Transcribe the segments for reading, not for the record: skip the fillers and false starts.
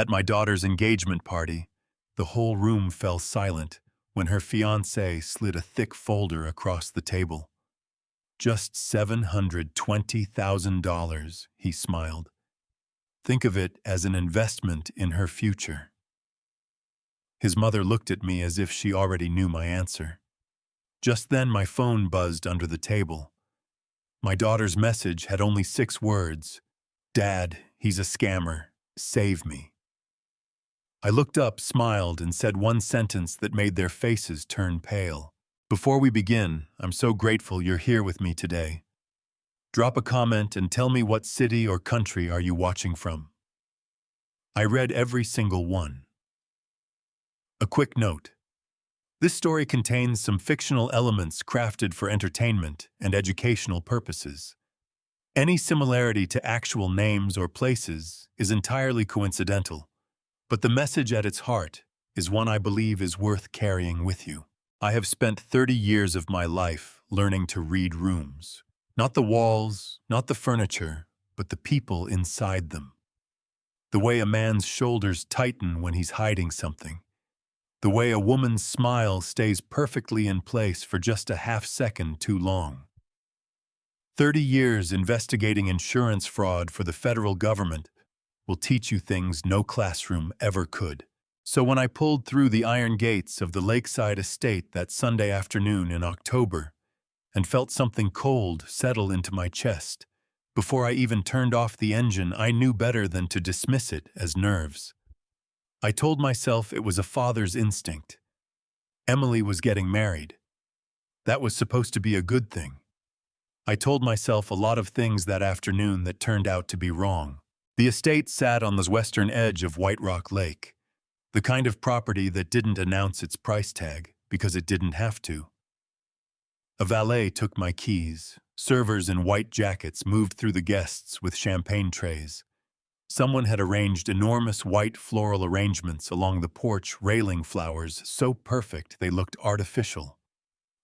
At my daughter's engagement party, the whole room fell silent when her fiancé slid a thick folder across the table. "Just $720,000, he smiled. "Think of it as an investment in her future." His mother looked at me as if she already knew my answer. Just then my phone buzzed under the table. My daughter's message had only 6 words. "Dad, he's a scammer. Save me." I looked up, smiled, and said one sentence that made their faces turn pale. "Before we begin, I'm so grateful you're here with me today. Drop a comment and tell me what city or country are you watching from." I read every single one. A quick note. This story contains some fictional elements crafted for entertainment and educational purposes. Any similarity to actual names or places is entirely coincidental, but the message at its heart is one I believe is worth carrying with you. I have spent 30 years of my life learning to read rooms. Not the walls, not the furniture, but the people inside them. The way a man's shoulders tighten when he's hiding something. The way a woman's smile stays perfectly in place for just a half second too long. 30 years investigating insurance fraud for the federal government will teach you things no classroom ever could. So when I pulled through the iron gates of the lakeside estate that Sunday afternoon in October and felt something cold settle into my chest, before I even turned off the engine, I knew better than to dismiss it as nerves. I told myself it was a father's instinct. Emily was getting married. That was supposed to be a good thing. I told myself a lot of things that afternoon that turned out to be wrong. The estate sat on the western edge of White Rock Lake, the kind of property that didn't announce its price tag because it didn't have to. A valet took my keys. Servers in white jackets moved through the guests with champagne trays. Someone had arranged enormous white floral arrangements along the porch railing, flowers so perfect they looked artificial.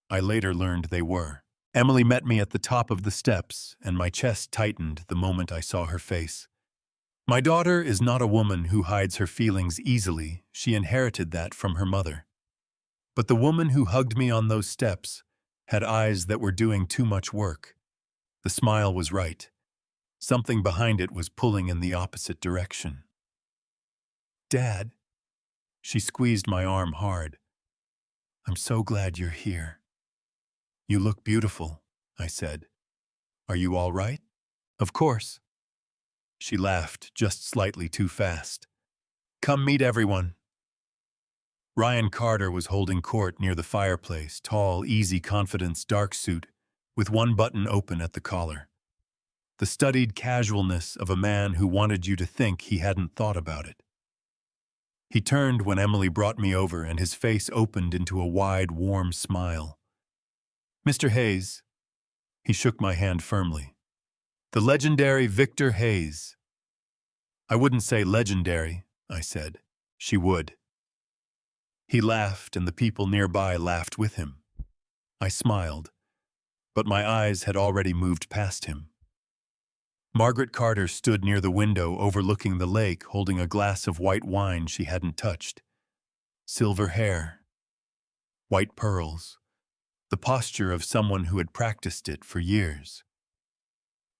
I later learned they were. Emily met me at the top of the steps, and my chest tightened the moment I saw her face. My daughter is not a woman who hides her feelings easily. She inherited that from her mother. But the woman who hugged me on those steps had eyes that were doing too much work. The smile was right. Something behind it was pulling in the opposite direction. "Dad," she squeezed my arm hard. "I'm so glad you're here." "You look beautiful," I said. "Are you all right?" "Of course." She laughed, just slightly too fast. "Come meet everyone." Ryan Carter was holding court near the fireplace, tall, easy confidence dark suit, with one button open at the collar. The studied casualness of a man who wanted you to think he hadn't thought about it. He turned when Emily brought me over, and his face opened into a wide, warm smile. "Mr. Hayes." He shook my hand firmly. "The legendary Victor Hayes." "I wouldn't say legendary," I said. "She would." He laughed, and the people nearby laughed with him. I smiled, but my eyes had already moved past him. Margaret Carter stood near the window overlooking the lake, holding a glass of white wine she hadn't touched. Silver hair, white pearls, the posture of someone who had practiced it for years.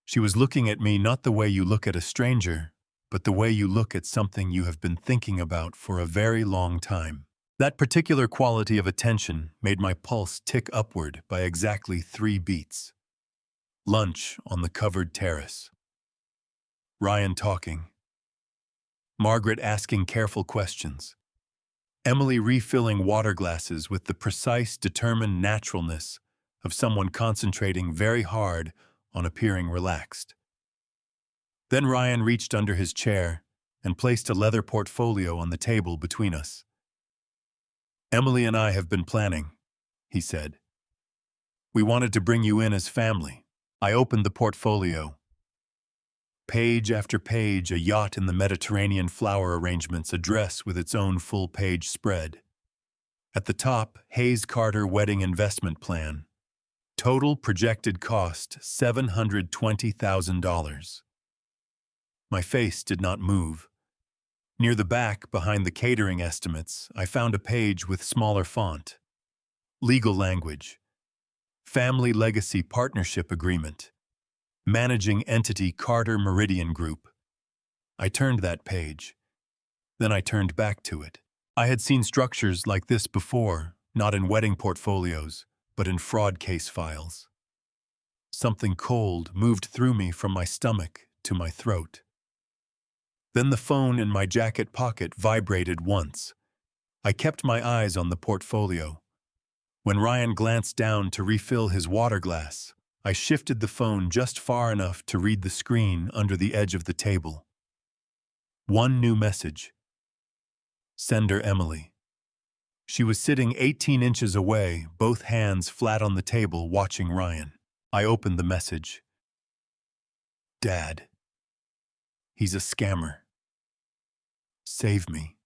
She was looking at me not the way you look at a stranger, but the way you look at something you have been thinking about for a very long time. That particular quality of attention made my pulse tick upward by exactly 3 beats. Lunch on the covered terrace. Ryan talking. Margaret asking careful questions. Emily refilling water glasses with the precise, determined naturalness of someone concentrating very hard on appearing relaxed. Then Ryan reached under his chair and placed a leather portfolio on the table between us. "Emily and I have been planning," he said. "We wanted to bring you in as family." I opened the portfolio. Page after page, a yacht in the Mediterranean, flower arrangements, a dress with its own full-page spread. At the top, Hayes Carter Wedding Investment Plan. Total projected cost, $720,000. My face did not move. Near the back, behind the catering estimates, I found a page with smaller font. Legal language. Family Legacy Partnership Agreement. Managing Entity Carter Meridian Group. I turned that page. Then I turned back to it. I had seen structures like this before, not in wedding portfolios, but in fraud case files. Something cold moved through me from my stomach to my throat. Then the phone in my jacket pocket vibrated once. I kept my eyes on the portfolio. When Ryan glanced down to refill his water glass, I shifted the phone just far enough to read the screen under the edge of the table. One new message. Sender Emily. She was sitting 18 inches away, both hands flat on the table, watching Ryan. I opened the message. Dad. He's a scammer. Save me.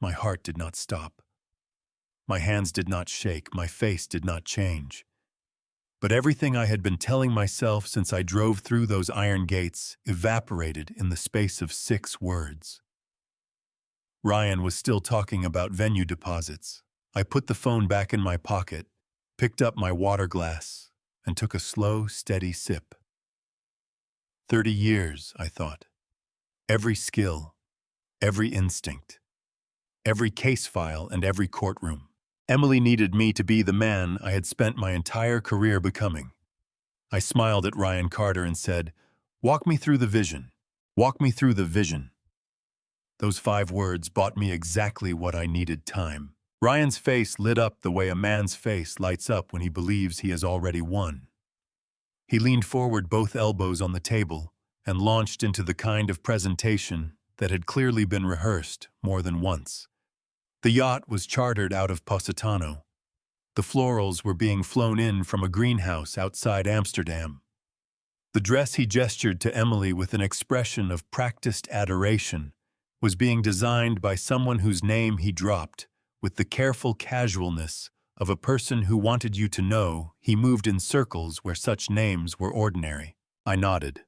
My heart did not stop. My hands did not shake, my face did not change. But everything I had been telling myself since I drove through those iron gates evaporated in the space of 6 words. Ryan was still talking about venue deposits. I put the phone back in my pocket, picked up my water glass, and took a slow, steady sip. 30 years, I thought. Every skill, every instinct, every case file, and every courtroom. Emily needed me to be the man I had spent my entire career becoming. I smiled at Ryan Carter and said, "Walk me through the vision. Walk me through the vision." Those 5 words bought me exactly what I needed: time. Ryan's face lit up the way a man's face lights up when he believes he has already won. He leaned forward, both elbows on the table, and launched into the kind of presentation that had clearly been rehearsed more than once. The yacht was chartered out of Positano. The florals were being flown in from a greenhouse outside Amsterdam. The dress he gestured to Emily with an expression of practiced adoration was being designed by someone whose name he dropped with the careful casualness of a person who wanted you to know he moved in circles where such names were ordinary. I nodded.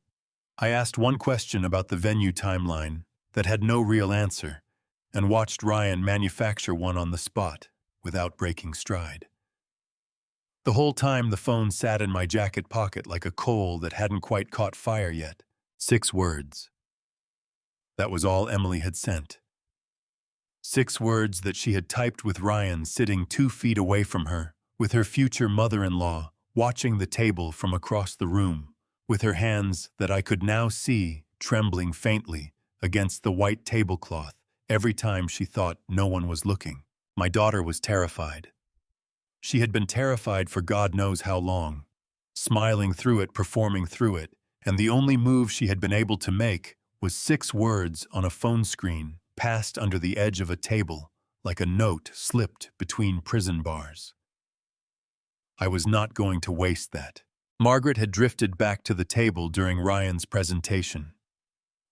I asked one question about the venue timeline that had no real answer, and watched Ryan manufacture one on the spot without breaking stride. The whole time the phone sat in my jacket pocket like a coal that hadn't quite caught fire yet. 6 words. That was all Emily had sent. 6 words that she had typed with Ryan sitting 2 feet away from her, with her future mother-in-law watching the table from across the room, with her hands that I could now see trembling faintly against the white tablecloth every time she thought no one was looking. My daughter was terrified. She had been terrified for God knows how long, smiling through it, performing through it, and the only move she had been able to make was 6 words on a phone screen passed under the edge of a table like a note slipped between prison bars. I was not going to waste that. Margaret had drifted back to the table during Ryan's presentation.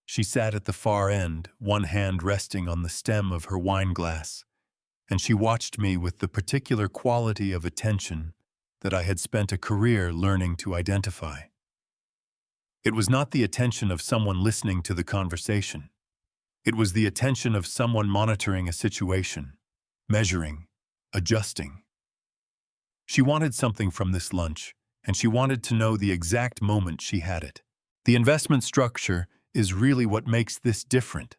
She sat at the far end, one hand resting on the stem of her wine glass, and she watched me with the particular quality of attention that I had spent a career learning to identify. It was not the attention of someone listening to the conversation. It was the attention of someone monitoring a situation, measuring, adjusting. She wanted something from this lunch, and she wanted to know the exact moment she had it. The investment structure is really what makes this different,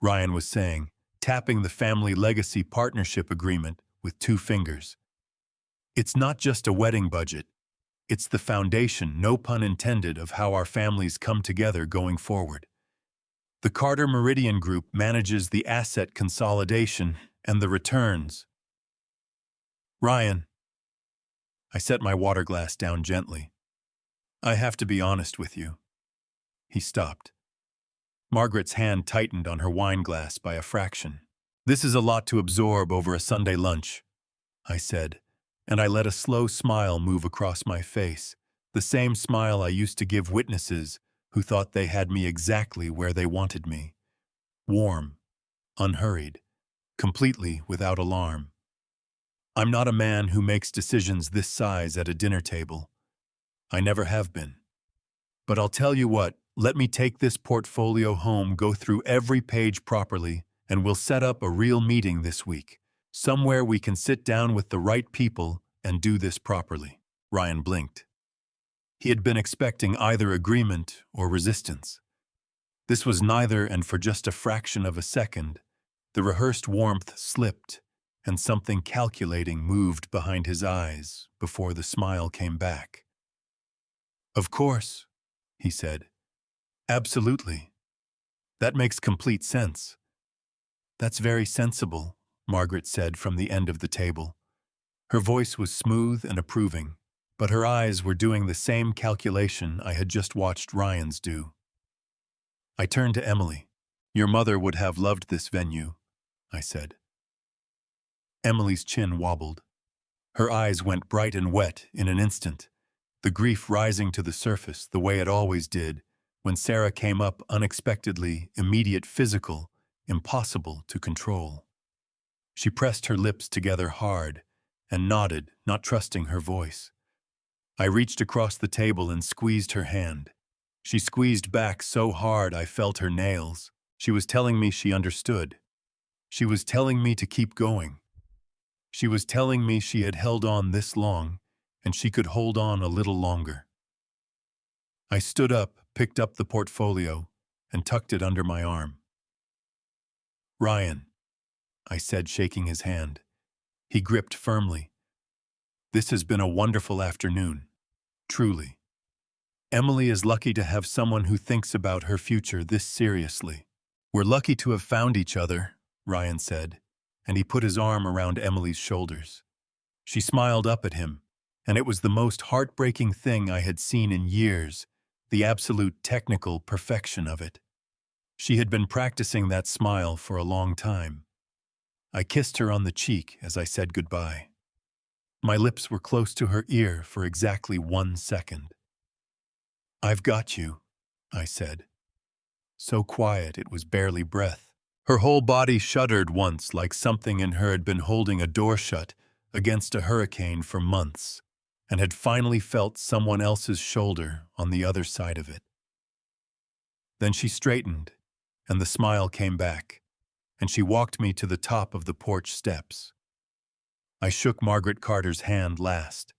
Ryan was saying, tapping the Family Legacy Partnership Agreement with 2 fingers. It's not just a wedding budget. It's the foundation, no pun intended, of how our families come together going forward. The Carter Meridian Group manages the asset consolidation and the returns. Ryan. I set my water glass down gently. I have to be honest with you. He stopped. Margaret's hand tightened on her wine glass by a fraction. This is a lot to absorb over a Sunday lunch, I said, and I let a slow smile move across my face, the same smile I used to give witnesses who thought they had me exactly where they wanted me. Warm, unhurried, completely without alarm. I'm not a man who makes decisions this size at a dinner table. I never have been. But I'll tell you what, Let me take this portfolio home, go through every page properly, and we'll set up a real meeting this week. Somewhere we can sit down with the right people and do this properly." Ryan blinked. He had been expecting either agreement or resistance. This was neither, and for just a fraction of a second, the rehearsed warmth slipped, and something calculating moved behind his eyes before the smile came back. "Of course," he said. "Absolutely. That makes complete sense." "That's very sensible," Margaret said from the end of the table. Her voice was smooth and approving, but her eyes were doing the same calculation I had just watched Ryan's do. I turned to Emily. "Your mother would have loved this venue," I said. Emily's chin wobbled. Her eyes went bright and wet in an instant, the grief rising to the surface the way it always did when Sarah came up unexpectedly, immediate, physical, impossible to control. She pressed her lips together hard and nodded, not trusting her voice. I reached across the table and squeezed her hand. She squeezed back so hard I felt her nails. She was telling me she understood. She was telling me to keep going. She was telling me she had held on this long, and she could hold on a little longer. I stood up, picked up the portfolio, and tucked it under my arm. "Ryan," I said, shaking his hand. He gripped firmly. "This has been a wonderful afternoon. Truly. Emily is lucky to have someone who thinks about her future this seriously." "We're lucky to have found each other," Ryan said, and he put his arm around Emily's shoulders. She smiled up at him, and it was the most heartbreaking thing I had seen in years, the absolute technical perfection of it. She had been practicing that smile for a long time. I kissed her on the cheek as I said goodbye. My lips were close to her ear for exactly 1 second. "I've got you," I said. So quiet it was barely breath. Her whole body shuddered once, like something in her had been holding a door shut against a hurricane for months, and had finally felt someone else's shoulder on the other side of it. Then she straightened, and the smile came back, and she walked me to the top of the porch steps. I shook Margaret Carter's hand last.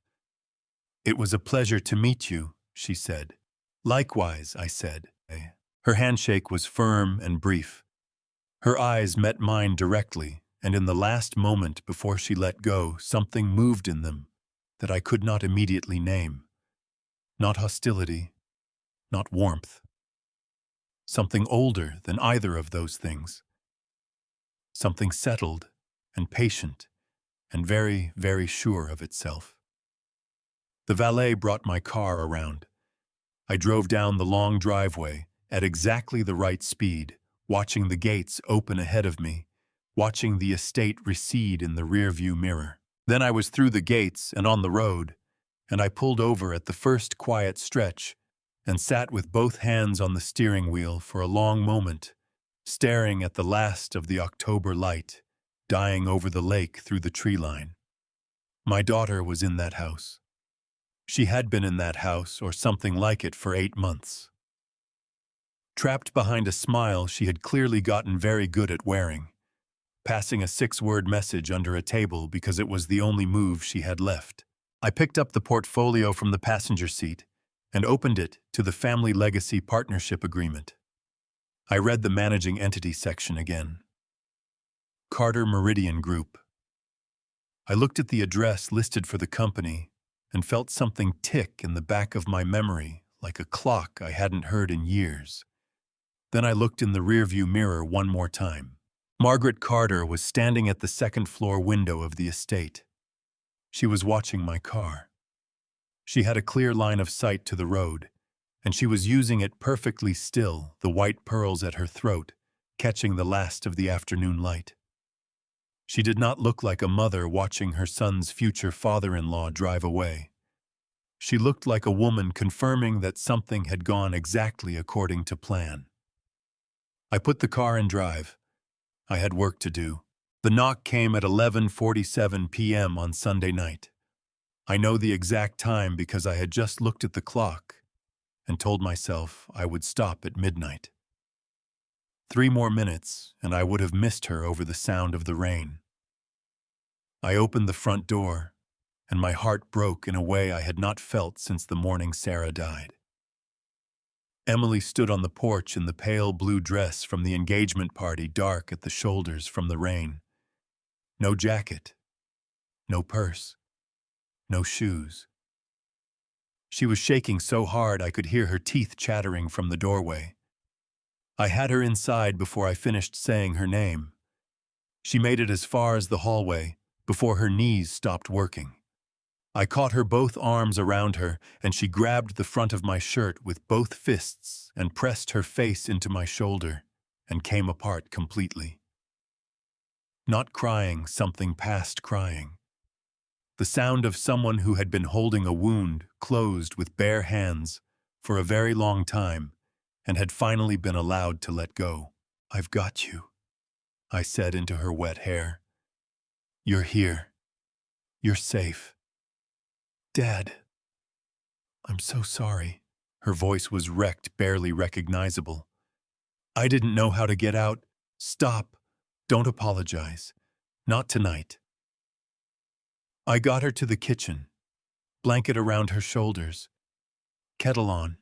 "It was a pleasure to meet you," she said. "Likewise," I said. Her handshake was firm and brief. Her eyes met mine directly, and in the last moment before she let go, something moved in them that I could not immediately name. Not hostility, not warmth. Something older than either of those things. Something settled and patient and very, very sure of itself. The valet brought my car around. I drove down the long driveway at exactly the right speed, watching the gates open ahead of me, watching the estate recede in the rearview mirror. Then I was through the gates and on the road, and I pulled over at the first quiet stretch and sat with both hands on the steering wheel for a long moment, staring at the last of the October light dying over the lake through the tree line. My daughter was in that house. She had been in that house or something like it for 8 months. Trapped behind a smile she had clearly gotten very good at wearing, passing a 6-word message under a table because it was the only move she had left. I picked up the portfolio from the passenger seat and opened it to the Family Legacy Partnership Agreement. I read the managing entity section again. Carter Meridian Group. I looked at the address listed for the company and felt something tick in the back of my memory like a clock I hadn't heard in years. Then I looked in the rearview mirror one more time. Margaret Carter was standing at the second-floor window of the estate. She was watching my car. She had a clear line of sight to the road, and she was using it perfectly still, the white pearls at her throat, catching the last of the afternoon light. She did not look like a mother watching her son's future father-in-law drive away. She looked like a woman confirming that something had gone exactly according to plan. I put the car in drive. I had work to do. The knock came at 11:47 p.m. on Sunday night. I know the exact time because I had just looked at the clock, and told myself I would stop at midnight. 3 more minutes, and I would have missed her over the sound of the rain. I opened the front door, and my heart broke in a way I had not felt since the morning Sarah died. Emily stood on the porch in the pale blue dress from the engagement party, dark at the shoulders from the rain. No jacket, no purse, no shoes. She was shaking so hard I could hear her teeth chattering from the doorway. I had her inside before I finished saying her name. She made it as far as the hallway before her knees stopped working. I caught her both arms around her, and she grabbed the front of my shirt with both fists and pressed her face into my shoulder and came apart completely. Not crying, something past crying. The sound of someone who had been holding a wound closed with bare hands for a very long time and had finally been allowed to let go. "I've got you," I said into her wet hair. "You're here. You're safe." "Dad, I'm so sorry." Her voice was wrecked, barely recognizable. "I didn't know how to get out." "Stop. Don't apologize. Not tonight." I got her to the kitchen, blanket around her shoulders, kettle on.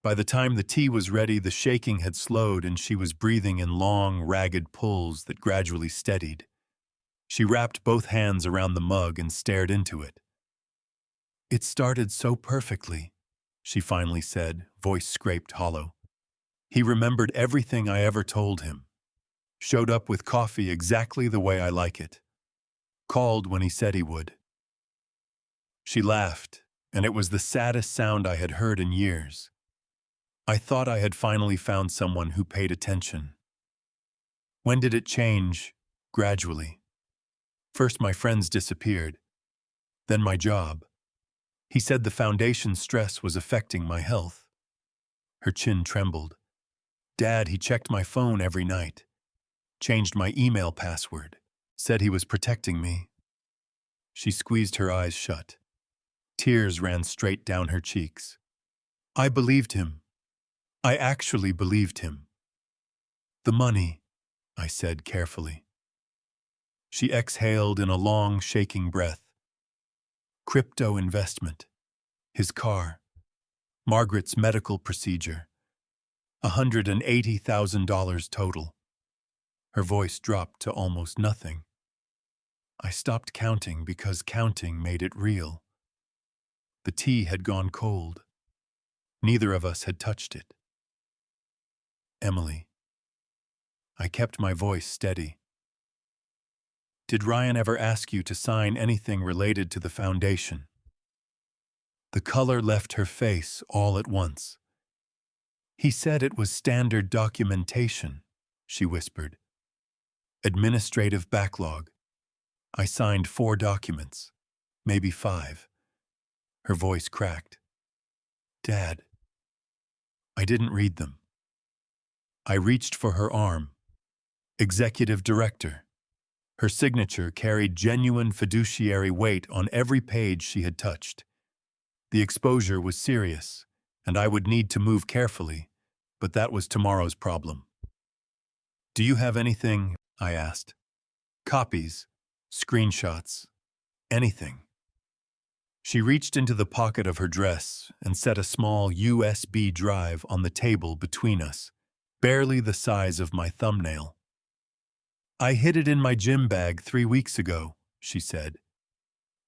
By the time the tea was ready, the shaking had slowed and she was breathing in long, ragged pulls that gradually steadied. She wrapped both hands around the mug and stared into it. "It started so perfectly," she finally said, voice scraped hollow. "He remembered everything I ever told him. Showed up with coffee exactly the way I like it. Called when he said he would." She laughed, and it was the saddest sound I had heard in years. I thought I had finally found someone who paid attention. When did it change? Gradually. First my friends disappeared, then my job. He said the foundation stress was affecting my health. Her chin trembled. "Dad, he checked my phone every night. Changed my email password. Said he was protecting me." She squeezed her eyes shut. Tears ran straight down her cheeks. "I believed him. I actually believed him." "The money," I said carefully. She exhaled in a long, shaking breath. "Crypto investment. His car. Margaret's medical procedure. $180,000 total." Her voice dropped to almost nothing. I stopped counting because counting made it real. The tea had gone cold. Neither of us had touched it. "Emily." I kept my voice steady. "Did Ryan ever ask you to sign anything related to the foundation?" The color left her face all at once. "He said it was standard documentation," she whispered. "Administrative backlog. I signed 4 documents, maybe 5. Her voice cracked. "Dad." I didn't read them. I reached for her arm. Executive Director. Her signature carried genuine fiduciary weight on every page she had touched. The exposure was serious, and I would need to move carefully, but that was tomorrow's problem. "Do you have anything?" I asked. "Copies, screenshots, anything." She reached into the pocket of her dress and set a small USB drive on the table between us, barely the size of my thumbnail. "I hid it in my gym bag 3 weeks ago," she said.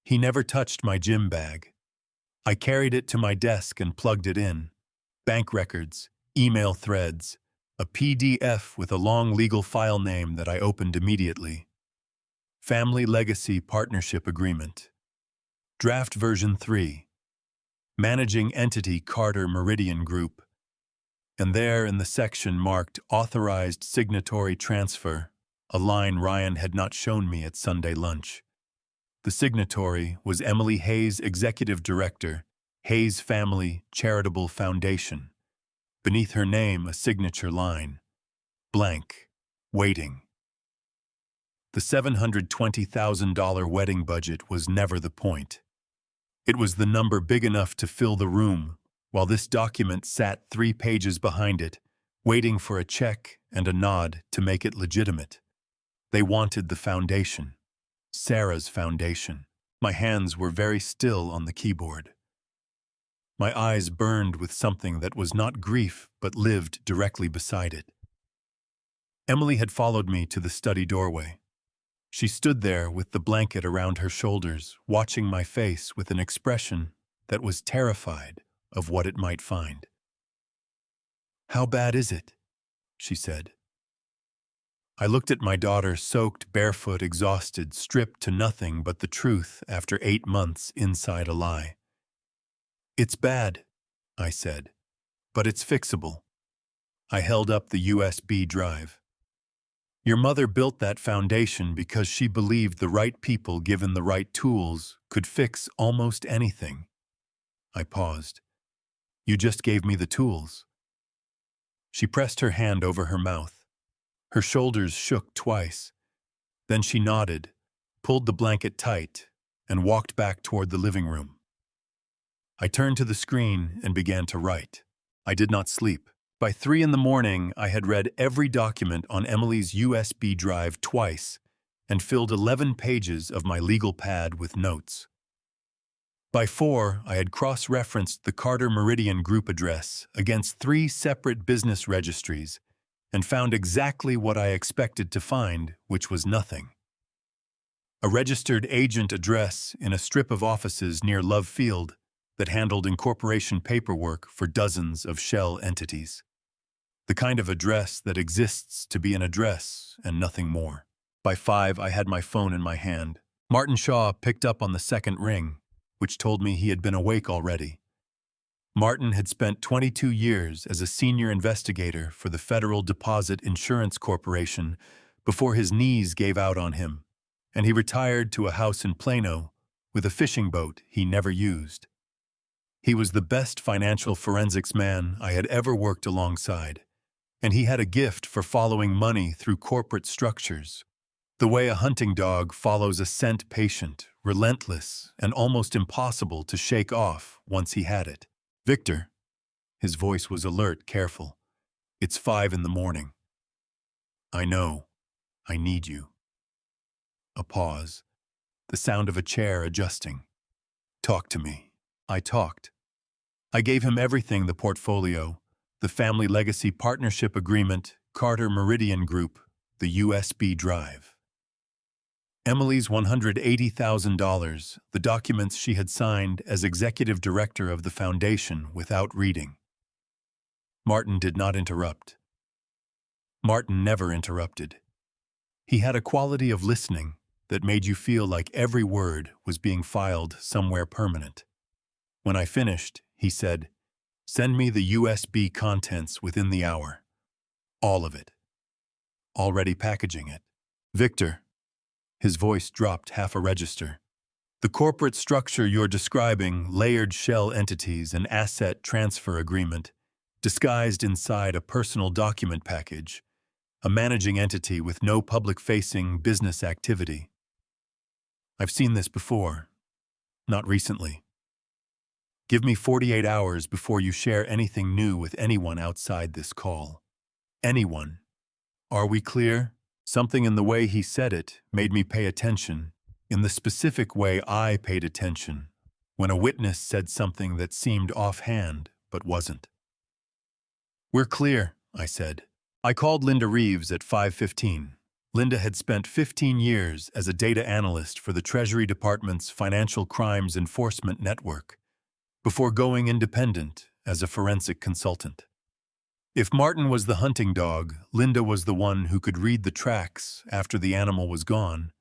"He never touched my gym bag. I carried it to my desk and plugged it in. Bank records, email threads, a PDF with a long legal file name that I opened immediately. Family Legacy Partnership Agreement. Draft version 3. Managing Entity Carter Meridian Group." And there in the section marked Authorized Signatory Transfer, a line Ryan had not shown me at Sunday lunch. The signatory was Emily Hayes, Executive Director, Hayes Family Charitable Foundation. Beneath her name, a signature line. Blank. Waiting. The $720,000 wedding budget was never the point. It was the number big enough to fill the room while this document sat 3 pages behind it, waiting for a check and a nod to make it legitimate. They wanted the foundation. Sarah's foundation. My hands were very still on the keyboard. My eyes burned with something that was not grief but lived directly beside it. Emily had followed me to the study doorway. She stood there with the blanket around her shoulders, watching my face with an expression that was terrified of what it might find. "How bad is it?" she said. I looked at my daughter, soaked, barefoot, exhausted, stripped to nothing but the truth after 8 months inside a lie. "It's bad," I said, "but it's fixable." I held up the USB drive. "Your mother built that foundation because she believed the right people, given the right tools, could fix almost anything." I paused. "You just gave me the tools." She pressed her hand over her mouth. Her shoulders shook twice. Then she nodded, pulled the blanket tight, and walked back toward the living room. I turned to the screen and began to write. I did not sleep. By 3 a.m, I had read every document on Emily's USB drive twice and filled 11 pages of my legal pad with notes. By 4, I had cross-referenced the Carter Meridian Group address against 3 separate business registries and found exactly what I expected to find, which was nothing. A registered agent address in a strip of offices near Love Field that handled incorporation paperwork for dozens of shell entities. The kind of address that exists to be an address and nothing more. By 5, I had my phone in my hand. Martin Shaw picked up on the second ring, which told me he had been awake already. Martin had spent 22 years as a senior investigator for the Federal Deposit Insurance Corporation before his knees gave out on him, and he retired to a house in Plano with a fishing boat he never used. He was the best financial forensics man I had ever worked alongside, and he had a gift for following money through corporate structures, the way a hunting dog follows a scent patient, relentless and almost impossible to shake off once he had it. "Victor," his voice was alert, careful. "It's 5 a.m. I know. I need you." A pause. The sound of a chair adjusting. "Talk to me." I talked. I gave him everything: the portfolio, the family legacy partnership agreement, Carter Meridian Group, the USB drive. Emily's $180,000, the documents she had signed as executive director of the foundation without reading. Martin did not interrupt. Martin never interrupted. He had a quality of listening that made you feel like every word was being filed somewhere permanent. When I finished, he said, "Send me the USB contents within the hour. All of it. Already packaging it." "Victor," his voice dropped half a register, "the corporate structure you're describing, layered shell entities and asset transfer agreement, disguised inside a personal document package, a managing entity with no public-facing business activity. I've seen this before. Not recently. Give me 48 hours before you share anything new with anyone outside this call. Anyone. Are we clear?" Something in the way he said it made me pay attention, in the specific way I paid attention when a witness said something that seemed offhand but wasn't. "We're clear," I said. I called Linda Reeves at 5:15. Linda had spent 15 years as a data analyst for the Treasury Department's Financial Crimes Enforcement Network, before going independent as a forensic consultant. If Martin was the hunting dog, Linda was the one who could read the tracks after the animal was gone,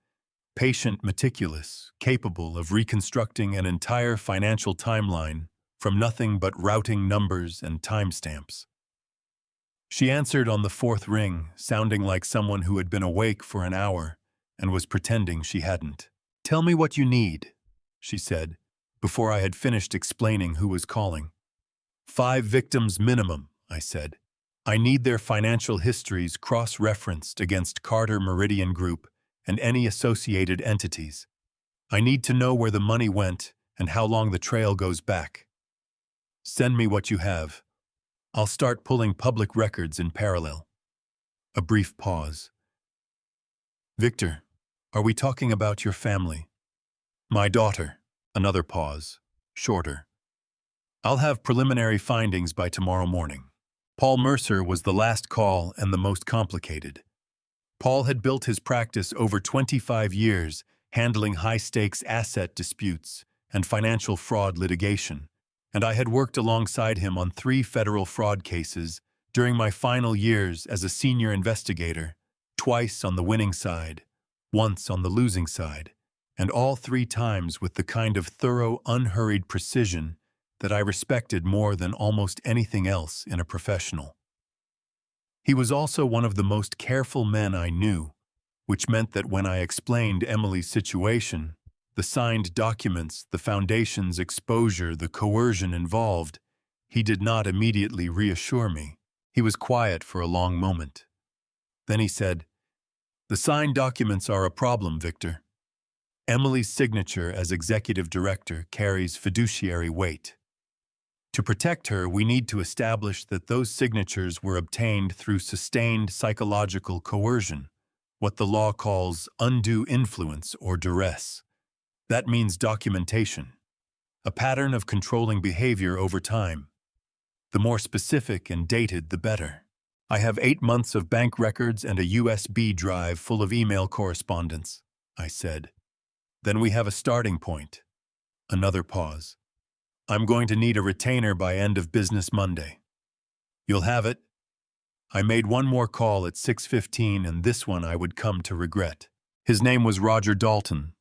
patient, meticulous, capable of reconstructing an entire financial timeline from nothing but routing numbers and timestamps. She answered on the 4th ring, sounding like someone who had been awake for an hour and was pretending she hadn't. "Tell me what you need," she said, before I had finished explaining who was calling. 5 victims minimum, I said. I need their financial histories cross-referenced against Carter Meridian Group and any associated entities. I need to know where the money went and how long the trail goes back. Send me what you have. I'll start pulling public records in parallel. A brief pause. Victor, are we talking about your family? My daughter. Another pause. Shorter. I'll have preliminary findings by tomorrow morning. Paul Mercer was the last call and the most complicated. Paul had built his practice over 25 years, handling high-stakes asset disputes and financial fraud litigation, and I had worked alongside him on 3 federal fraud cases during my final years as a senior investigator, twice on the winning side, once on the losing side, and all 3 times with the kind of thorough, unhurried precision that I respected more than almost anything else in a professional. He was also one of the most careful men I knew, which meant that when I explained Emily's situation, the signed documents, the foundation's exposure, the coercion involved, he did not immediately reassure me. He was quiet for a long moment. Then he said, "The signed documents are a problem, Victor. Emily's signature as executive director carries fiduciary weight. To protect her, we need to establish that those signatures were obtained through sustained psychological coercion, what the law calls undue influence or duress. That means documentation, a pattern of controlling behavior over time. The more specific and dated, the better. I have 8 months of bank records and a USB drive full of email correspondence," I said. "Then we have a starting point." Another pause. "I'm going to need a retainer by end of business Monday." "You'll have it." I made one more call at 6:15, and this one I would come to regret. His name was Roger Dalton,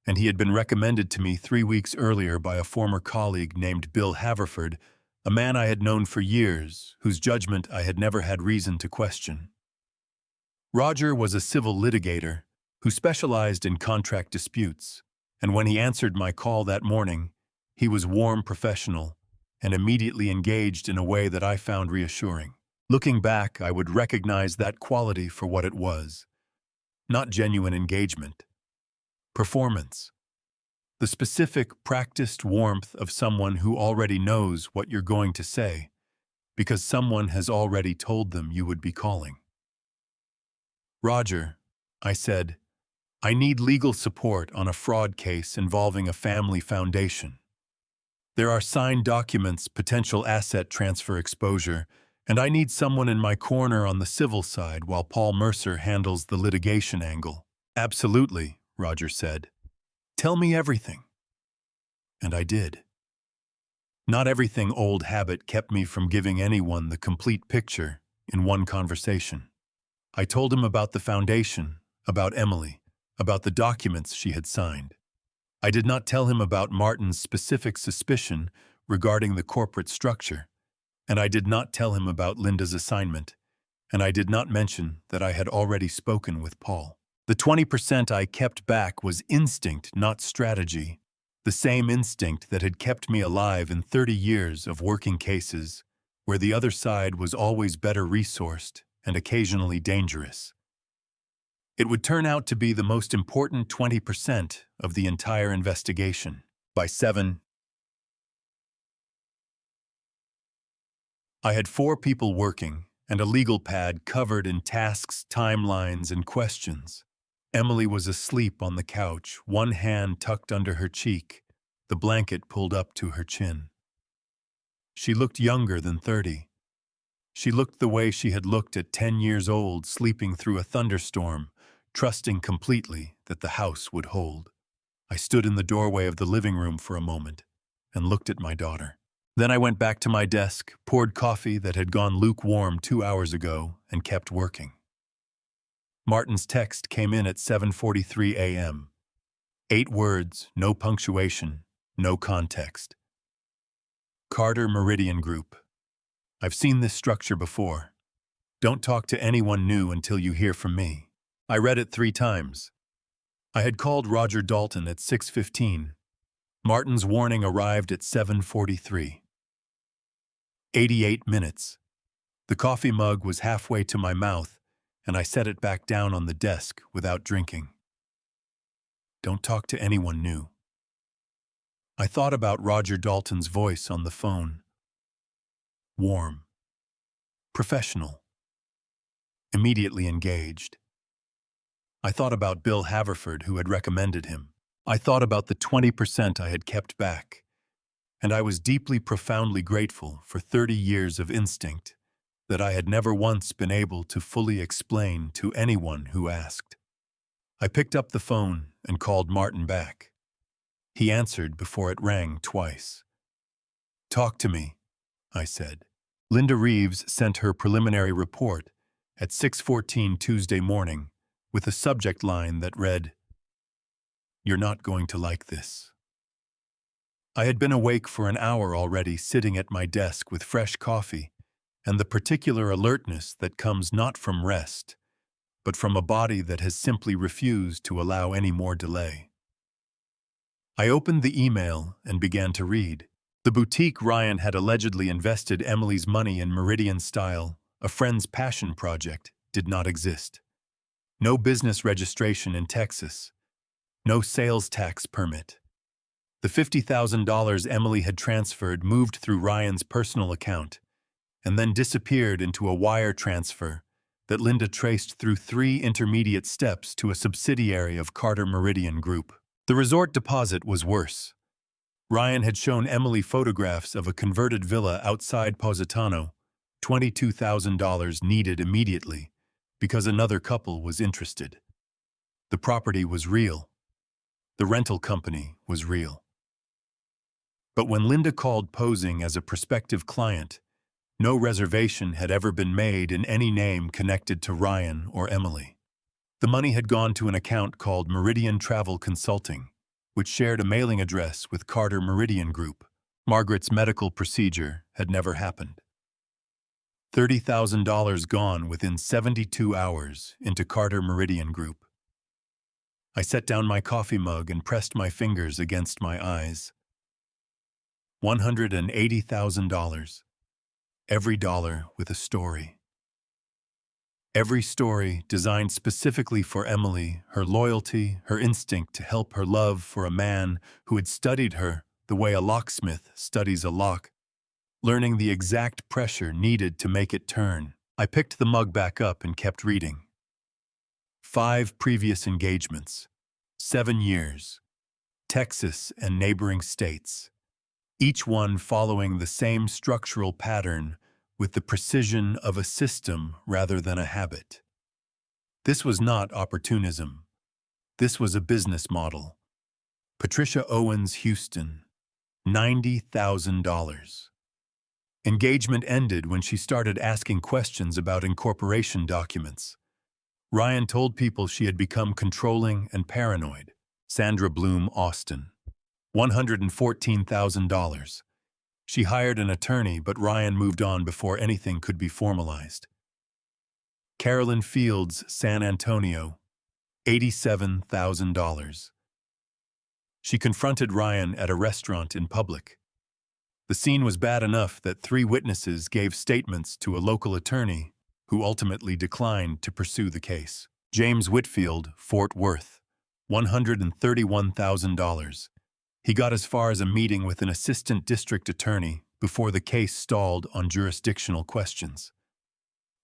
and he had been recommended to me 3 weeks earlier by a former colleague named Bill Haverford, a man I had known for years, whose judgment I had never had reason to question. Roger was a civil litigator who specialized in contract disputes, and when he answered my call that morning, he was warm, professional, and immediately engaged in a way that I found reassuring. Looking back, I would recognize that quality for what it was. Not genuine engagement. Performance. The specific, practiced warmth of someone who already knows what you're going to say, because someone has already told them you would be calling. "Roger," I said, "I need legal support on a fraud case involving a family foundation. There are signed documents, potential asset transfer exposure, and I need someone in my corner on the civil side while Paul Mercer handles the litigation angle." "Absolutely," Roger said. "Tell me everything." And I did. Not everything old habit kept me from giving anyone the complete picture in one conversation. I told him about the foundation, about Emily, about the documents she had signed. I did not tell him about Martin's specific suspicion regarding the corporate structure, and I did not tell him about Linda's assignment, and I did not mention that I had already spoken with Paul. The 20% I kept back was instinct, not strategy, the same instinct that had kept me alive in 30 years of working cases, where the other side was always better resourced and occasionally dangerous. It would turn out to be the most important 20% of the entire investigation. By 7, I had 4 people working and a legal pad covered in tasks, timelines, and questions. Emily was asleep on the couch, one hand tucked under her cheek, the blanket pulled up to her chin. She looked younger than 30. She looked the way she had looked at 10 years old, sleeping through a thunderstorm, trusting completely that the house would hold. I stood in the doorway of the living room for a moment and looked at my daughter. Then I went back to my desk, poured coffee that had gone lukewarm 2 hours ago, and kept working. Martin's text came in at 7:43 a.m. 8 words, no punctuation, no context. Carter Meridian Group. I've seen this structure before. Don't talk to anyone new until you hear from me. I read it 3 times. I had called Roger Dalton at 6:15. Martin's warning arrived at 7:43. 88 minutes. The coffee mug was halfway to my mouth, and I set it back down on the desk without drinking. Don't talk to anyone new. I thought about Roger Dalton's voice on the phone, warm, professional, immediately engaged. I thought about Bill Haverford, who had recommended him. I thought about the 20% I had kept back, and I was deeply, profoundly grateful for 30 years of instinct that I had never once been able to fully explain to anyone who asked. I picked up the phone and called Martin back. He answered before it rang twice. "Talk to me," I said. Linda Reeves sent her preliminary report at 6:14 Tuesday morning with a subject line that read, "You're not going to like this." I had been awake for an hour already, sitting at my desk with fresh coffee and the particular alertness that comes not from rest, but from a body that has simply refused to allow any more delay. I opened the email and began to read. The boutique Ryan had allegedly invested Emily's money in Meridian Style, a friend's passion project, did not exist. No business registration in Texas. No sales tax permit. The $50,000 Emily had transferred moved through Ryan's personal account and then disappeared into a wire transfer that Linda traced through 3 intermediate steps to a subsidiary of Carter Meridian Group. The resort deposit was worse. Ryan had shown Emily photographs of a converted villa outside Positano, $22,000 needed immediately because another couple was interested. The property was real. The rental company was real. But when Linda called posing as a prospective client, no reservation had ever been made in any name connected to Ryan or Emily. The money had gone to an account called Meridian Travel Consulting, which shared a mailing address with Carter Meridian Group. Margaret's medical procedure had never happened. $30,000 gone within 72 hours into Carter Meridian Group. I set down my coffee mug and pressed my fingers against my eyes. $180,000. Every dollar with a story. Every story designed specifically for Emily, her loyalty, her instinct to help, her love for a man who had studied her the way a locksmith studies a lock, learning the exact pressure needed to make it turn. I picked the mug back up and kept reading. 5 previous engagements, 7 years, Texas and neighboring states, each one following the same structural pattern with the precision of a system rather than a habit. This was not opportunism. This was a business model. Patricia Owens, Houston, $90,000. Engagement ended when she started asking questions about incorporation documents. Ryan told people she had become controlling and paranoid. Sandra Bloom, Austin, $114,000. She hired an attorney, but Ryan moved on before anything could be formalized. Carolyn Fields, San Antonio, $87,000. She confronted Ryan at a restaurant in public. The scene was bad enough that 3 witnesses gave statements to a local attorney who ultimately declined to pursue the case. James Whitfield, Fort Worth, $131,000. He got as far as a meeting with an assistant district attorney before the case stalled on jurisdictional questions.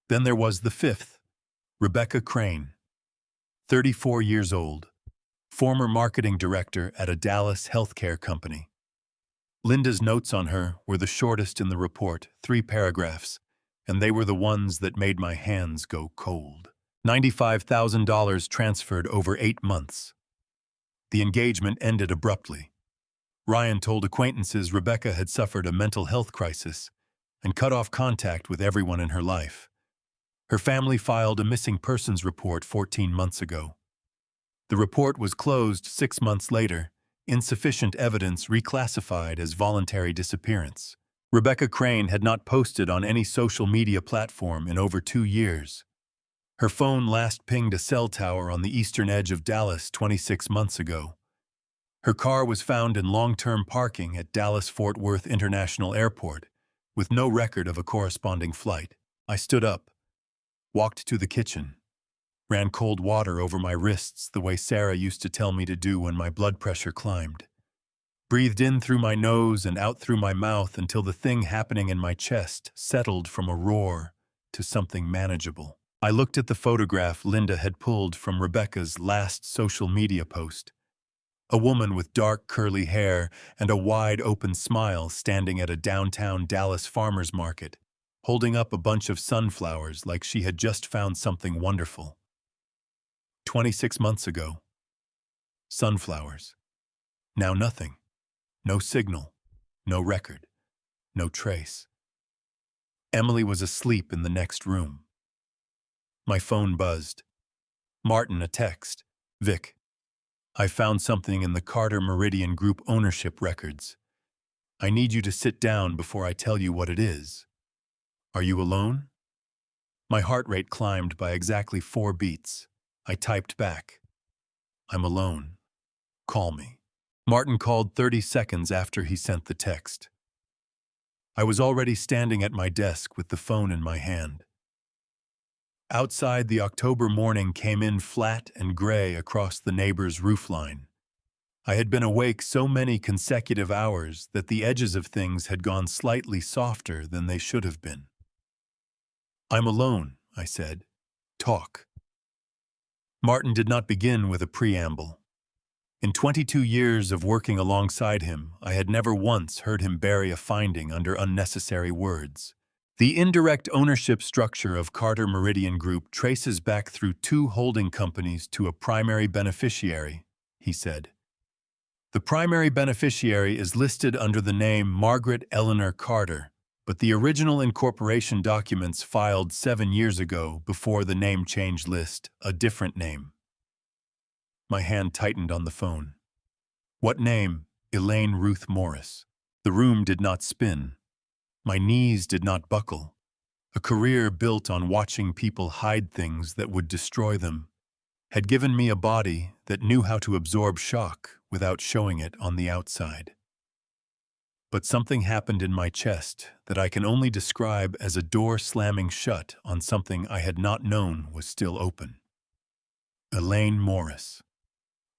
Then there was the 5th, Rebecca Crane, 34 years old, former marketing director at a Dallas healthcare company. Linda's notes on her were the shortest in the report, 3 paragraphs, and they were the ones that made my hands go cold. $95,000 transferred over 8 months. The engagement ended abruptly. Ryan told acquaintances Rebecca had suffered a mental health crisis and cut off contact with everyone in her life. Her family filed a missing persons report 14 months ago. The report was closed 6 months later, insufficient evidence reclassified as voluntary disappearance. Rebecca Crane had not posted on any social media platform in over 2 years. Her phone last pinged a cell tower on the eastern edge of Dallas 26 months ago. Her car was found in long-term parking at Dallas-Fort Worth International Airport, with no record of a corresponding flight. I stood up, walked to the kitchen, ran cold water over my wrists the way Sarah used to tell me to do when my blood pressure climbed, Breathed in through my nose and out through my mouth until the thing happening in my chest settled from a roar to something manageable. I looked at the photograph Linda had pulled from Rebecca's last social media post. A woman with dark curly hair and a wide-open smile standing at a downtown Dallas farmer's market, holding up a bunch of sunflowers like she had just found something wonderful. 26 months ago. Sunflowers. Now nothing. No signal. No record. No trace. Emily was asleep in the next room. My phone buzzed. Martin, a text. Vic, I found something in the Carter Meridian Group ownership records. I need you to sit down before I tell you what it is. Are you alone? My heart rate climbed by exactly 4 beats. I typed back. I'm alone. Call me. Martin called 30 seconds after he sent the text. I was already standing at my desk with the phone in my hand. Outside, the October morning came in flat and gray across the neighbor's roofline. I had been awake so many consecutive hours that the edges of things had gone slightly softer than they should have been. I'm alone, I said. Talk. Martin did not begin with a preamble. In 22 years of working alongside him, I had never once heard him bury a finding under unnecessary words. The indirect ownership structure of Carter Meridian Group traces back through 2 holding companies to a primary beneficiary, he said. The primary beneficiary is listed under the name Margaret Eleanor Carter, but the original incorporation documents filed 7 years ago before the name change list a different name. My hand tightened on the phone. What name? Elaine Ruth Morris. The room did not spin. My knees did not buckle. A career built on watching people hide things that would destroy them had given me a body that knew how to absorb shock without showing it on the outside. But something happened in my chest that I can only describe as a door slamming shut on something I had not known was still open. Elaine Morris.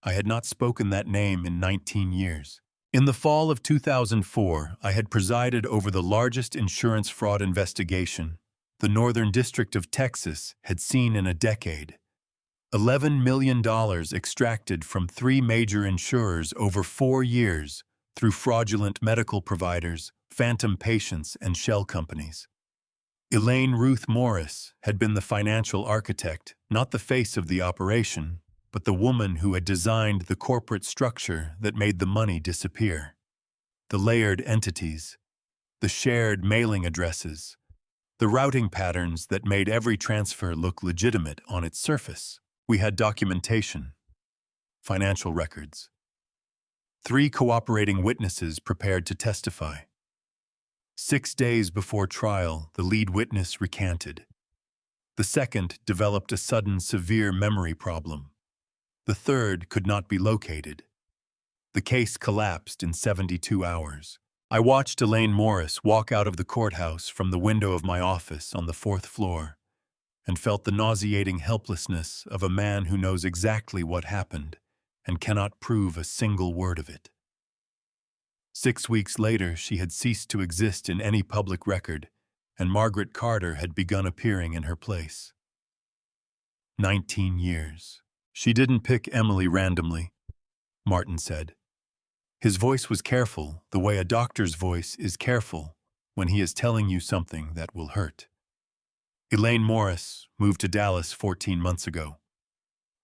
I had not spoken that name in 19 years. In the fall of 2004, I had presided over the largest insurance fraud investigation the Northern District of Texas had seen in a decade. $11 million extracted from 3 major insurers over 4 years through fraudulent medical providers, phantom patients, and shell companies. Elaine Ruth Morris had been the financial architect, not the face of the operation, but the woman who had designed the corporate structure that made the money disappear. The layered entities, the shared mailing addresses, the routing patterns that made every transfer look legitimate on its surface. We had documentation, financial records. 3 cooperating witnesses prepared to testify. 6 days before trial, the lead witness recanted. The second developed a sudden severe memory problem. The third could not be located. The case collapsed in 72 hours. I watched Elaine Morris walk out of the courthouse from the window of my office on the 4th floor and felt the nauseating helplessness of a man who knows exactly what happened and cannot prove a single word of it. 6 weeks later, she had ceased to exist in any public record, and Margaret Carter had begun appearing in her place. 19 years. She didn't pick Emily randomly, Martin said. His voice was careful, the way a doctor's voice is careful when he is telling you something that will hurt. Elaine Morris moved to Dallas 14 months ago.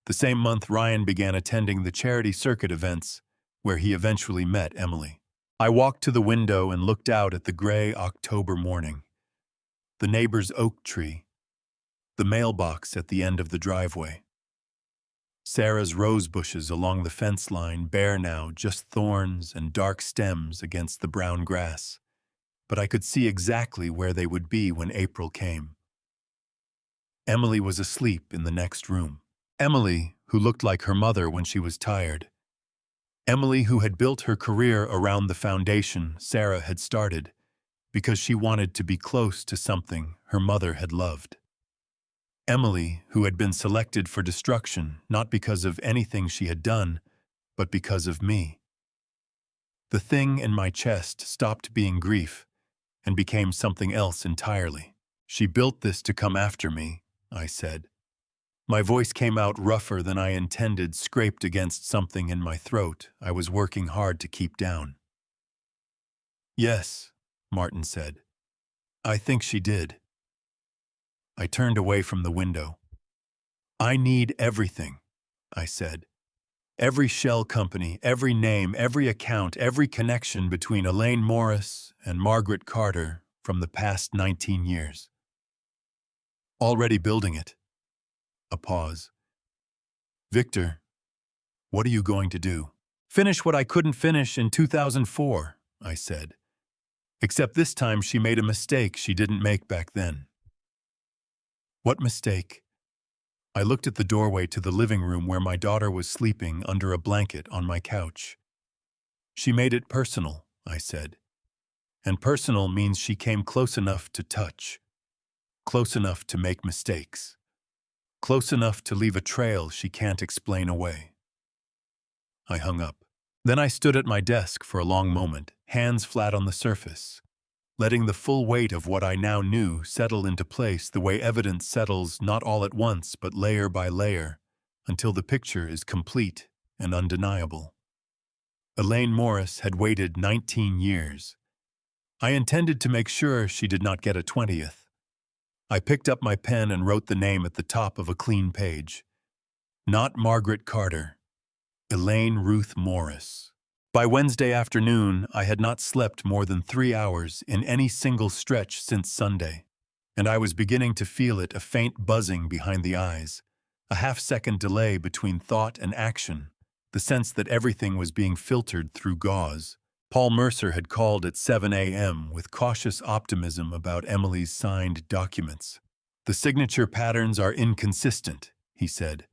The same month, Ryan began attending the charity circuit events where he eventually met Emily. I walked to the window and looked out at the gray October morning. The neighbor's oak tree, the mailbox at the end of the driveway. Sarah's rose bushes along the fence line bare now just thorns and dark stems against the brown grass, but I could see exactly where they would be when April came. Emily was asleep in the next room. Emily, who looked like her mother when she was tired. Emily, who had built her career around the foundation Sarah had started because she wanted to be close to something her mother had loved. Emily, who had been selected for destruction not because of anything she had done, but because of me. The thing in my chest stopped being grief and became something else entirely. "She built this to come after me," I said. My voice came out rougher than I intended, scraped against something in my throat I was working hard to keep down. "Yes," Martin said. "I think she did." I turned away from the window. "I need everything," I said. "Every shell company, every name, every account, every connection between Elaine Morris and Margaret Carter from the past 19 years. Already building it." A pause. "Victor, what are you going to do?" "Finish what I couldn't finish in 2004, I said. "Except this time she made a mistake she didn't make back then." "What mistake?" I looked at the doorway to the living room where my daughter was sleeping under a blanket on my couch. "She made it personal," I said. "And personal means she came close enough to touch, close enough to make mistakes, close enough to leave a trail she can't explain away." I hung up. Then I stood at my desk for a long moment, hands flat on the surface, letting the full weight of what I now knew settle into place the way evidence settles not all at once but layer by layer, until the picture is complete and undeniable. Elaine Morris had waited 19 years. I intended to make sure she did not get a 20th. I picked up my pen and wrote the name at the top of a clean page. Not Margaret Carter. Elaine Ruth Morris. By Wednesday afternoon, I had not slept more than 3 hours in any single stretch since Sunday, and I was beginning to feel it, a faint buzzing behind the eyes, a half-second delay between thought and action, the sense that everything was being filtered through gauze. Paul Mercer had called at 7 a.m. with cautious optimism about Emily's signed documents. "The signature patterns are inconsistent," he said.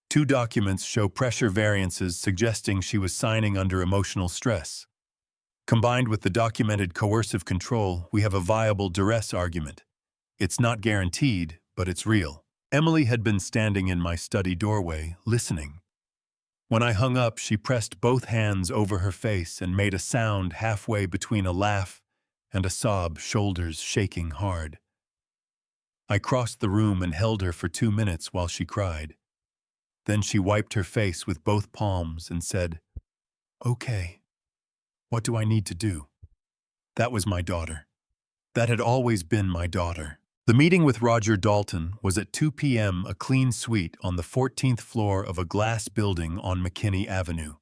"Two documents show pressure variances suggesting she was signing under emotional stress. Combined with the documented coercive control, we have a viable duress argument. It's not guaranteed, but it's real." Emily had been standing in my study doorway, listening. When I hung up, she pressed both hands over her face and made a sound halfway between a laugh and a sob, shoulders shaking hard. I crossed the room and held her for 2 minutes while she cried. Then she wiped her face with both palms and said, "Okay, what do I need to do?" That was my daughter. That had always been my daughter. The meeting with Roger Dalton was at 2 p.m., a clean suite on the 14th floor of a glass building on McKinney Avenue.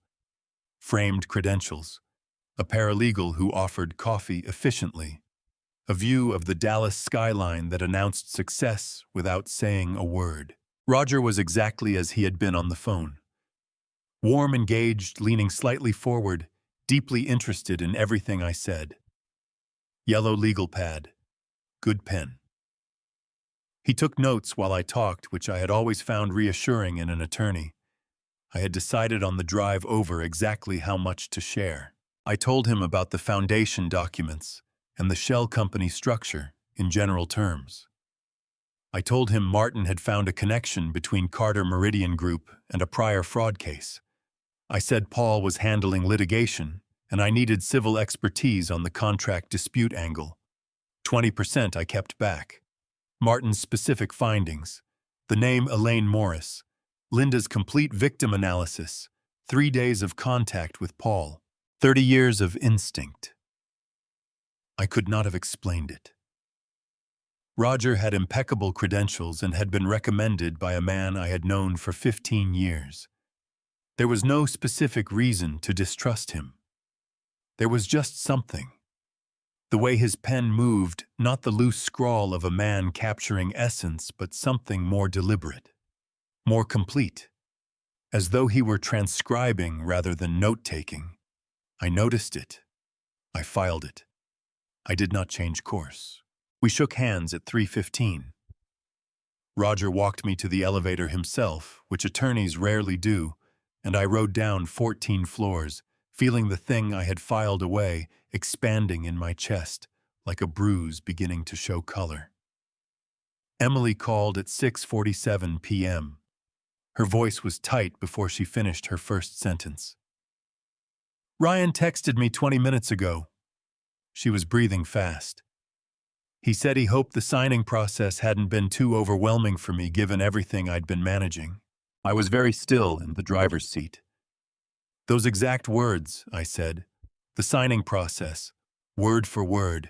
Framed credentials, a paralegal who offered coffee efficiently, a view of the Dallas skyline that announced success without saying a word. Roger was exactly as he had been on the phone. Warm, engaged, leaning slightly forward, deeply interested in everything I said. Yellow legal pad. Good pen. He took notes while I talked, which I had always found reassuring in an attorney. I had decided on the drive over exactly how much to share. I told him about the foundation documents and the shell company structure in general terms. I told him Martin had found a connection between Carter Meridian Group and a prior fraud case. I said Paul was handling litigation, and I needed civil expertise on the contract dispute angle. 20% I kept back. Martin's specific findings, the name Elaine Morris, Linda's complete victim analysis, 3 days of contact with Paul, 30 years of instinct. I could not have explained it. Roger had impeccable credentials and had been recommended by a man I had known for 15 years. There was no specific reason to distrust him. There was just something. The way his pen moved, not the loose scrawl of a man capturing essence, but something more deliberate, more complete, as though he were transcribing rather than note-taking. I noticed it. I filed it. I did not change course. We shook hands at 3:15. Roger walked me to the elevator himself, which attorneys rarely do, and I rode down 14 floors, feeling the thing I had filed away expanding in my chest, like a bruise beginning to show color. Emily called at 6:47 p.m. Her voice was tight before she finished her first sentence. Ryan texted me 20 minutes ago. She was breathing fast. He said he hoped the signing process hadn't been too overwhelming for me given everything I'd been managing. I was very still in the driver's seat. Those exact words, I said. The signing process. Word for word.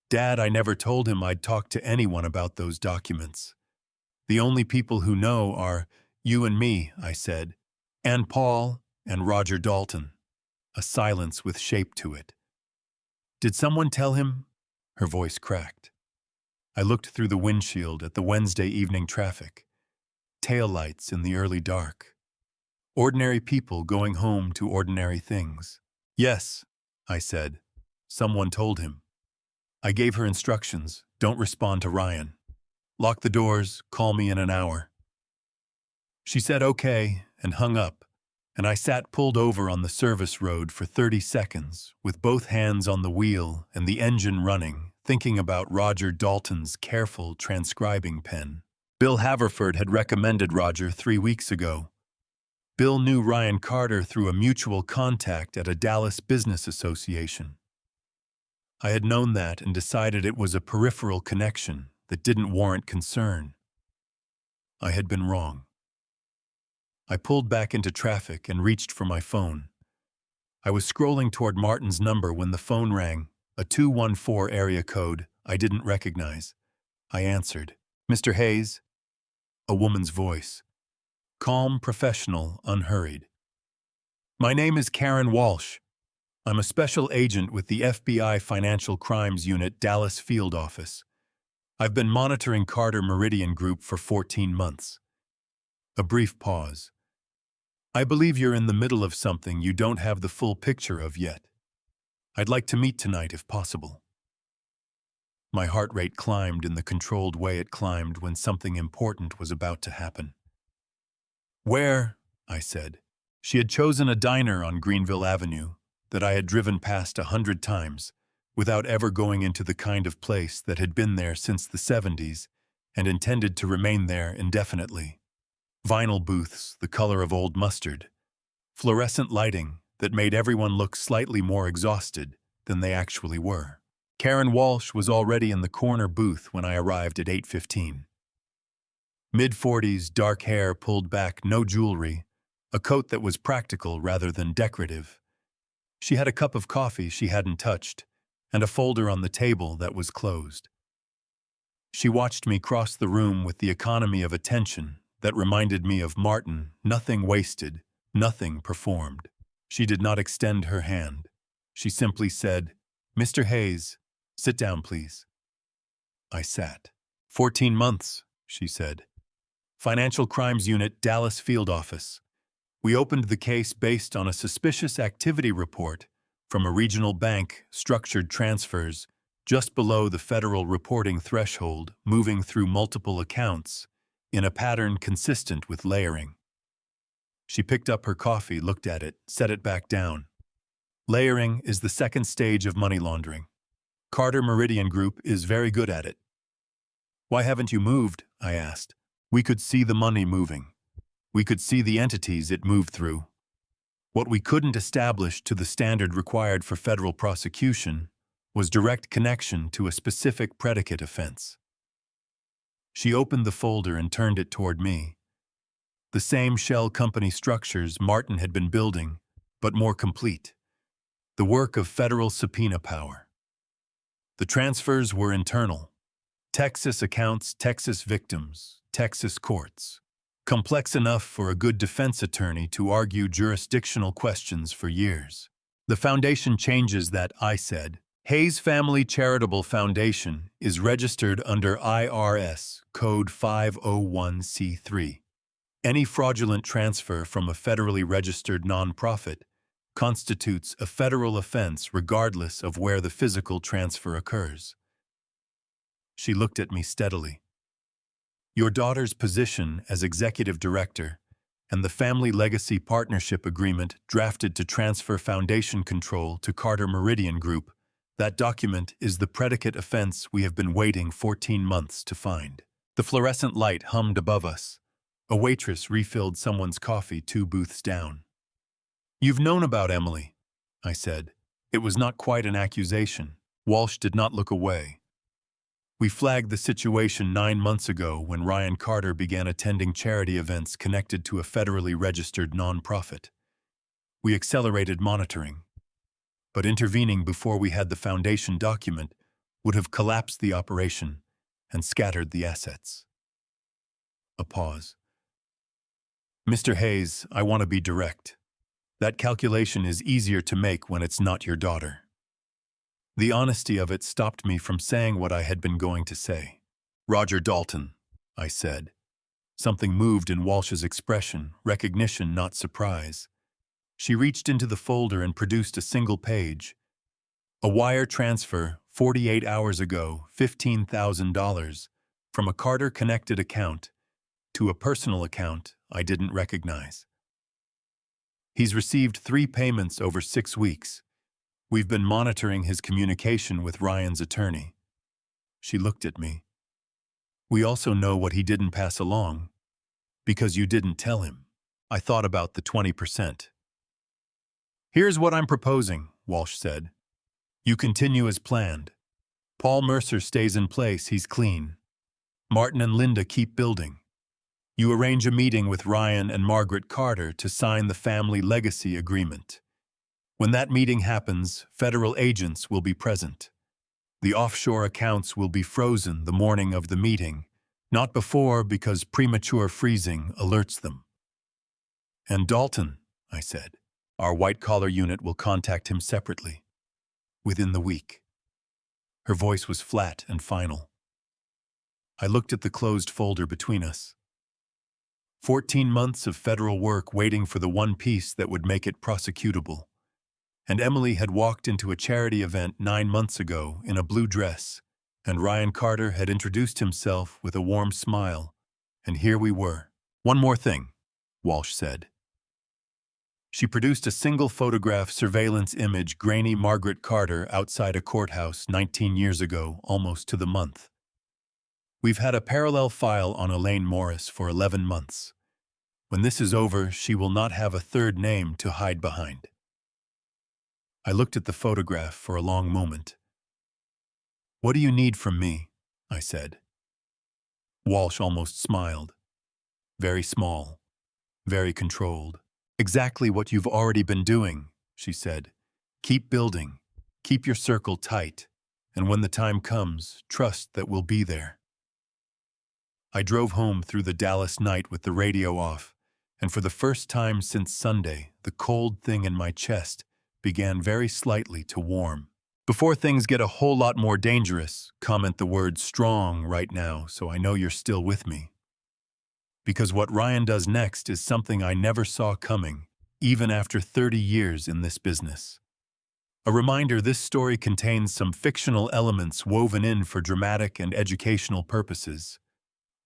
Dad, I never told him I'd talk to anyone about those documents. The only people who know are you and me, I said, and Paul and Roger Dalton. A silence with shape to it. Did someone tell him? Her voice cracked. I looked through the windshield at the Wednesday evening traffic. Taillights in the early dark. Ordinary people going home to ordinary things. Yes, I said. Someone told him. I gave her instructions. Don't respond to Ryan. Lock the doors, call me in an hour. She said okay and hung up, and I sat pulled over on the service road for 30 seconds, with both hands on the wheel and the engine running, thinking about Roger Dalton's careful transcribing pen. Bill Haverford had recommended Roger 3 weeks ago. Bill knew Ryan Carter through a mutual contact at a Dallas business association. I had known that and decided it was a peripheral connection that didn't warrant concern. I had been wrong. I pulled back into traffic and reached for my phone. I was scrolling toward Martin's number when the phone rang, a 214 area code I didn't recognize. I answered. Mr. Hayes? A woman's voice. Calm, professional, unhurried. My name is Karen Walsh. I'm a special agent with the FBI Financial Crimes Unit Dallas Field Office. I've been monitoring Carter Meridian Group for 14 months. A brief pause. I believe you're in the middle of something you don't have the full picture of yet. I'd like to meet tonight if possible. My heart rate climbed in the controlled way it climbed when something important was about to happen. Where? I said. She had chosen a diner on Greenville Avenue that I had driven past 100 times without ever going into the kind of place that had been there since the 70s and intended to remain there indefinitely. Vinyl booths the color of old mustard. Fluorescent lighting that made everyone look slightly more exhausted than they actually were. Karen Walsh was already in the corner booth when I arrived at 8:15. Mid-40s, dark hair pulled back, no jewelry, a coat that was practical rather than decorative. She had a cup of coffee she hadn't touched, and a folder on the table that was closed. She watched me cross the room with the economy of attention that reminded me of Martin, nothing wasted, nothing performed. She did not extend her hand. She simply said, Mr. Hayes, sit down, please. I sat. 14 months, she said. Financial Crimes Unit, Dallas Field Office. We opened the case based on a suspicious activity report from a regional bank, structured transfers, just below the federal reporting threshold, moving through multiple accounts, in a pattern consistent with layering. She picked up her coffee, looked at it, set it back down. Layering is the second stage of money laundering. Carter Meridian Group is very good at it. Why haven't you moved? I asked. We could see the money moving. We could see the entities it moved through. What we couldn't establish to the standard required for federal prosecution was direct connection to a specific predicate offense. She opened the folder and turned it toward me. The same shell company structures Martin had been building, but more complete. The work of federal subpoena power. The transfers were internal. Texas accounts, Texas victims, Texas courts. Complex enough for a good defense attorney to argue jurisdictional questions for years. The foundation changes that, I said. Hayes Family Charitable Foundation is registered under IRS Code 501c3. Any fraudulent transfer from a federally registered nonprofit constitutes a federal offense regardless of where the physical transfer occurs. She looked at me steadily. Your daughter's position as executive director and the Family Legacy Partnership Agreement drafted to transfer foundation control to Carter Meridian Group, that document is the predicate offense we have been waiting 14 months to find. The fluorescent light hummed above us. A waitress refilled someone's coffee 2 booths down. You've known about Emily, I said. It was not quite an accusation. Walsh did not look away. We flagged the situation 9 months ago when Ryan Carter began attending charity events connected to a federally registered nonprofit. We accelerated monitoring, but intervening before we had the foundation document would have collapsed the operation and scattered the assets. A pause. Mr. Hayes, I want to be direct. That calculation is easier to make when it's not your daughter. The honesty of it stopped me from saying what I had been going to say. Roger Dalton, I said. Something moved in Walsh's expression, recognition, not surprise. She reached into the folder and produced a single page. A wire transfer, 48 hours ago, $15,000, from a Carter-connected account to a personal account I didn't recognize. He's received 3 payments over 6 weeks. We've been monitoring his communication with Ryan's attorney. She looked at me. We also know what he didn't pass along, because you didn't tell him. I thought about the 20%. Here's what I'm proposing, Walsh said. You continue as planned. Paul Mercer stays in place, he's clean. Martin and Linda keep building. You arrange a meeting with Ryan and Margaret Carter to sign the family legacy agreement. When that meeting happens, federal agents will be present. The offshore accounts will be frozen the morning of the meeting, not before because premature freezing alerts them. And Dalton, I said, our white-collar unit will contact him separately, within the week. Her voice was flat and final. I looked at the closed folder between us. 14 months of federal work waiting for the one piece that would make it prosecutable. And Emily had walked into a charity event 9 months ago in a blue dress, and Ryan Carter had introduced himself with a warm smile, and here we were. One more thing, Walsh said. She produced a single photograph surveillance image grainy Margaret Carter outside a courthouse 19 years ago, almost to the month. We've had a parallel file on Elaine Morris for 11 months. When this is over, she will not have a third name to hide behind. I looked at the photograph for a long moment. What do you need from me? I said. Walsh almost smiled. Very small, very controlled. Exactly what you've already been doing, she said. Keep building, keep your circle tight, and when the time comes, trust that we'll be there. I drove home through the Dallas night with the radio off, and for the first time since Sunday, the cold thing in my chest began very slightly to warm. Before things get a whole lot more dangerous, comment the word strong right now so I know you're still with me. Because what Ryan does next is something I never saw coming, even after 30 years in this business. A reminder this story contains some fictional elements woven in for dramatic and educational purposes.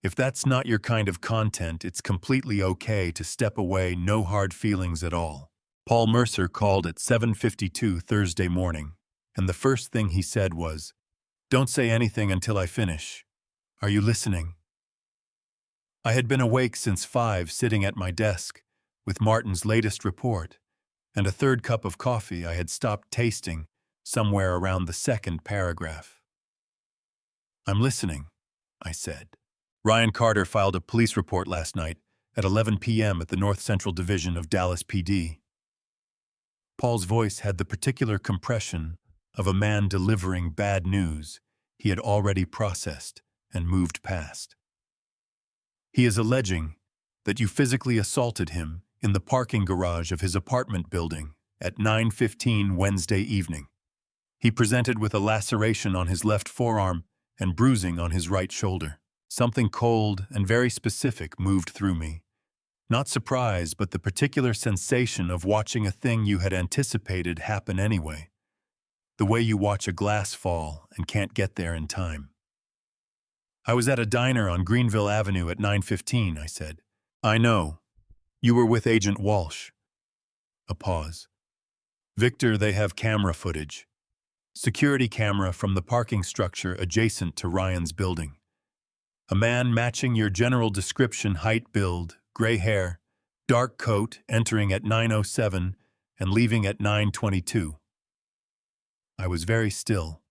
If that's not your kind of content, it's completely okay to step away, no hard feelings at all. Paul Mercer called at 7:52 Thursday morning, and the first thing he said was, "Don't say anything until I finish. Are you listening?" I had been awake since 5, sitting at my desk, with Martin's latest report, and a third cup of coffee I had stopped tasting somewhere around the second paragraph. "I'm listening," I said. Ryan Carter filed a police report last night at 11 p.m. at the North Central Division of Dallas PD. Paul's voice had the particular compression of a man delivering bad news he had already processed and moved past. He is alleging that you physically assaulted him in the parking garage of his apartment building at 9:15 Wednesday evening. He presented with a laceration on his left forearm and bruising on his right shoulder. Something cold and very specific moved through me. Not surprise, but the particular sensation of watching a thing you had anticipated happen anyway. The way you watch a glass fall and can't get there in time. "I was at a diner on Greenville Avenue at 9:15, I said. "I know. You were with Agent Walsh." A pause. "Victor, they have camera footage. Security camera from the parking structure adjacent to Ryan's building. A man matching your general description, height, build, gray hair, dark coat, entering at 9:07 and leaving at 9:22. I was very still.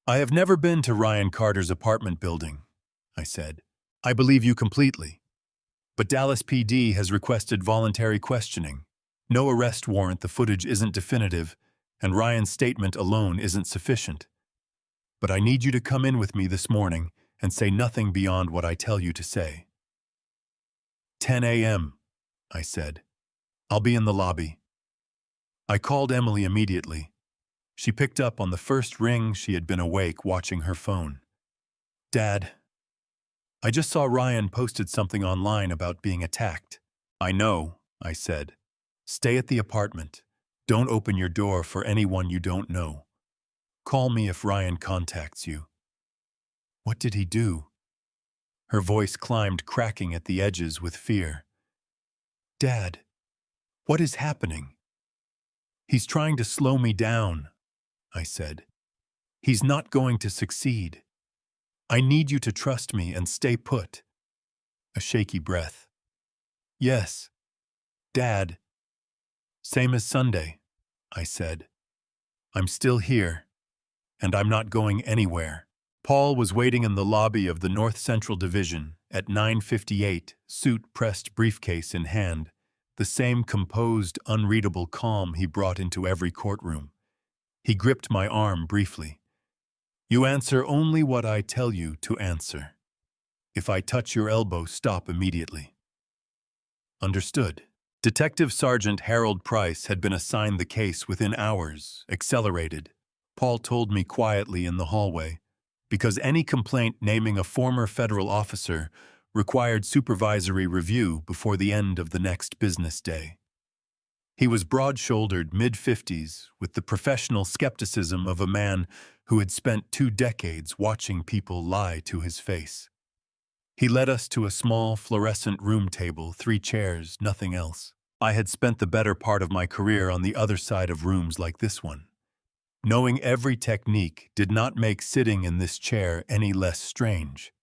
I have never been to Ryan Carter's apartment building, I said. I believe you completely. But Dallas PD has requested voluntary questioning. No arrest warrant, the footage isn't definitive, and Ryan's statement alone isn't sufficient. But I need you to come in with me this morning and say nothing beyond what I tell you to say. 10 a.m., I said. I'll be in the lobby. I called Emily immediately. She picked up on the first ring. She had been awake watching her phone. Dad, I just saw Ryan posted something online about being attacked. I know, I said. Stay at the apartment. Don't open your door for anyone you don't know. Call me if Ryan contacts you. What did he do? Her voice climbed, cracking at the edges with fear. Dad, what is happening? He's trying to slow me down, I said. He's not going to succeed. I need you to trust me and stay put. A shaky breath. Yes, Dad. Same as Sunday, I said. I'm still here, and I'm not going anywhere. Paul was waiting in the lobby of the North Central Division at 9:58, suit pressed, briefcase in hand, the same composed, unreadable calm he brought into every courtroom. He gripped my arm briefly. You answer only what I tell you to answer. If I touch your elbow, stop immediately. Understood. Detective Sergeant Harold Price had been assigned the case within hours, accelerated. Paul told me quietly in the hallway, because any complaint naming a former federal officer required supervisory review before the end of the next business day. He was broad-shouldered, mid-50s, with the professional skepticism of a man who had spent 2 decades watching people lie to his face. He led us to a small, fluorescent room table, 3 chairs, nothing else. I had spent the better part of my career on the other side of rooms like this one. Knowing every technique did not make sitting in this chair any less strange.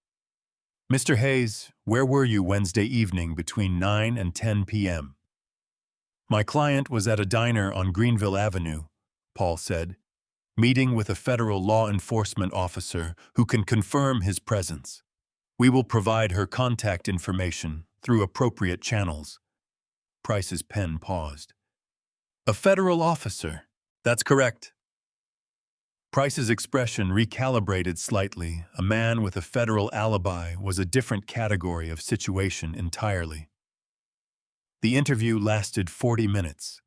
Mr. Hayes, where were you Wednesday evening between 9 and 10 p.m.? My client was at a diner on Greenville Avenue, Paul said, meeting with a federal law enforcement officer who can confirm his presence. We will provide her contact information through appropriate channels. Price's pen paused. A federal officer. That's correct. Price's expression recalibrated slightly. A man with a federal alibi was a different category of situation entirely. The interview lasted 40 minutes.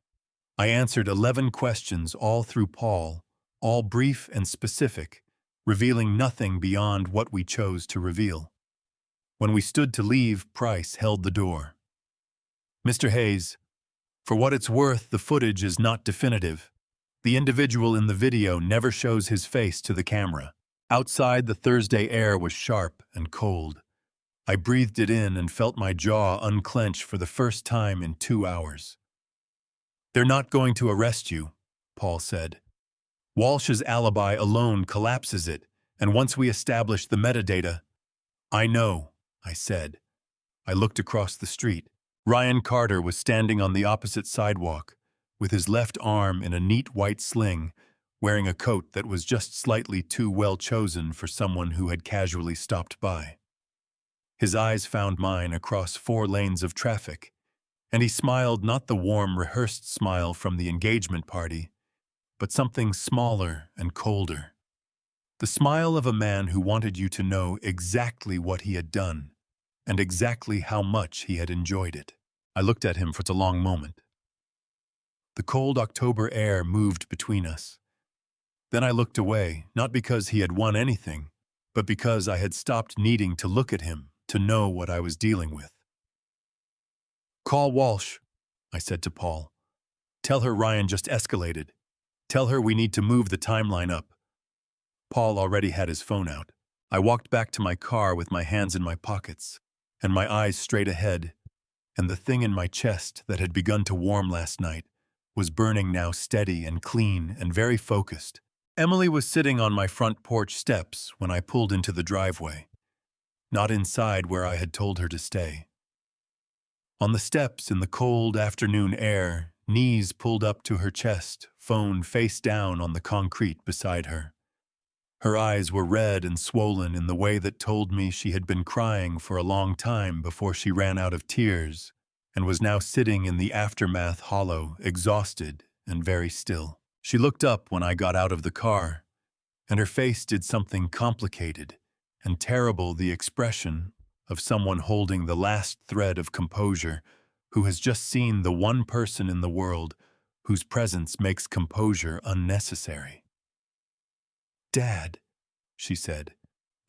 I answered 11 questions, all through Paul, all brief and specific, revealing nothing beyond what we chose to reveal. When we stood to leave, Price held the door. Mr. Hayes, for what it's worth, the footage is not definitive. The individual in the video never shows his face to the camera. Outside, the Thursday air was sharp and cold. I breathed it in and felt my jaw unclench for the first time in 2 hours. They're not going to arrest you, Paul said. Walsh's alibi alone collapses it, and once we establish the metadata— I know, I said. I looked across the street. Ryan Carter was standing on the opposite sidewalk, with his left arm in a neat white sling, wearing a coat that was just slightly too well chosen for someone who had casually stopped by. His eyes found mine across 4 lanes of traffic, and he smiled, not the warm, rehearsed smile from the engagement party, but something smaller and colder. The smile of a man who wanted you to know exactly what he had done, and exactly how much he had enjoyed it. I looked at him for a long moment. The cold October air moved between us. Then I looked away, not because he had won anything, but because I had stopped needing to look at him to know what I was dealing with. Call Walsh, I said to Paul. Tell her Ryan just escalated. Tell her we need to move the timeline up. Paul already had his phone out. I walked back to my car with my hands in my pockets, and my eyes straight ahead, and the thing in my chest that had begun to warm last night was burning now, steady and clean and very focused. Emily was sitting on my front porch steps when I pulled into the driveway, not inside where I had told her to stay. On the steps in the cold afternoon air, knees pulled up to her chest, phone face down on the concrete beside her. Her eyes were red and swollen in the way that told me she had been crying for a long time before she ran out of tears and was now sitting in the aftermath hollow, exhausted and very still. She looked up when I got out of the car, and her face did something complicated and terrible, the expression of someone holding the last thread of composure, who has just seen the one person in the world whose presence makes composure unnecessary. "Dad," she said,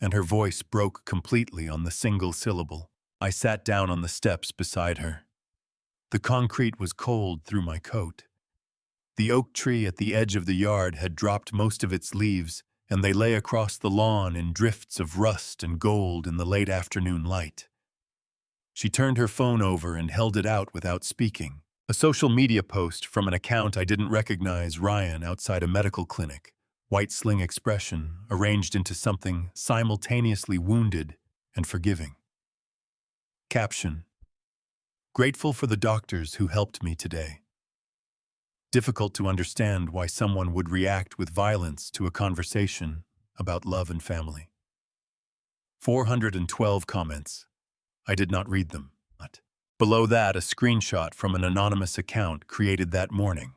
and her voice broke completely on the single syllable. I sat down on the steps beside her. The concrete was cold through my coat. The oak tree at the edge of the yard had dropped most of its leaves, and they lay across the lawn in drifts of rust and gold in the late afternoon light. She turned her phone over and held it out without speaking. A social media post from an account I didn't recognize, Ryan outside a medical clinic. White sling expression arranged into something simultaneously wounded and forgiving. Caption: grateful for the doctors who helped me today. Difficult to understand why someone would react with violence to a conversation about love and family. 412 comments. I did not read them. Below that, a screenshot from an anonymous account created that morning.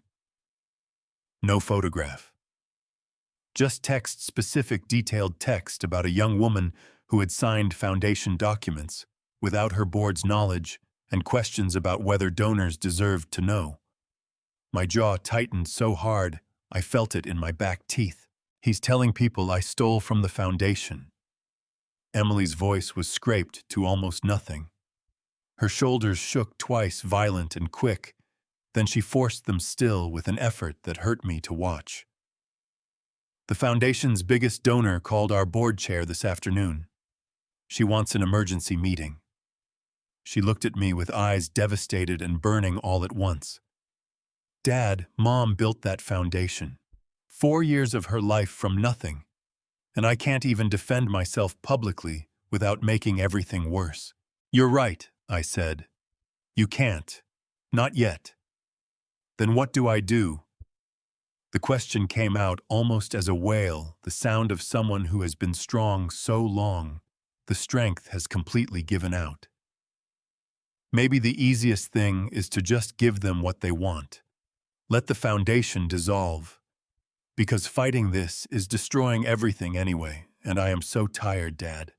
No photograph. Just text-specific detailed text about a young woman who had signed foundation documents without her board's knowledge and questions about whether donors deserved to know. My jaw tightened so hard, I felt it in my back teeth. He's telling people I stole from the foundation. Emily's voice was scraped to almost nothing. Her shoulders shook twice, violent and quick. Then she forced them still with an effort that hurt me to watch. The foundation's biggest donor called our board chair this afternoon. She wants an emergency meeting. She looked at me with eyes devastated and burning all at once. Dad, Mom built that foundation. 4 years of her life from nothing. And I can't even defend myself publicly without making everything worse. You're right, I said. You can't. Not yet. Then what do I do? The question came out almost as a wail, the sound of someone who has been strong so long, the strength has completely given out. Maybe the easiest thing is to just give them what they want. Let the foundation dissolve. Because fighting this is destroying everything anyway, and I am so tired, Dad.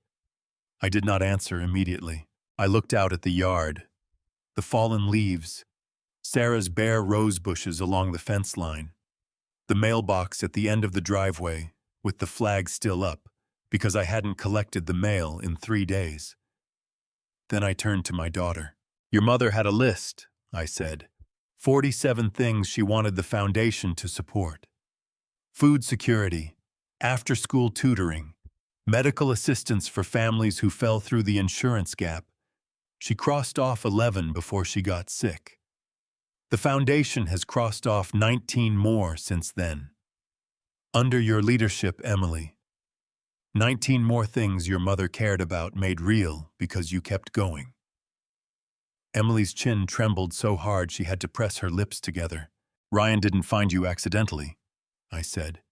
I did not answer immediately. I looked out at the yard. The fallen leaves. Sarah's bare rose bushes along the fence line. The mailbox at the end of the driveway, with the flag still up, because I hadn't collected the mail in 3 days. Then I turned to my daughter. Your mother had a list, I said. 47 things she wanted the foundation to support. Food security, after-school tutoring, medical assistance for families who fell through the insurance gap. She crossed off 11 before she got sick. The foundation has crossed off 19 more since then. Under your leadership, Emily. 19 more things your mother cared about made real because you kept going. Emily's chin trembled so hard she had to press her lips together. Ryan didn't find you accidentally, I said.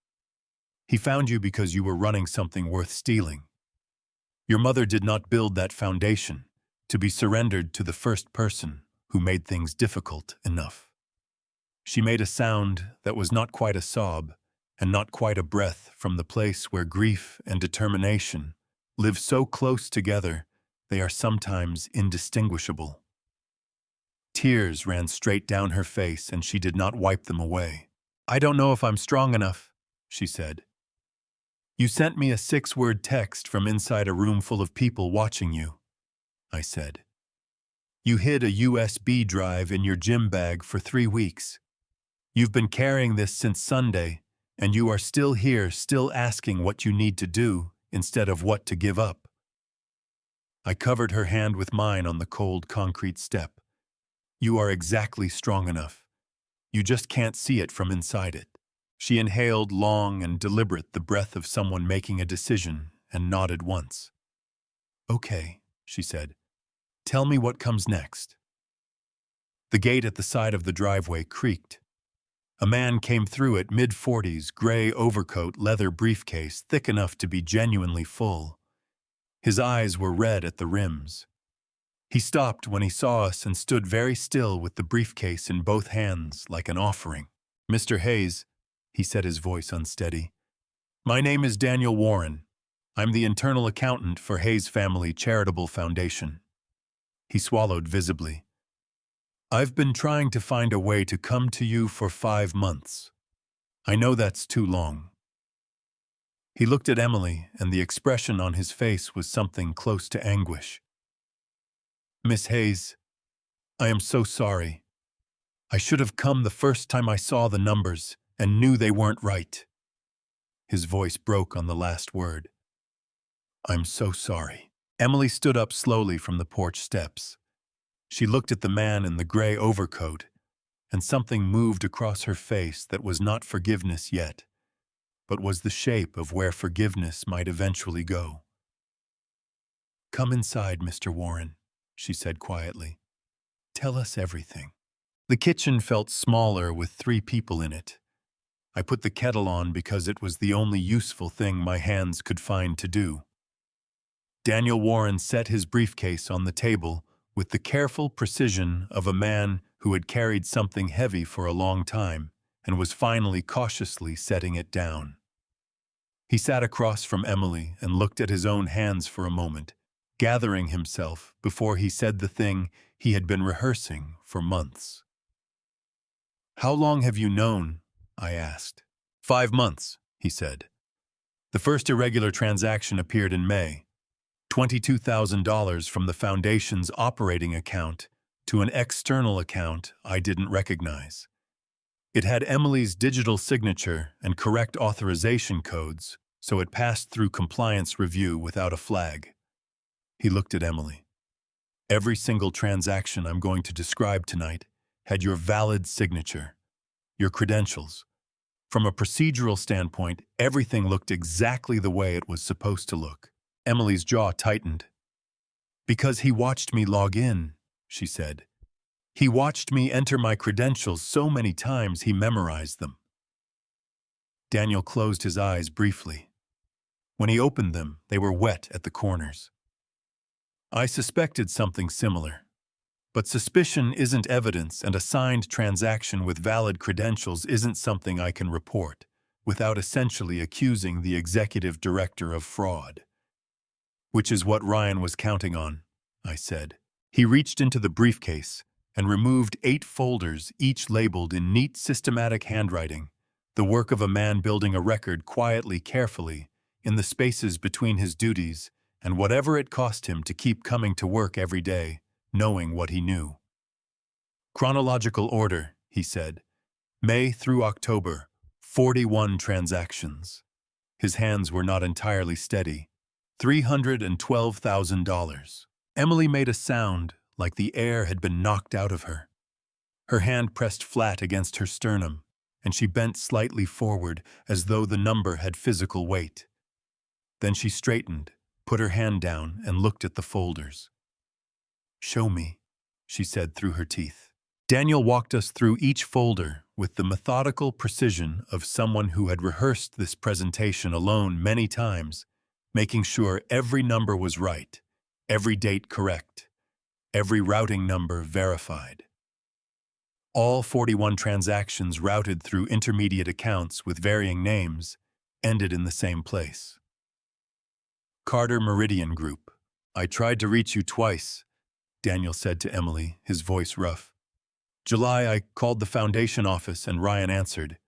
He found you because you were running something worth stealing. Your mother did not build that foundation to be surrendered to the first person who made things difficult enough. She made a sound that was not quite a sob and not quite a breath from the place where grief and determination live so close together they are sometimes indistinguishable. Tears ran straight down her face and she did not wipe them away. I don't know if I'm strong enough, she said. You sent me a 6-word text from inside a room full of people watching you, I said. You hid a USB drive in your gym bag for 3 weeks. You've been carrying this since Sunday, and you are still here, still asking what you need to do instead of what to give up. I covered her hand with mine on the cold concrete step. You are exactly strong enough. You just can't see it from inside it. She inhaled long and deliberate the breath of someone making a decision and nodded once. Okay, she said. Tell me what comes next. The gate at the side of the driveway creaked. A man came through it, mid-40s, gray overcoat, leather briefcase, thick enough to be genuinely full. His eyes were red at the rims. He stopped when he saw us and stood very still with the briefcase in both hands, like an offering. "Mr. Hayes," he said, his voice unsteady. "My name is Daniel Warren. I'm the internal accountant for Hayes Family Charitable Foundation." He swallowed visibly. "I've been trying to find a way to come to you for 5 months. I know that's too long." He looked at Emily, and the expression on his face was something close to anguish. "Miss Hayes, I am so sorry. I should have come the first time I saw the numbers and knew they weren't right." His voice broke on the last word. "I'm so sorry." Emily stood up slowly from the porch steps. She looked at the man in the gray overcoat, and something moved across her face that was not forgiveness yet, but was the shape of where forgiveness might eventually go. "Come inside, Mr. Warren," she said quietly. "Tell us everything." The kitchen felt smaller with 3 people in it. I put the kettle on because it was the only useful thing my hands could find to do. Daniel Warren set his briefcase on the table with the careful precision of a man who had carried something heavy for a long time and was finally cautiously setting it down. He sat across from Emily and looked at his own hands for a moment, gathering himself before he said the thing he had been rehearsing for months. "How long have you known?" I asked. 5 months, he said. "The first irregular transaction appeared in May. $22,000 from the foundation's operating account to an external account I didn't recognize. It had Emily's digital signature and correct authorization codes, so it passed through compliance review without a flag." He looked at Emily. "Every single transaction I'm going to describe tonight had your valid signature, your credentials. From a procedural standpoint, everything looked exactly the way it was supposed to look." Emily's jaw tightened. "Because he watched me log in," she said. "He watched me enter my credentials so many times he memorized them." Daniel closed his eyes briefly. When he opened them, they were wet at the corners. "I suspected something similar. But suspicion isn't evidence, and a signed transaction with valid credentials isn't something I can report without essentially accusing the executive director of fraud." "Which is what Ryan was counting on," I said. He reached into the briefcase and removed 8 folders, each labeled in neat, systematic handwriting, the work of a man building a record quietly, carefully, in the spaces between his duties, and whatever it cost him to keep coming to work every day, knowing what he knew. "Chronological order," he said. "May through October, 41 transactions." His hands were not entirely steady. $312,000. Emily made a sound like the air had been knocked out of her. Her hand pressed flat against her sternum, and she bent slightly forward as though the number had physical weight. Then she straightened, put her hand down, and looked at the folders. "Show me," she said through her teeth. Daniel walked us through each folder with the methodical precision of someone who had rehearsed this presentation alone many times, making sure every number was right, every date correct, every routing number verified. All 41 transactions routed through intermediate accounts with varying names ended in the same place. "Carter Meridian Group. I tried to reach you twice," Daniel said to Emily, his voice rough. "July, I called the foundation office and Ryan answered.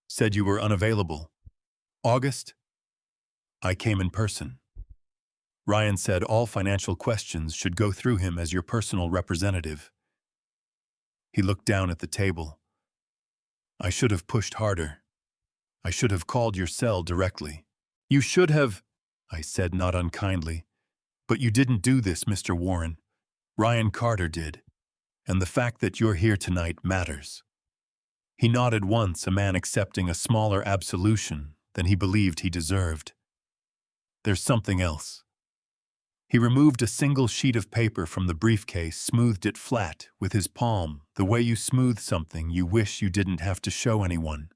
Said you were unavailable. August, I came in person. Ryan said all financial questions should go through him as your personal representative." He looked down at the table. "I should have pushed harder. I should have called your cell directly." "You should have," I said not unkindly. "But you didn't do this, Mr. Warren. Ryan Carter did. And the fact that you're here tonight matters." He nodded once, a man accepting a smaller absolution than he believed he deserved. "There's something else." He removed a single sheet of paper from the briefcase, smoothed it flat with his palm, the way you smooth something you wish you didn't have to show anyone.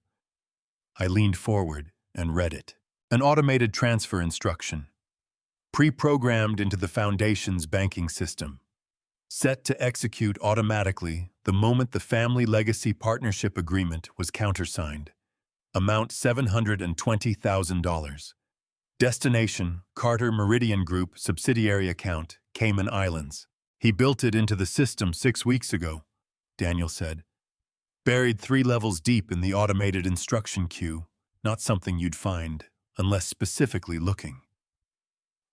I leaned forward and read it. An automated transfer instruction, pre-programmed into the Foundation's banking system, set to execute automatically the moment the Family Legacy Partnership Agreement was countersigned. Amount $720,000. Destination, Carter Meridian Group subsidiary account, Cayman Islands. He built it into the system 6 weeks ago, Daniel said. Buried 3 levels deep in the automated instruction queue, not something you'd find unless specifically looking.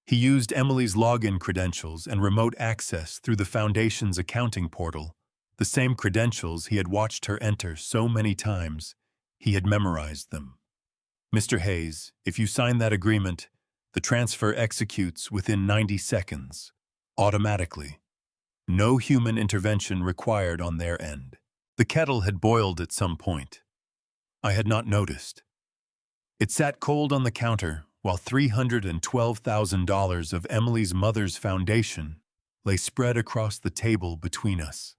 He used Emily's login credentials and remote access through the Foundation's accounting portal, the same credentials he had watched her enter so many times, he had memorized them. Mr. Hayes, if you sign that agreement, the transfer executes within 90 seconds, automatically. No human intervention required on their end. The kettle had boiled at some point. I had not noticed. It sat cold on the counter while $312,000 of Emily's mother's foundation lay spread across the table between us.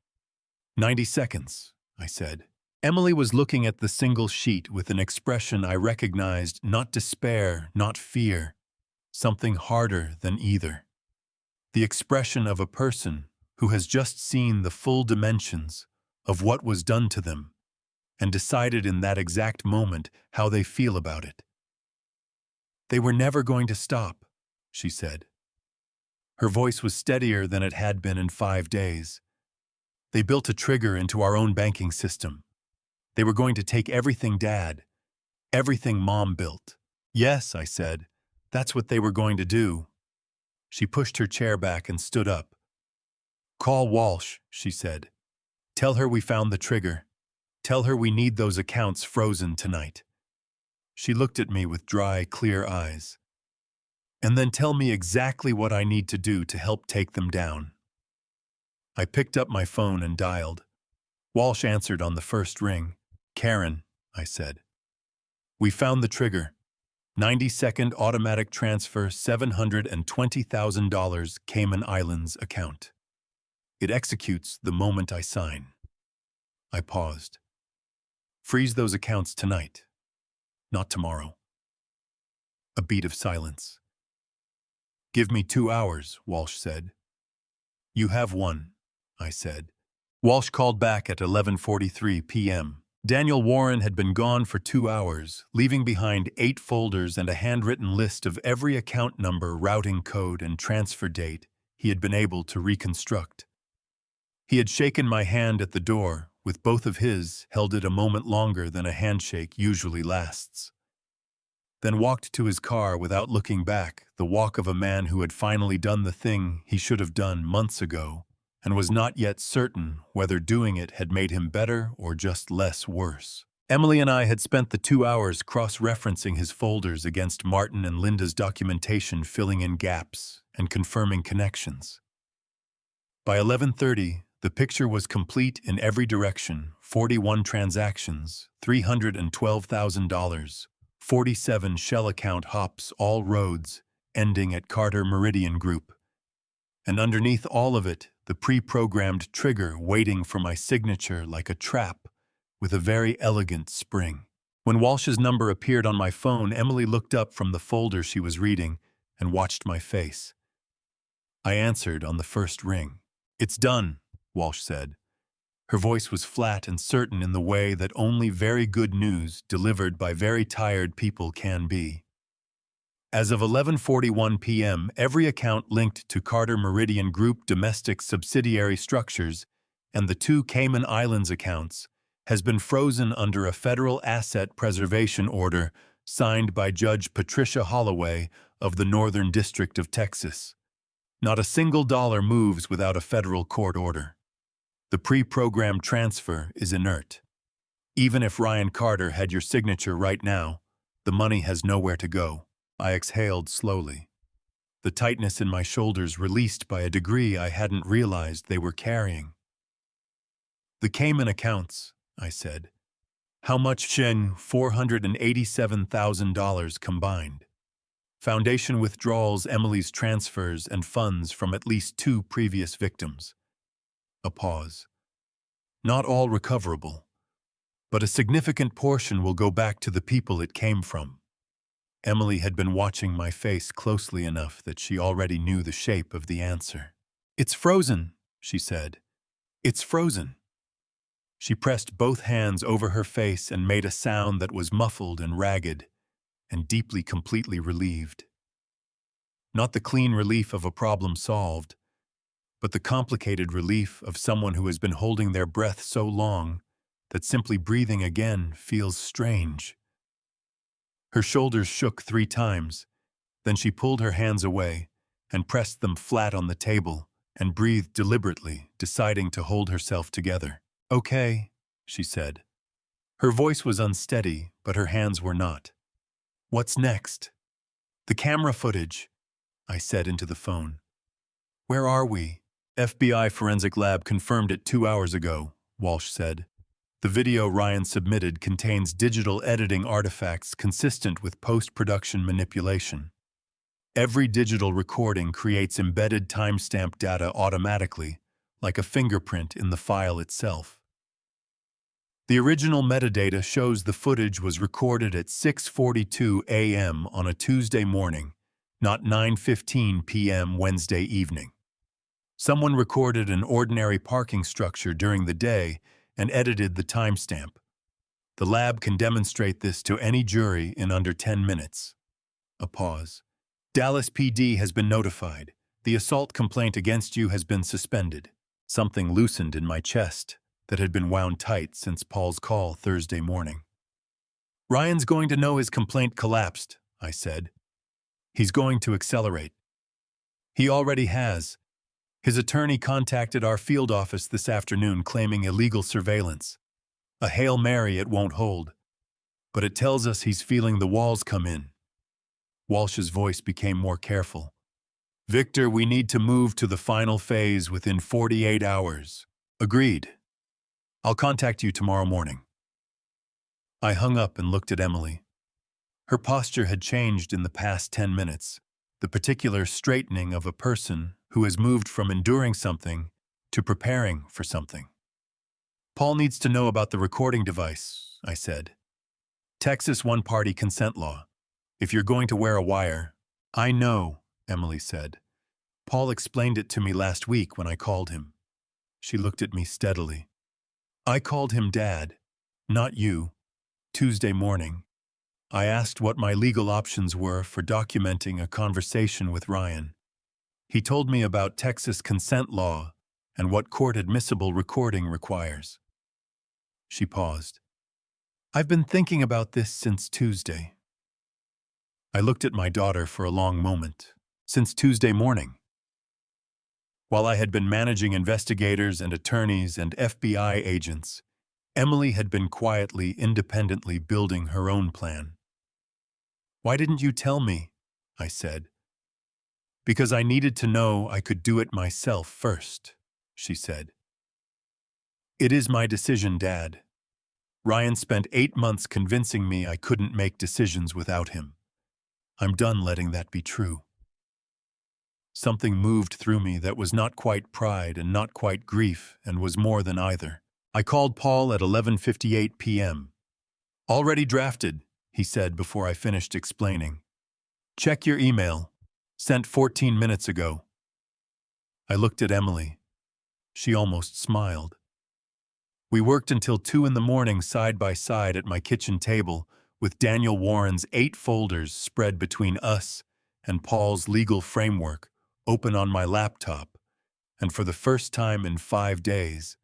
90 seconds, I said. Emily was looking at the single sheet with an expression I recognized, not despair, not fear, something harder than either. The expression of a person who has just seen the full dimensions of what was done to them and decided in that exact moment how they feel about it. They were never going to stop, she said. Her voice was steadier than it had been in 5 days. They built a trigger into our own banking system. They were going to take everything Dad, everything Mom built. Yes, I said, that's what they were going to do. She pushed her chair back and stood up. Call Walsh, she said. Tell her we found the trigger. Tell her we need those accounts frozen tonight. She looked at me with dry, clear eyes. And then tell me exactly what I need to do to help take them down. I picked up my phone and dialed. Walsh answered on the first ring. Karen, I said. We found the trigger. 90-second automatic transfer, $720,000 Cayman Islands account. It executes the moment I sign. I paused. Freeze those accounts tonight, not tomorrow. A beat of silence. Give me 2 hours, Walsh said. You have 1, I said. Walsh called back at 11:43 p.m. Daniel Warren had been gone for 2 hours, leaving behind 8 folders and a handwritten list of every account number, routing code, and transfer date he had been able to reconstruct. He had shaken my hand at the door, with both of his held it a moment longer than a handshake usually lasts. Then walked to his car without looking back, the walk of a man who had finally done the thing he should have done months ago, and was not yet certain whether doing it had made him better or just less worse. Emily and I had spent the 2 hours cross-referencing his folders against Martin and Linda's documentation, filling in gaps and confirming connections. By 11:30, the picture was complete in every direction: 41 transactions, $312,000, 47 shell account hops, all roads, ending at Carter Meridian Group. And underneath all of it, the pre-programmed trigger waiting for my signature like a trap with a very elegant spring. When Walsh's number appeared on my phone, Emily looked up from the folder she was reading and watched my face. I answered on the first ring. It's done, Walsh said. Her voice was flat and certain in the way that only very good news delivered by very tired people can be. As of 11:41 p.m., every account linked to Carter Meridian Group domestic subsidiary structures and the 2 Cayman Islands accounts has been frozen under a federal asset preservation order signed by Judge Patricia Holloway of the Northern District of Texas. Not a single dollar moves without a federal court order. The pre-programmed transfer is inert. Even if Ryan Carter had your signature right now, the money has nowhere to go. I exhaled slowly. The tightness in my shoulders released by a degree I hadn't realized they were carrying. The Cayman accounts, I said. How much? $487,000 combined. Foundation withdrawals Emily's transfers and funds from at least 2 previous victims. A pause. Not all recoverable, but a significant portion will go back to the people it came from. Emily had been watching my face closely enough that she already knew the shape of the answer. "It's frozen," she said. "It's frozen." She pressed both hands over her face and made a sound that was muffled and ragged, and deeply, completely relieved. Not the clean relief of a problem solved, but the complicated relief of someone who has been holding their breath so long that simply breathing again feels strange. Her shoulders shook 3 times, then she pulled her hands away and pressed them flat on the table and breathed deliberately, deciding to hold herself together. "Okay," she said. Her voice was unsteady, but her hands were not. "What's next?" "The camera footage," I said into the phone. "Where are we?" "FBI Forensic Lab confirmed it 2 hours ago," Walsh said. "The video Ryan submitted contains digital editing artifacts consistent with post-production manipulation. Every digital recording creates embedded timestamp data automatically, like a fingerprint in the file itself. The original metadata shows the footage was recorded at 6:42 a.m. on a Tuesday morning, not 9:15 p.m. Wednesday evening. Someone recorded an ordinary parking structure during the day and edited the timestamp. The lab can demonstrate this to any jury in under 10 minutes. A pause. "Dallas PD has been notified. The assault complaint against you has been suspended." Something loosened in my chest that had been wound tight since Paul's call Thursday morning. "Ryan's going to know his complaint collapsed," I said. "He's going to accelerate." "He already has. His attorney contacted our field office this afternoon claiming illegal surveillance. A Hail Mary it won't hold. But it tells us he's feeling the walls come in." Walsh's voice became more careful. "Victor, we need to move to the final phase within 48 hours. Agreed. I'll contact you tomorrow morning." I hung up and looked at Emily. Her posture had changed in the past 10 minutes, the particular straightening of a person who has moved from enduring something to preparing for something. "Paul needs to know about the recording device," I said. "Texas one-party consent law. If you're going to wear a wire—" "I know," Emily said. "Paul explained it to me last week when I called him." She looked at me steadily. "I called him Dad, not you, Tuesday morning. I asked what my legal options were for documenting a conversation with Ryan. He told me about Texas consent law and what court-admissible recording requires." She paused. "I've been thinking about this since Tuesday." I looked at my daughter for a long moment. Since Tuesday morning. While I had been managing investigators and attorneys and FBI agents, Emily had been quietly, independently building her own plan. "Why didn't you tell me?" I said. "Because I needed to know I could do it myself first," she said. "It is my decision, Dad. Ryan spent 8 months convincing me I couldn't make decisions without him. I'm done letting that be true." Something moved through me that was not quite pride and not quite grief and was more than either. I called Paul at 11:58 p.m. "Already drafted," he said before I finished explaining. "Check your email. Sent 14 minutes ago." I looked at Emily. She almost smiled. We worked until 2 in the morning side by side at my kitchen table with Daniel Warren's 8 folders spread between us and Paul's legal framework open on my laptop, and for the first time in 5 days,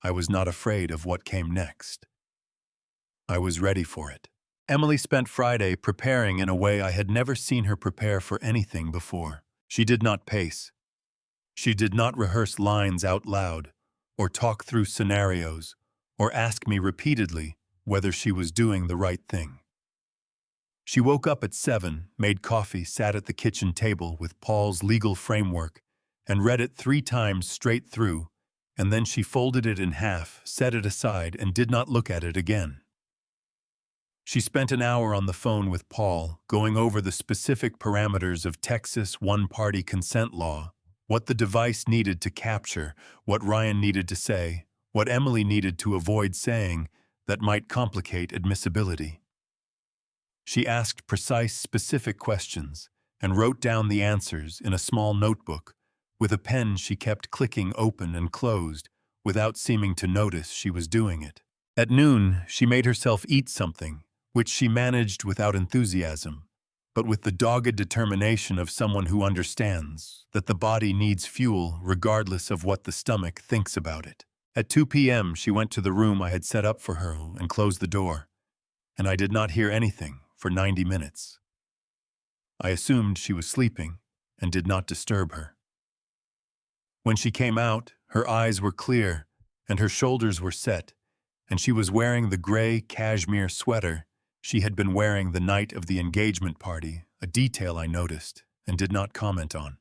I was not afraid of what came next. I was ready for it. Emily spent Friday preparing in a way I had never seen her prepare for anything before. She did not pace. She did not rehearse lines out loud, or talk through scenarios, or ask me repeatedly whether she was doing the right thing. She woke up at 7, made coffee, sat at the kitchen table with Paul's legal framework, and read it 3 times straight through, and then she folded it in half, set it aside, and did not look at it again. She spent an hour on the phone with Paul, going over the specific parameters of Texas one-party consent law, what the device needed to capture, what Ryan needed to say, what Emily needed to avoid saying that might complicate admissibility. She asked precise, specific questions and wrote down the answers in a small notebook. With a pen she kept clicking open and closed without seeming to notice she was doing it. At noon, she made herself eat something, which she managed without enthusiasm, but with the dogged determination of someone who understands that the body needs fuel regardless of what the stomach thinks about it. At 2 p.m., she went to the room I had set up for her and closed the door, and I did not hear anything for 90 minutes. I assumed she was sleeping and did not disturb her. When she came out, her eyes were clear and her shoulders were set, and she was wearing the gray cashmere sweater she had been wearing the night of the engagement party, a detail I noticed and did not comment on.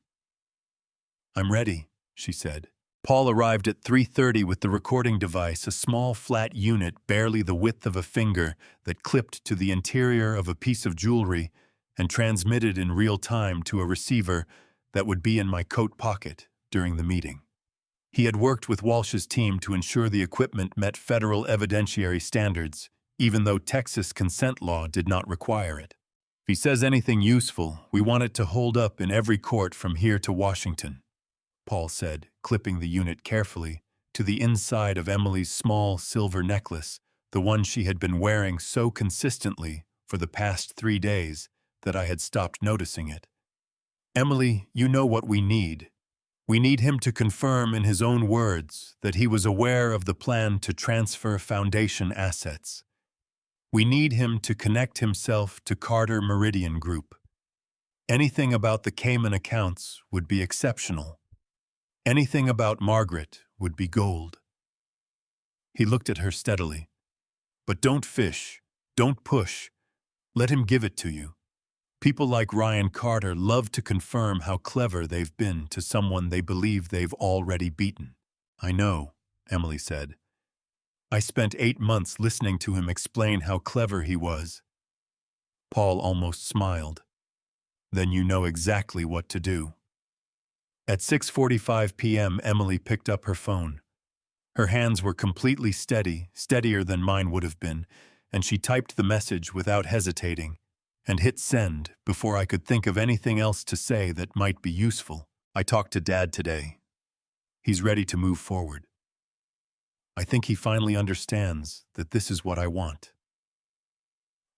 "I'm ready," she said. Paul arrived at 3:30 with the recording device, a small flat unit barely the width of a finger that clipped to the interior of a piece of jewelry and transmitted in real time to a receiver that would be in my coat pocket during the meeting. He had worked with Walsh's team to ensure the equipment met federal evidentiary standards, even though Texas consent law did not require it. "If he says anything useful, we want it to hold up in every court from here to Washington," Paul said, clipping the unit carefully to the inside of Emily's small silver necklace, the one she had been wearing so consistently for the past 3 days that I had stopped noticing it. "Emily, you know what we need. We need him to confirm in his own words that he was aware of the plan to transfer foundation assets. We need him to connect himself to Carter Meridian Group. Anything about the Cayman accounts would be exceptional. Anything about Margaret would be gold." He looked at her steadily. "But don't fish, don't push. Let him give it to you. People like Ryan Carter love to confirm how clever they've been to someone they believe they've already beaten." "I know," Emily said. "I spent 8 months listening to him explain how clever he was." Paul almost smiled. "Then you know exactly what to do." At 6:45 p.m., Emily picked up her phone. Her hands were completely steady, steadier than mine would have been, and she typed the message without hesitating and hit send before I could think of anything else to say that might be useful. "I talked to Dad today. He's ready to move forward. I think he finally understands that this is what I want.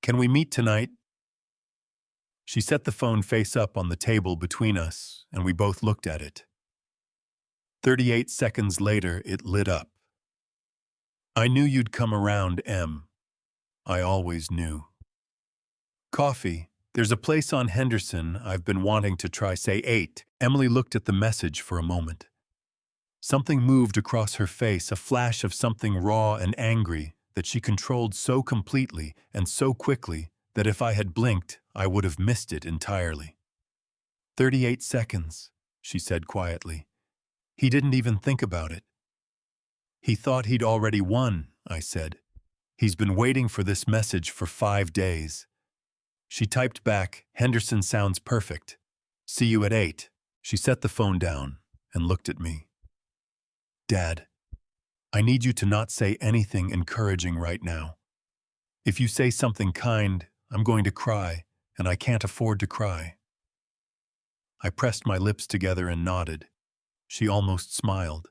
Can we meet tonight?" She set the phone face up on the table between us, and we both looked at it. 38 seconds later, it lit up. "I knew you'd come around, Em. I always knew." "Coffee. There's a place on Henderson I've been wanting to try, say 8. Emily looked at the message for a moment. Something moved across her face, a flash of something raw and angry that she controlled so completely and so quickly that if I had blinked, I would have missed it entirely. 38 seconds, she said quietly. He didn't even think about it. "He thought he'd already won," I said. "He's been waiting for this message for 5 days. She typed back, "Henderson sounds perfect. See you at 8. She set the phone down and looked at me. "Dad, I need you to not say anything encouraging right now. If you say something kind, I'm going to cry, and I can't afford to cry." I pressed my lips together and nodded. She almost smiled.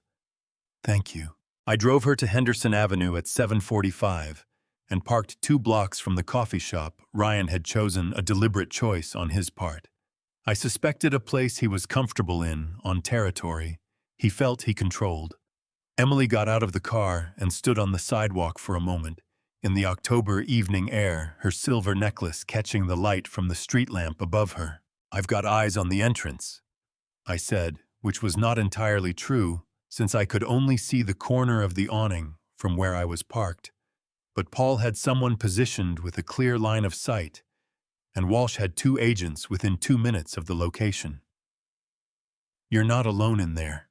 "Thank you." I drove her to Henderson Avenue at 7:45 and parked 2 blocks from the coffee shop Ryan had chosen, a deliberate choice on his part. I suspected a place he was comfortable in, on territory he felt he controlled. Emily got out of the car and stood on the sidewalk for a moment, in the October evening air, her silver necklace catching the light from the street lamp above her. "I've got eyes on the entrance," I said, which was not entirely true, since I could only see the corner of the awning from where I was parked. But Paul had someone positioned with a clear line of sight, and Walsh had 2 agents within 2 minutes of the location. "You're not alone in there."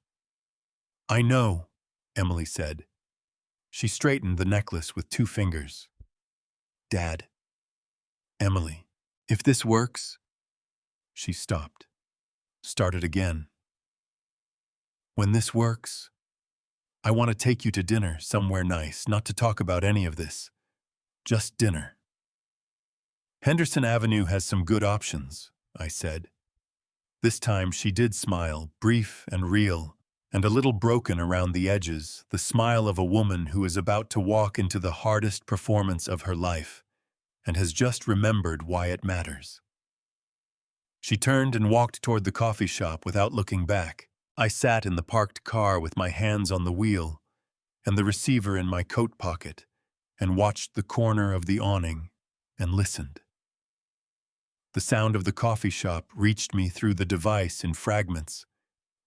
"I know," Emily said. She straightened the necklace with 2 fingers. "Dad, Emily, if this works, she stopped, started again. When this works, I want to take you to dinner somewhere nice, not to talk about any of this. Just dinner. Henderson Avenue has some good options, I said. This time she did smile, brief and real, and a little broken around the edges, the smile of a woman who is about to walk into the hardest performance of her life and has just remembered why it matters. She turned and walked toward the coffee shop without looking back. I sat in the parked car with my hands on the wheel and the receiver in my coat pocket and watched the corner of the awning and listened. The sound of the coffee shop reached me through the device in fragments.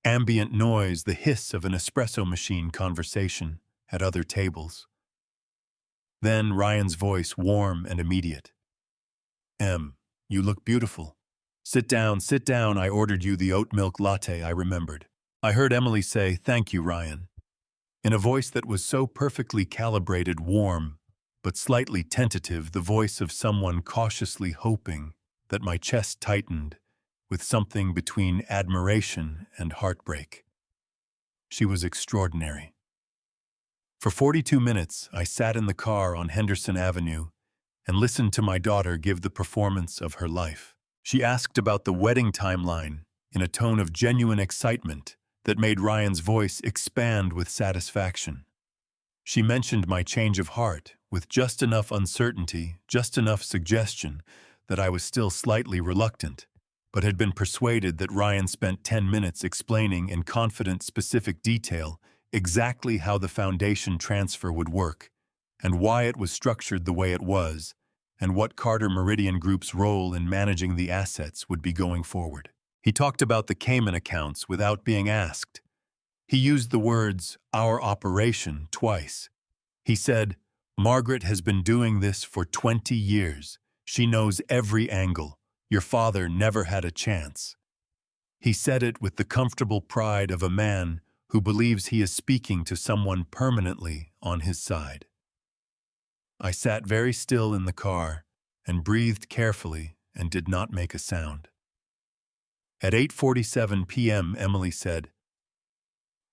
Ambient noise, the hiss of an espresso machine conversation at other tables. Then Ryan's voice, warm and immediate. "Em, you look beautiful. Sit down, I ordered you the oat milk latte," I remembered. I heard Emily say, "Thank you, Ryan," in a voice that was so perfectly calibrated, warm, but slightly tentative, the voice of someone cautiously hoping, that my chest tightened with something between admiration and heartbreak. She was extraordinary. For 42 minutes, I sat in the car on Henderson Avenue and listened to my daughter give the performance of her life. She asked about the wedding timeline in a tone of genuine excitement that made Ryan's voice expand with satisfaction. She mentioned my change of heart with just enough uncertainty, just enough suggestion that I was still slightly reluctant, but had been persuaded that Ryan spent 10 minutes explaining in confident, specific detail exactly how the foundation transfer would work, and why it was structured the way it was, and what Carter Meridian Group's role in managing the assets would be going forward. He talked about the Cayman accounts without being asked. He used the words, "our operation," twice. He said, "Margaret has been doing this for 20 years. She knows every angle. Your father never had a chance." He said it with the comfortable pride of a man who believes he is speaking to someone permanently on his side. I sat very still in the car and breathed carefully and did not make a sound. At 8:47 p.m., Emily said,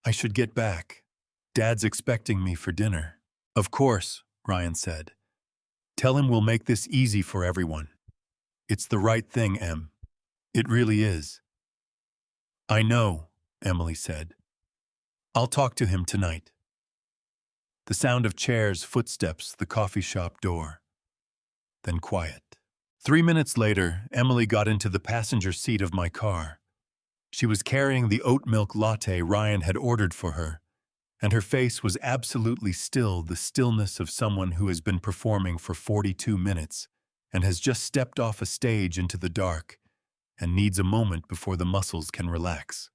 "I should get back. Dad's expecting me for dinner." "Of course," Ryan said. "Tell him we'll make this easy for everyone. It's the right thing, Em. It really is." "I know," Emily said. "I'll talk to him tonight." The sound of chairs, footsteps, the coffee shop door. Then quiet. 3 minutes later, Emily got into the passenger seat of my car. She was carrying the oat milk latte Ryan had ordered for her, and her face was absolutely still, the stillness of someone who has been performing for 42 minutes and has just stepped off a stage into the dark and needs a moment before the muscles can relax.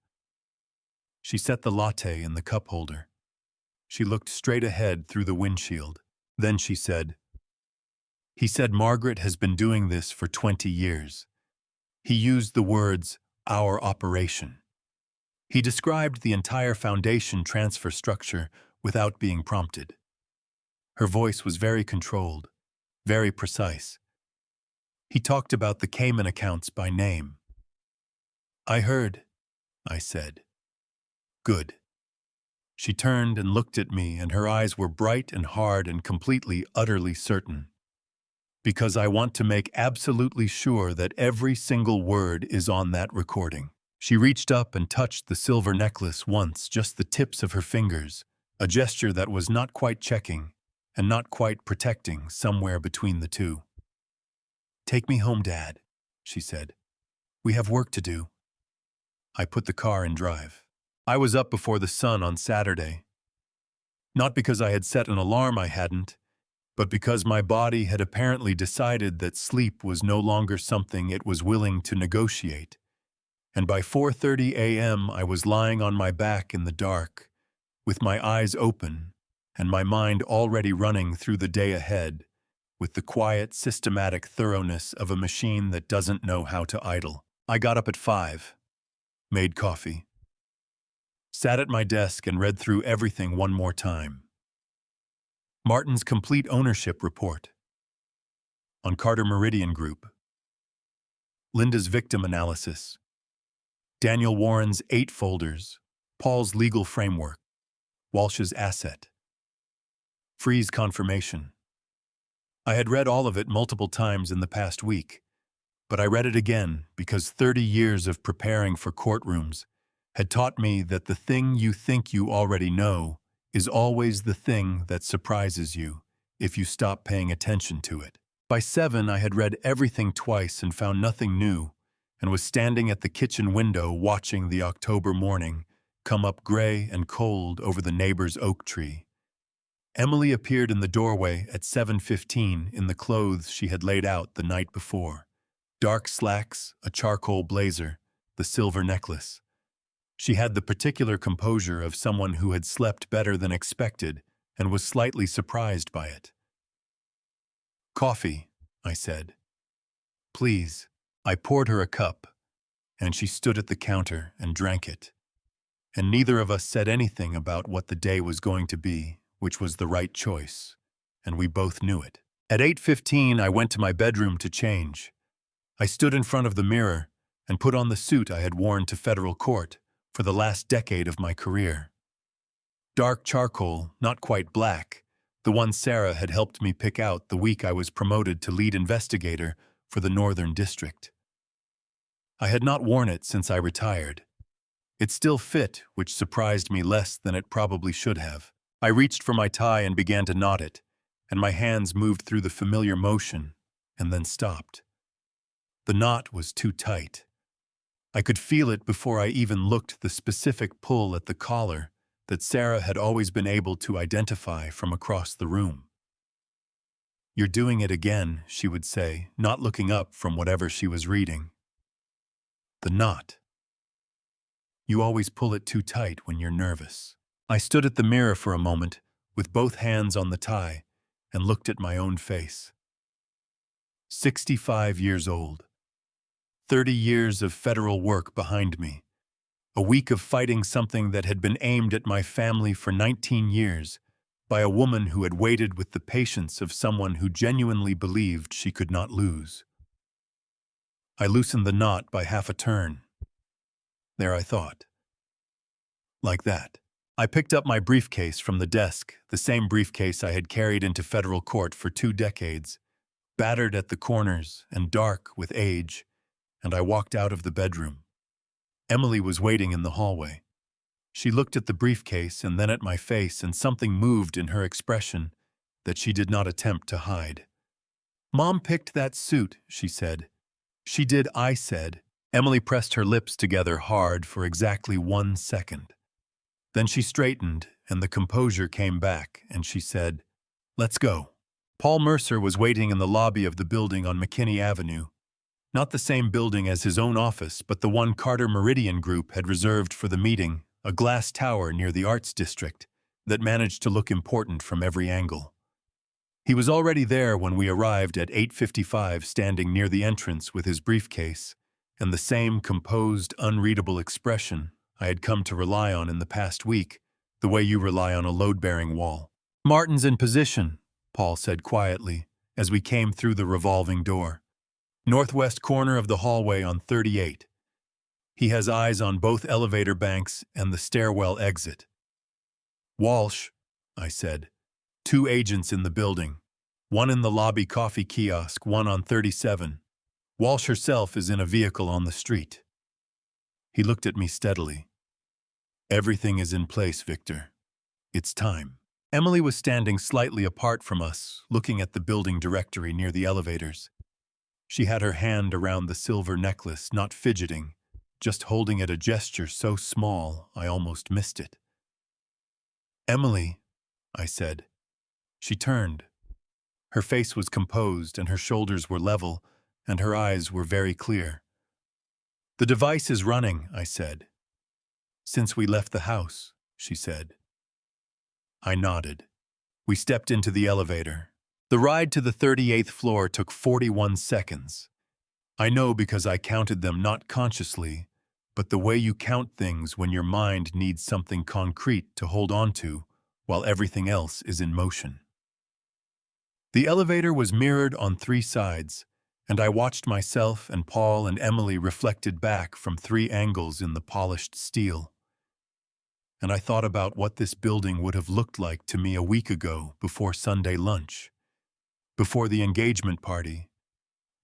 She set the latte in the cup holder. She looked straight ahead through the windshield. Then she said, "He said Margaret has been doing this for 20 years. He used the words, 'our operation.' He described the entire foundation transfer structure without being prompted." Her voice was very controlled, very precise. "He talked about the Cayman accounts by name." "I heard," I said. "Good." She turned and looked at me, and her eyes were bright and hard and completely, utterly certain. "Because I want to make absolutely sure that every single word is on that recording." She reached up and touched the silver necklace once, just the tips of her fingers, a gesture that was not quite checking and not quite protecting, somewhere between the two. "Take me home, Dad," she said. "We have work to do." I put the car in drive. I was up before the sun on Saturday. Not because I had set an alarm, I hadn't, but because my body had apparently decided that sleep was no longer something it was willing to negotiate. And by 4:30 a.m. I was lying on my back in the dark, with my eyes open and my mind already running through the day ahead, with the quiet, systematic thoroughness of a machine that doesn't know how to idle. I got up at 5, made coffee, sat at my desk and read through everything one more time. Martin's complete ownership report. on Carter Meridian Group, Linda's victim analysis, Daniel Warren's 8 folders, Paul's legal framework, Walsh's asset, Free's confirmation. I had read all of it multiple times in the past week, but I read it again because 30 years of preparing for courtrooms had taught me that the thing you think you already know is always the thing that surprises you if you stop paying attention to it. By 7, I had read everything twice and found nothing new, and was standing at the kitchen window watching the October morning come up gray and cold over the neighbor's oak tree. Emily appeared in the doorway at 7:15 in the clothes she had laid out the night before. Dark slacks, a charcoal blazer, the silver necklace. She had the particular composure of someone who had slept better than expected and was slightly surprised by it. "Coffee," I said. "Please." I poured her a cup, and she stood at the counter and drank it. And neither of us said anything about what the day was going to be, which was the right choice, and we both knew it. At 8:15, I went to my bedroom to change. I stood in front of the mirror and put on the suit I had worn to federal court for the last decade of my career. Dark charcoal, not quite black, the one Sarah had helped me pick out the week I was promoted to lead investigator for the Northern District. I had not worn it since I retired. It still fit, which surprised me less than it probably should have. I reached for my tie and began to knot it, and my hands moved through the familiar motion, and then stopped. The knot was too tight. I could feel it before I even looked the specific pull at the collar that Sarah had always been able to identify from across the room. "You're doing it again," she would say, not looking up from whatever she was reading. "The knot. You always pull it too tight when you're nervous." I stood at the mirror for a moment, with both hands on the tie, and looked at my own face. 65 years old. 30 years of federal work behind me. A week of fighting something that had been aimed at my family for 19 years by a woman who had waited with the patience of someone who genuinely believed she could not lose. I loosened the knot by half a turn. There I thought. Like that. I picked up my briefcase from the desk, the same briefcase I had carried into federal court for 2 decades, battered at the corners and dark with age, and I walked out of the bedroom. Emily was waiting in the hallway. She looked at the briefcase and then at my face, and something moved in her expression that she did not attempt to hide. "Mom picked that suit," she said. "She did," I said. Emily pressed her lips together hard for exactly 1 second. Then she straightened, and the composure came back, and she said, "Let's go." Paul Mercer was waiting in the lobby of the building on McKinney Avenue. Not the same building as his own office, but the one Carter Meridian Group had reserved for the meeting, a glass tower near the Arts District that managed to look important from every angle. He was already there when we arrived at 8:55, standing near the entrance with his briefcase and the same composed, unreadable expression I had come to rely on in the past week, the way you rely on a load-bearing wall. "Martin's in position," Paul said quietly as we came through the revolving door. "Northwest corner of the hallway on 38. He has eyes on both elevator banks and the stairwell exit." "Walsh," I said. "2 agents in the building. One in the lobby coffee kiosk, one on 37. Walsh herself is in a vehicle on the street." He looked at me steadily. "Everything is in place, Victor. It's time." Emily was standing slightly apart from us, looking at the building directory near the elevators. She had her hand around the silver necklace, not fidgeting, just holding it, a gesture so small I almost missed it. "Emily," I said. She turned. Her face was composed and her shoulders were level, and her eyes were very clear. "The device is running," I said. "Since we left the house," she said. I nodded. We stepped into the elevator. The ride to the 38th floor took 41 seconds. I know because I counted them not consciously, but the way you count things when your mind needs something concrete to hold on to while everything else is in motion. The elevator was mirrored on three sides, and I watched myself and Paul and Emily reflected back from three angles in the polished steel. And I thought about what this building would have looked like to me a week ago before Sunday lunch, before the engagement party,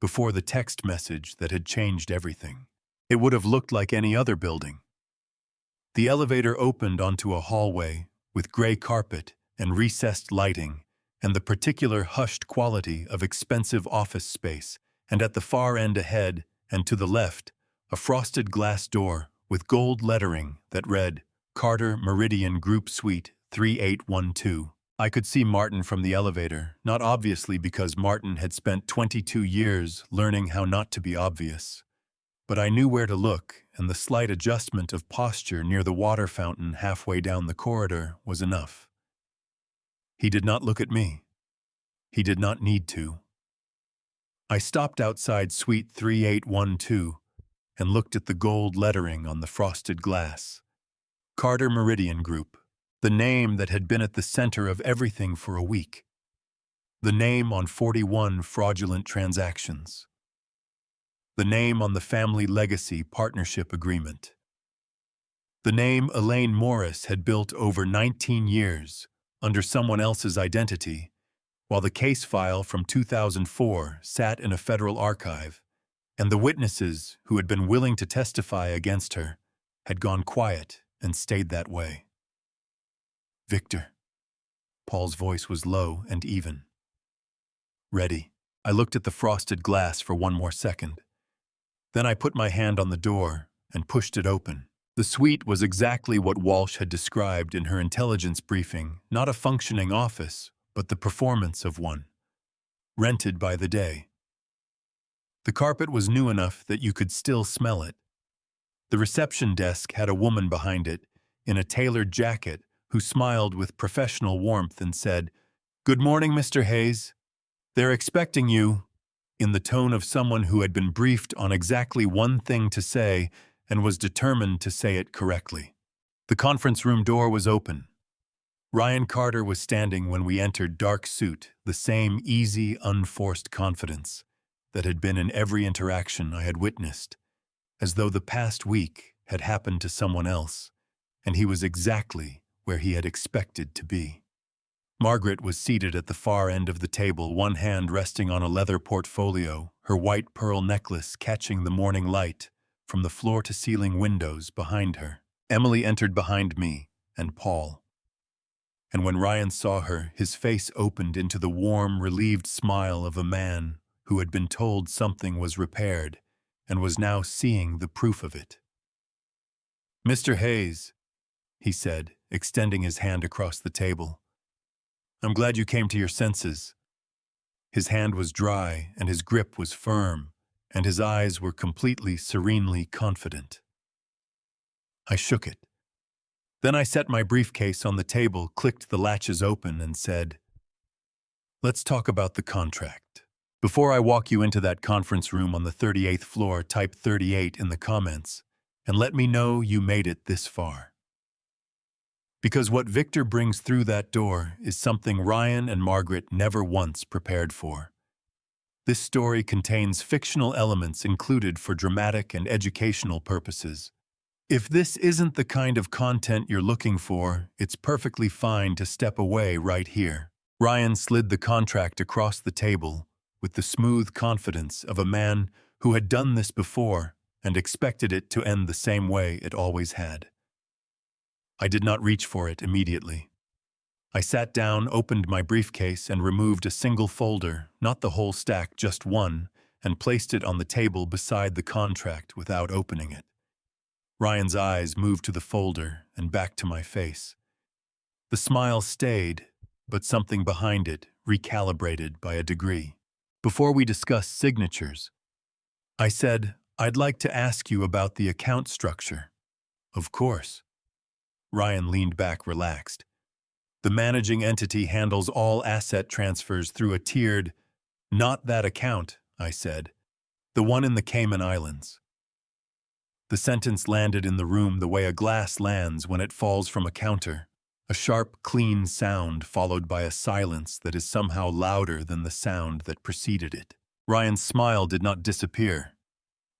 before the text message that had changed everything. It would have looked like any other building. The elevator opened onto a hallway with gray carpet and recessed lighting and the particular hushed quality of expensive office space, and at the far end ahead and to the left, a frosted glass door with gold lettering that read, Carter Meridian Group Suite 3812. I could see Martin from the elevator, not obviously because Martin had spent 22 years learning how not to be obvious. But I knew where to look, and the slight adjustment of posture near the water fountain halfway down the corridor was enough. He did not look at me. He did not need to. I stopped outside Suite 3812 and looked at the gold lettering on the frosted glass. Carter Meridian Group, the name that had been at the center of everything for a week. The name on 41 fraudulent transactions. The name on the family legacy partnership agreement. The name Elaine Morris had built over 19 years under someone else's identity, while the case file from 2004 sat in a federal archive, and the witnesses who had been willing to testify against her had gone quiet and stayed that way. Victor. Paul's voice was low and even. Ready. I looked at the frosted glass for one more second. Then I put my hand on the door and pushed it open. The suite was exactly what Walsh had described in her intelligence briefing, not a functioning office, but the performance of one. Rented by the day. The carpet was new enough that you could still smell it. The reception desk had a woman behind it, in a tailored jacket, who smiled with professional warmth and said, "Good morning, Mr. Hayes. They're expecting you," in the tone of someone who had been briefed on exactly one thing to say and was determined to say it correctly. The conference room door was open. Ryan Carter was standing when we entered, dark suit, the same easy, unforced confidence that had been in every interaction I had witnessed, as though the past week had happened to someone else, and he was exactly where he had expected to be. Margaret was seated at the far end of the table, one hand resting on a leather portfolio, her white pearl necklace catching the morning light from the floor-to-ceiling windows behind her. Emily entered behind me and Paul. And when Ryan saw her, his face opened into the warm, relieved smile of a man who had been told something was repaired and was now seeing the proof of it. "Mr. Hayes," he said, extending his hand across the table. "I'm glad you came to your senses." His hand was dry and his grip was firm, and his eyes were completely, serenely confident. I shook it. Then I set my briefcase on the table, clicked the latches open, and said, "Let's talk about the contract. Before I walk you into that conference room on the 38th floor, type 38 in the comments, and let me know you made it this far. Because what Victor brings through that door is something Ryan and Margaret never once prepared for. This story contains fictional elements included for dramatic and educational purposes. If this isn't the kind of content you're looking for, it's perfectly fine to step away right here." Ryan slid the contract across the table with the smooth confidence of a man who had done this before and expected it to end the same way it always had. I did not reach for it immediately. I sat down, opened my briefcase, and removed a single folder, not the whole stack, just one, and placed it on the table beside the contract without opening it. Ryan's eyes moved to the folder and back to my face. The smile stayed, but something behind it recalibrated by a degree. "Before we discuss signatures," I said, "I'd like to ask you about the account structure." "Of course." Ryan leaned back, relaxed. "The managing entity handles all asset transfers through a tiered—" "Not that account," I said. "The one in the Cayman Islands." The sentence landed in the room the way a glass lands when it falls from a counter, A sharp, clean sound followed by a silence that is somehow louder than the sound that preceded it. Ryan's smile did not disappear.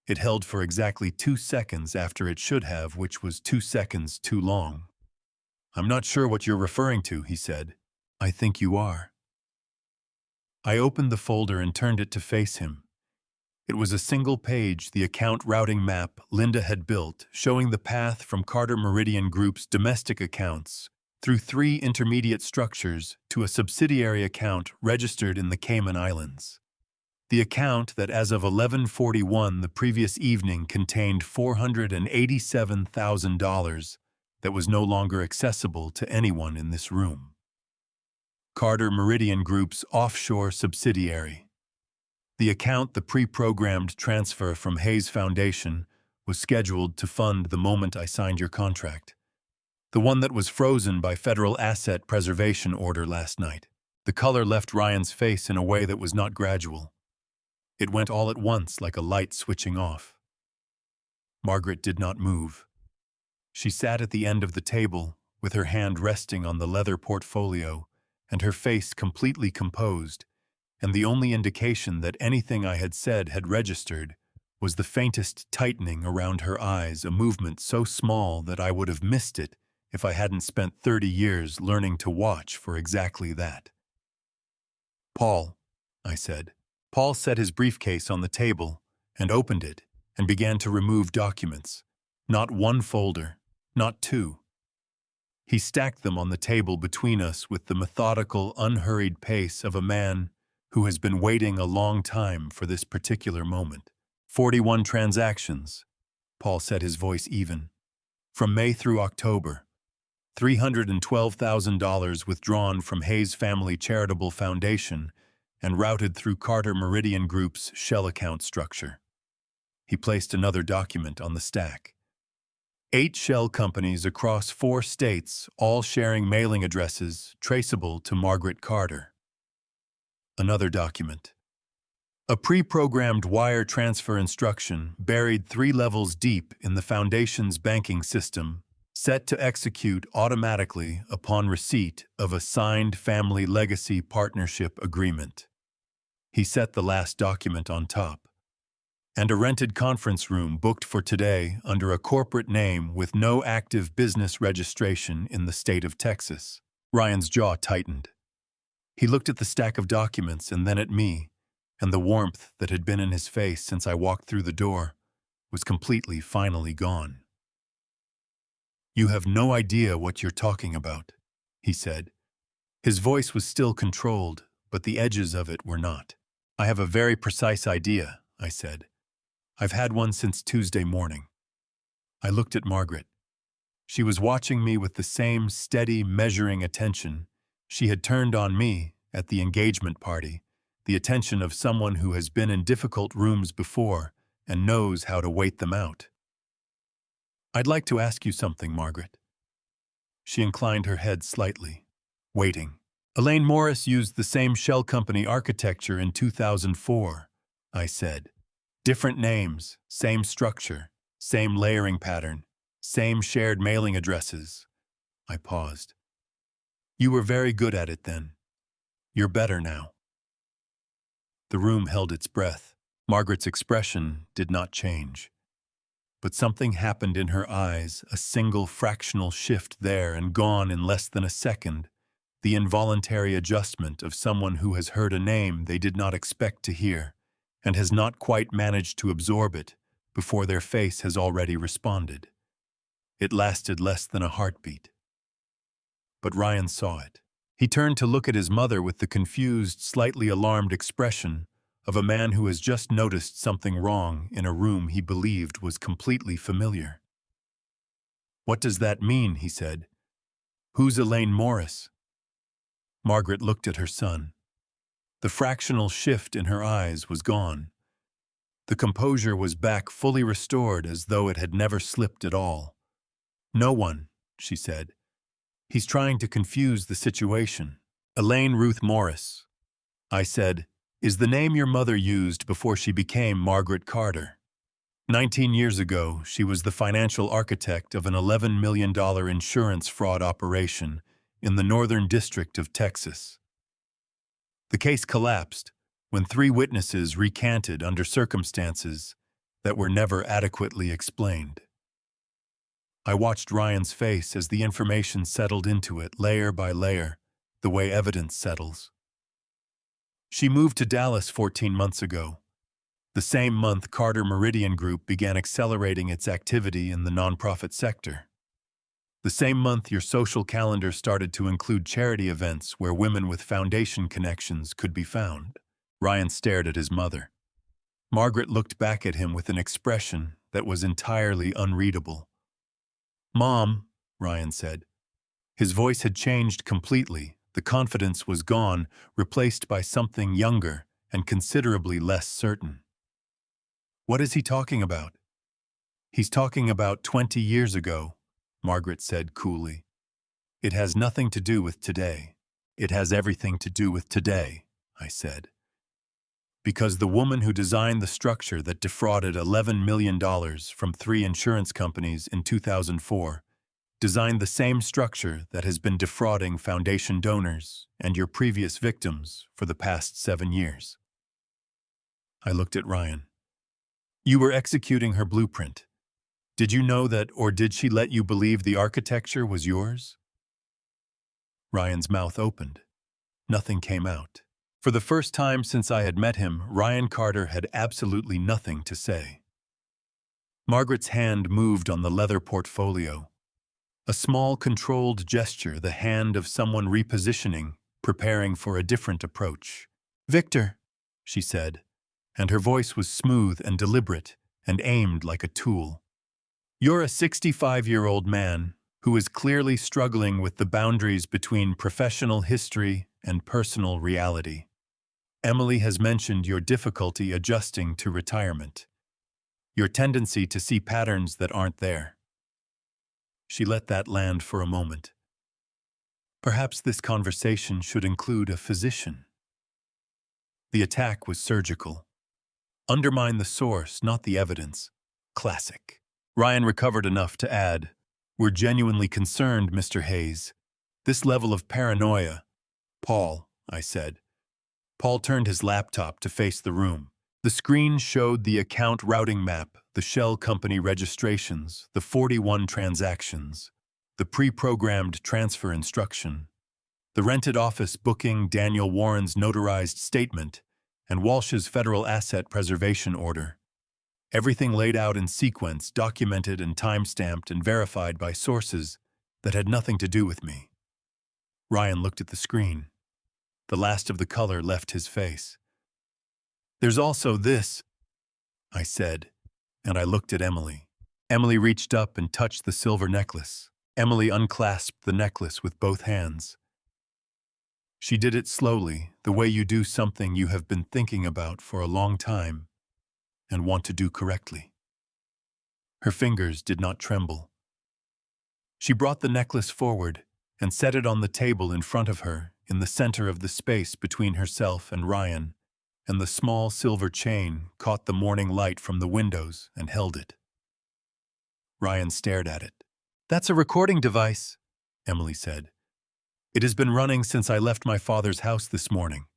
It held for exactly 2 seconds after it should have, which was 2 seconds too long. "I'm not sure what you're referring to," he said. "I think you are." I opened the folder and turned it to face him. It was a single page, the account routing map Linda had built, showing the path from Carter Meridian Group's domestic accounts through 3 intermediate structures to a subsidiary account registered in the Cayman Islands. The account that as of 11:41 the previous evening contained $487,000 that was no longer accessible to anyone in this room. Carter Meridian Group's offshore subsidiary. The account the pre-programmed transfer from Hayes Foundation was scheduled to fund the moment I signed your contract. The one that was frozen by federal asset preservation order last night. The color left Ryan's face in a way that was not gradual. It went all at once like a light switching off. Margaret did not move. She sat at the end of the table, with her hand resting on the leather portfolio, and her face completely composed, and the only indication that anything I had said had registered was the faintest tightening around her eyes, a movement so small that I would have missed it if I hadn't spent 30 years learning to watch for exactly that. "Paul," I said. Paul set his briefcase on the table and opened it and began to remove documents. Not one folder, not 2. He stacked them on the table between us with the methodical, unhurried pace of a man who has been waiting a long time for this particular moment. 41 transactions, Paul said, his voice even. From May through October, $312,000 withdrawn from Hayes Family Charitable Foundation and routed through Carter Meridian Group's shell account structure. He placed another document on the stack. 8 shell companies across 4 states, all sharing mailing addresses traceable to Margaret Carter. Another document. A pre-programmed wire transfer instruction buried 3 levels deep in the Foundation's banking system, set to execute automatically upon receipt of a signed family legacy partnership agreement. He set the last document on top. And a rented conference room booked for today under a corporate name with no active business registration in the state of Texas. Ryan's jaw tightened. He looked at the stack of documents and then at me, and the warmth that had been in his face since I walked through the door was completely, finally gone. "You have no idea what you're talking about," he said. His voice was still controlled, but the edges of it were not. "I have a very precise idea," I said. "I've had one since Tuesday morning." I looked at Margaret. She was watching me with the same steady, measuring attention she had turned on me at the engagement party, the attention of someone who has been in difficult rooms before and knows how to wait them out. "I'd like to ask you something, Margaret." She inclined her head slightly, waiting. "Elaine Morris used the same shell company architecture in 2004, I said. "Different names, same structure, same layering pattern, same shared mailing addresses." I paused. "You were very good at it then. You're better now." The room held its breath. Margaret's expression did not change. But something happened in her eyes, a single fractional shift there and gone in less than a second, the involuntary adjustment of someone who has heard a name they did not expect to hear and has not quite managed to absorb it before their face has already responded. It lasted less than a heartbeat. But Ryan saw it. He turned to look at his mother with the confused, slightly alarmed expression of a man who has just noticed something wrong in a room he believed was completely familiar. "What does that mean?" he said. "Who's Elaine Morris?" Margaret looked at her son. The fractional shift in her eyes was gone. The composure was back, fully restored, as though it had never slipped at all. "No one," she said. "He's trying to confuse the situation. Elaine Ruth Morris," I said, "is the name your mother used before she became Margaret Carter. 19 years ago, she was the financial architect of an $11 million insurance fraud operation in the Northern District of Texas. The case collapsed when 3 witnesses recanted under circumstances that were never adequately explained. I watched Ryan's face as the information settled into it layer by layer, the way evidence settles. She moved to Dallas 14 months ago. The same month, Carter Meridian Group began accelerating its activity in the nonprofit sector. The same month, your social calendar started to include charity events where women with foundation connections could be found. Ryan stared at his mother. Margaret looked back at him with an expression that was entirely unreadable. "Mom," Ryan said. His voice had changed completely. The confidence was gone, replaced by something younger and considerably less certain. "What is he talking about?" "He's talking about 20 years ago," Margaret said coolly. "It has nothing to do with today." "It has everything to do with today," I said. "Because the woman who designed the structure that defrauded $11 million from 3 insurance companies in 2004 designed the same structure that has been defrauding foundation donors and your previous victims for the past 7 years." I looked at Ryan. "You were executing her blueprint. Did you know that, or did she let you believe the architecture was yours?" Ryan's mouth opened. Nothing came out. For the first time since I had met him, Ryan Carter had absolutely nothing to say. Margaret's hand moved on the leather portfolio. A small, controlled gesture, the hand of someone repositioning, preparing for a different approach. "Victor," she said, and her voice was smooth and deliberate and aimed like a tool. "You're a 65-year-old man who is clearly struggling with the boundaries between professional history and personal reality. Emily has mentioned your difficulty adjusting to retirement, your tendency to see patterns that aren't there." She let that land for a moment. "Perhaps this conversation should include a physician." The attack was surgical. Undermine the source, not the evidence. Classic. Ryan recovered enough to add, "We're genuinely concerned, Mr. Hayes. This level of paranoia—" "Paul," I said. Paul turned his laptop to face the room. The screen showed the account routing map, the shell company registrations, the 41 transactions, the pre-programmed transfer instruction, the rented office booking, Daniel Warren's notarized statement, and Walsh's federal asset preservation order. Everything laid out in sequence, documented and time-stamped and verified by sources that had nothing to do with me. Ryan looked at the screen. The last of the color left his face. "There's also this," I said, and I looked at Emily. Emily reached up and touched the silver necklace. Emily unclasped the necklace with both hands. She did it slowly, the way you do something you have been thinking about for a long time and want to do correctly. Her fingers did not tremble. She brought the necklace forward and set it on the table in front of her, in the center of the space between herself and Ryan, and the small silver chain caught the morning light from the windows and held it. Ryan stared at it. "That's a recording device," Emily said. "It has been running since I left my father's house this morning.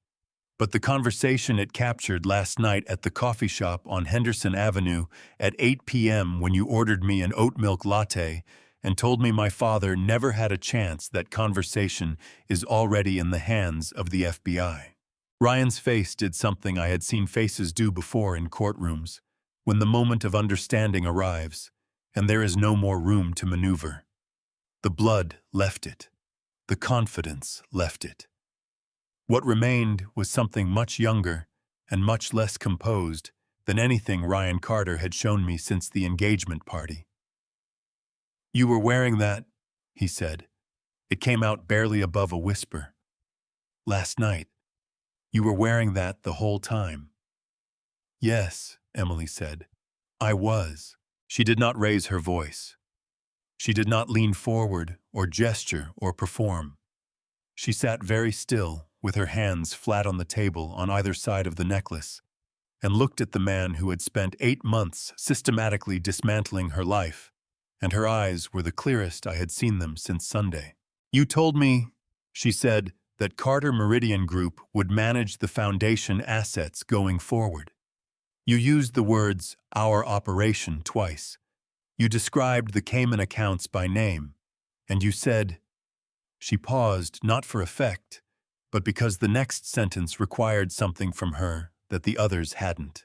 But the conversation it captured last night at the coffee shop on Henderson Avenue at 8 p.m. when you ordered me an oat milk latte and told me my father never had a chance, that conversation is already in the hands of the FBI." Ryan's face did something I had seen faces do before in courtrooms, when the moment of understanding arrives, and there is no more room to maneuver. The blood left it. The confidence left it. What remained was something much younger and much less composed than anything Ryan Carter had shown me since the engagement party. "You were wearing that," he said. It came out barely above a whisper. "Last night. You were wearing that the whole time." "Yes," Emily said. "I was." She did not raise her voice. She did not lean forward or gesture or perform. She sat very still, with her hands flat on the table on either side of the necklace, and looked at the man who had spent 8 months systematically dismantling her life, and her eyes were the clearest I had seen them since Sunday. You told me, she said, that Carter Meridian Group would manage the foundation assets going forward. You used the words, our operation, twice. You described the Cayman accounts by name, and you said, she paused, not for effect, but because the next sentence required something from her that the others hadn't.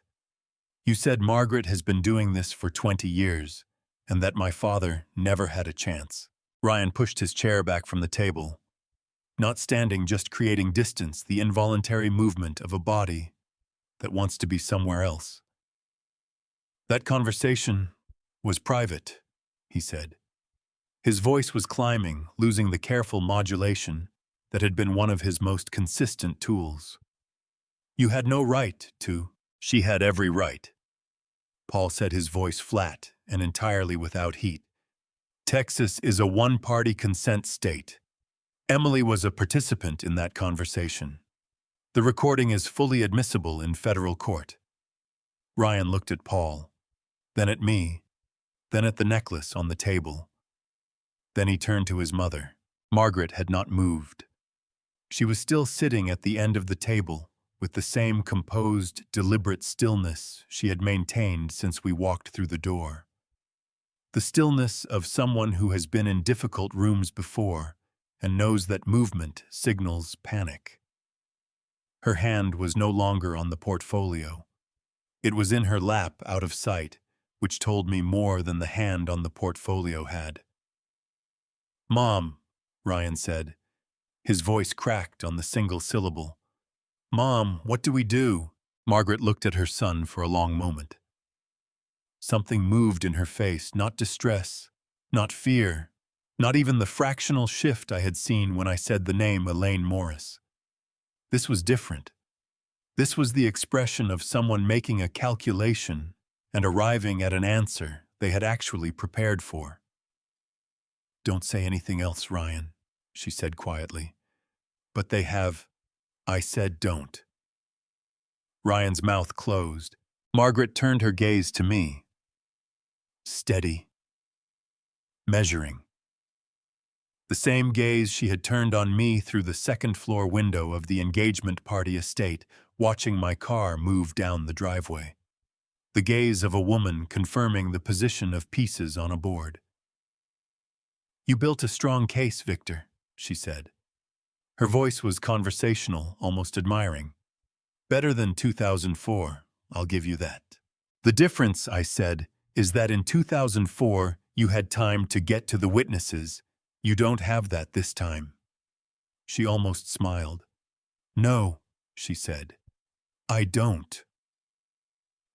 You said Margaret has been doing this for 20 years, and that my father never had a chance. Ryan pushed his chair back from the table. Not standing, just creating distance, the involuntary movement of a body that wants to be somewhere else. That conversation was private, he said. His voice was climbing, losing the careful modulation that had been one of his most consistent tools. You had no right to. She had every right. Paul said, his voice flat and entirely without heat. Texas is a one-party consent state. Emily was a participant in that conversation. The recording is fully admissible in federal court. Ryan looked at Paul, then at me, then at the necklace on the table. Then he turned to his mother. Margaret had not moved. She was still sitting at the end of the table with the same composed, deliberate stillness she had maintained since we walked through the door. The stillness of someone who has been in difficult rooms before and knows that movement signals panic. Her hand was no longer on the portfolio. It was in her lap, out of sight, which told me more than the hand on the portfolio had. Mom, Ryan said. His voice cracked on the single syllable. Mom, what do we do? Margaret looked at her son for a long moment. Something moved in her face, not distress, not fear, not even the fractional shift I had seen when I said the name Elaine Morris. This was different. This was the expression of someone making a calculation and arriving at an answer they had actually prepared for. Don't say anything else, Ryan, she said quietly. But they have. I said don't. Ryan's mouth closed. Margaret turned her gaze to me. Steady. Measuring. The same gaze she had turned on me through the second-floor window of the engagement party estate, watching my car move down the driveway. The gaze of a woman confirming the position of pieces on a board. You built a strong case, Victor, she said. Her voice was conversational, almost admiring. Better than 2004, I'll give you that. The difference, I said, is that in 2004 you had time to get to the witnesses. You don't have that this time. She almost smiled. No, she said. I don't.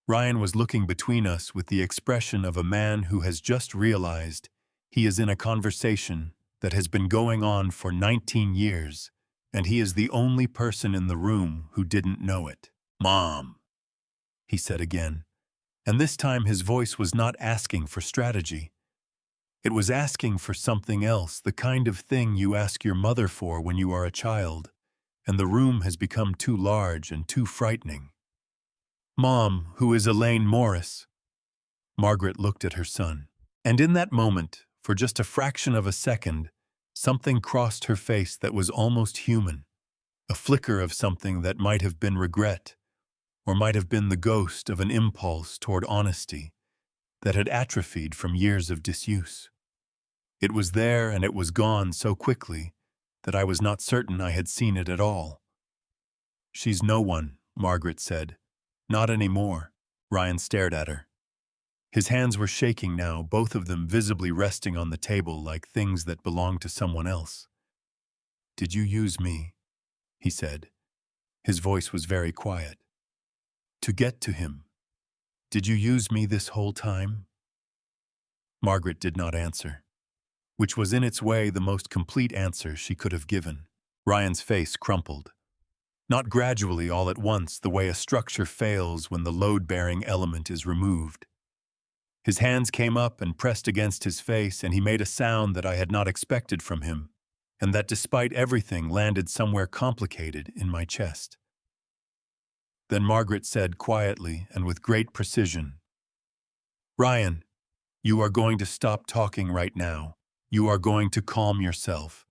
Ryan was looking between us with the expression of a man who has just realized he is in a conversation that has been going on for 19 years, and he is the only person in the room who didn't know it. Mom, he said again, and this time his voice was not asking for strategy. It was asking for something else, the kind of thing you ask your mother for when you are a child, and the room has become too large and too frightening. Mom, who is Elaine Morris? Margaret looked at her son, and in that moment, for just a fraction of a second, something crossed her face that was almost human, a flicker of something that might have been regret, or might have been the ghost of an impulse toward honesty that had atrophied from years of disuse. It was there and it was gone so quickly that I was not certain I had seen it at all. She's no one, Margaret said. Not anymore. Ryan stared at her. His hands were shaking now, both of them visibly resting on the table like things that belonged to someone else. Did you use me? He said. His voice was very quiet. To get to him. Did you use me this whole time? Margaret did not answer, which was in its way the most complete answer she could have given. Ryan's face crumpled. Not gradually all at once, the way a structure fails when the load-bearing element is removed. His hands came up and pressed against his face, and he made a sound that I had not expected from him, and that despite everything landed somewhere complicated in my chest. Then Margaret said quietly and with great precision, Ryan, you are going to stop talking right now. You are going to calm yourself.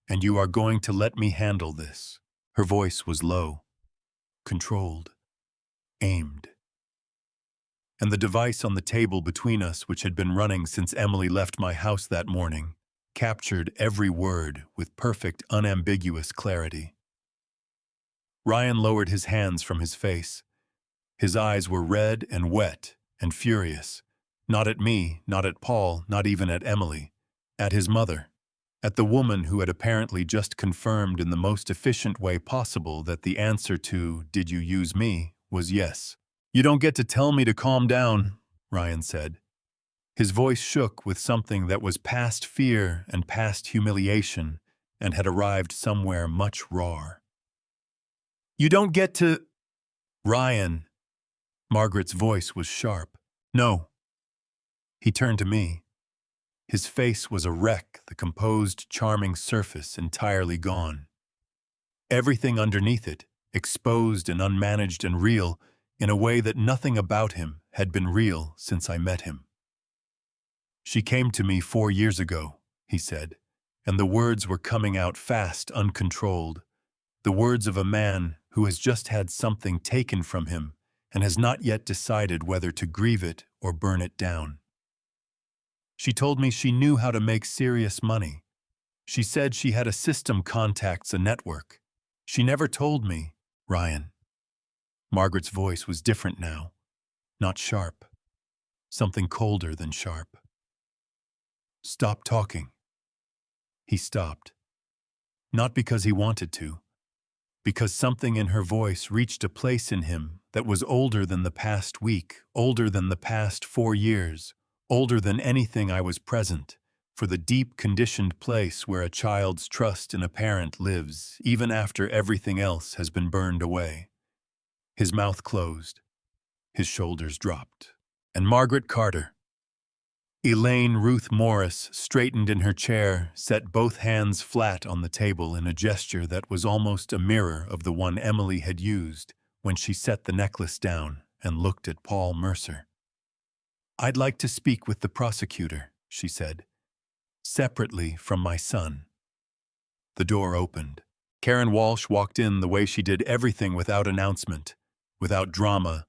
and you are going to let me handle this." Her voice was low, controlled, aimed. And the device on the table between us, which had been running since Emily left my house that morning, captured every word with perfect, unambiguous clarity. Ryan lowered his hands from his face. His eyes were red and wet and furious. Not at me, not at Paul, not even at Emily. At his mother. At the woman who had apparently just confirmed in the most efficient way possible that the answer to "Did you use me?" was yes. "You don't get to tell me to calm down," Ryan said. His voice shook with something that was past fear and past humiliation and had arrived somewhere much rawer. "You don't get to—" "Ryan." Margaret's voice was sharp. "No." He turned to me. His face was a wreck, the composed, charming surface entirely gone. Everything underneath it, exposed and unmanaged and real, in a way that nothing about him had been real since I met him. "She came to me 4 years ago," he said, and the words were coming out fast, uncontrolled. The words of a man who has just had something taken from him and has not yet decided whether to grieve it or burn it down. "She told me she knew how to make serious money. She said she had a system contacts a network. She never told me, Ryan." Margaret's voice was different now. Not sharp. Something colder than sharp. "Stop talking." He stopped. Not because he wanted to. Because something in her voice reached a place in him that was older than the past week, older than the past 4 years, older than anything I was present, for the deep conditioned place where a child's trust in a parent lives, even after everything else has been burned away. His mouth closed. His shoulders dropped. And Margaret Carter. Elaine Ruth Morris straightened in her chair, set both hands flat on the table in a gesture that was almost a mirror of the one Emily had used when she set the necklace down and looked at Paul Mercer. "I'd like to speak with the prosecutor," she said, "separately from my son." The door opened. Karen Walsh walked in the way she did everything without announcement, without drama,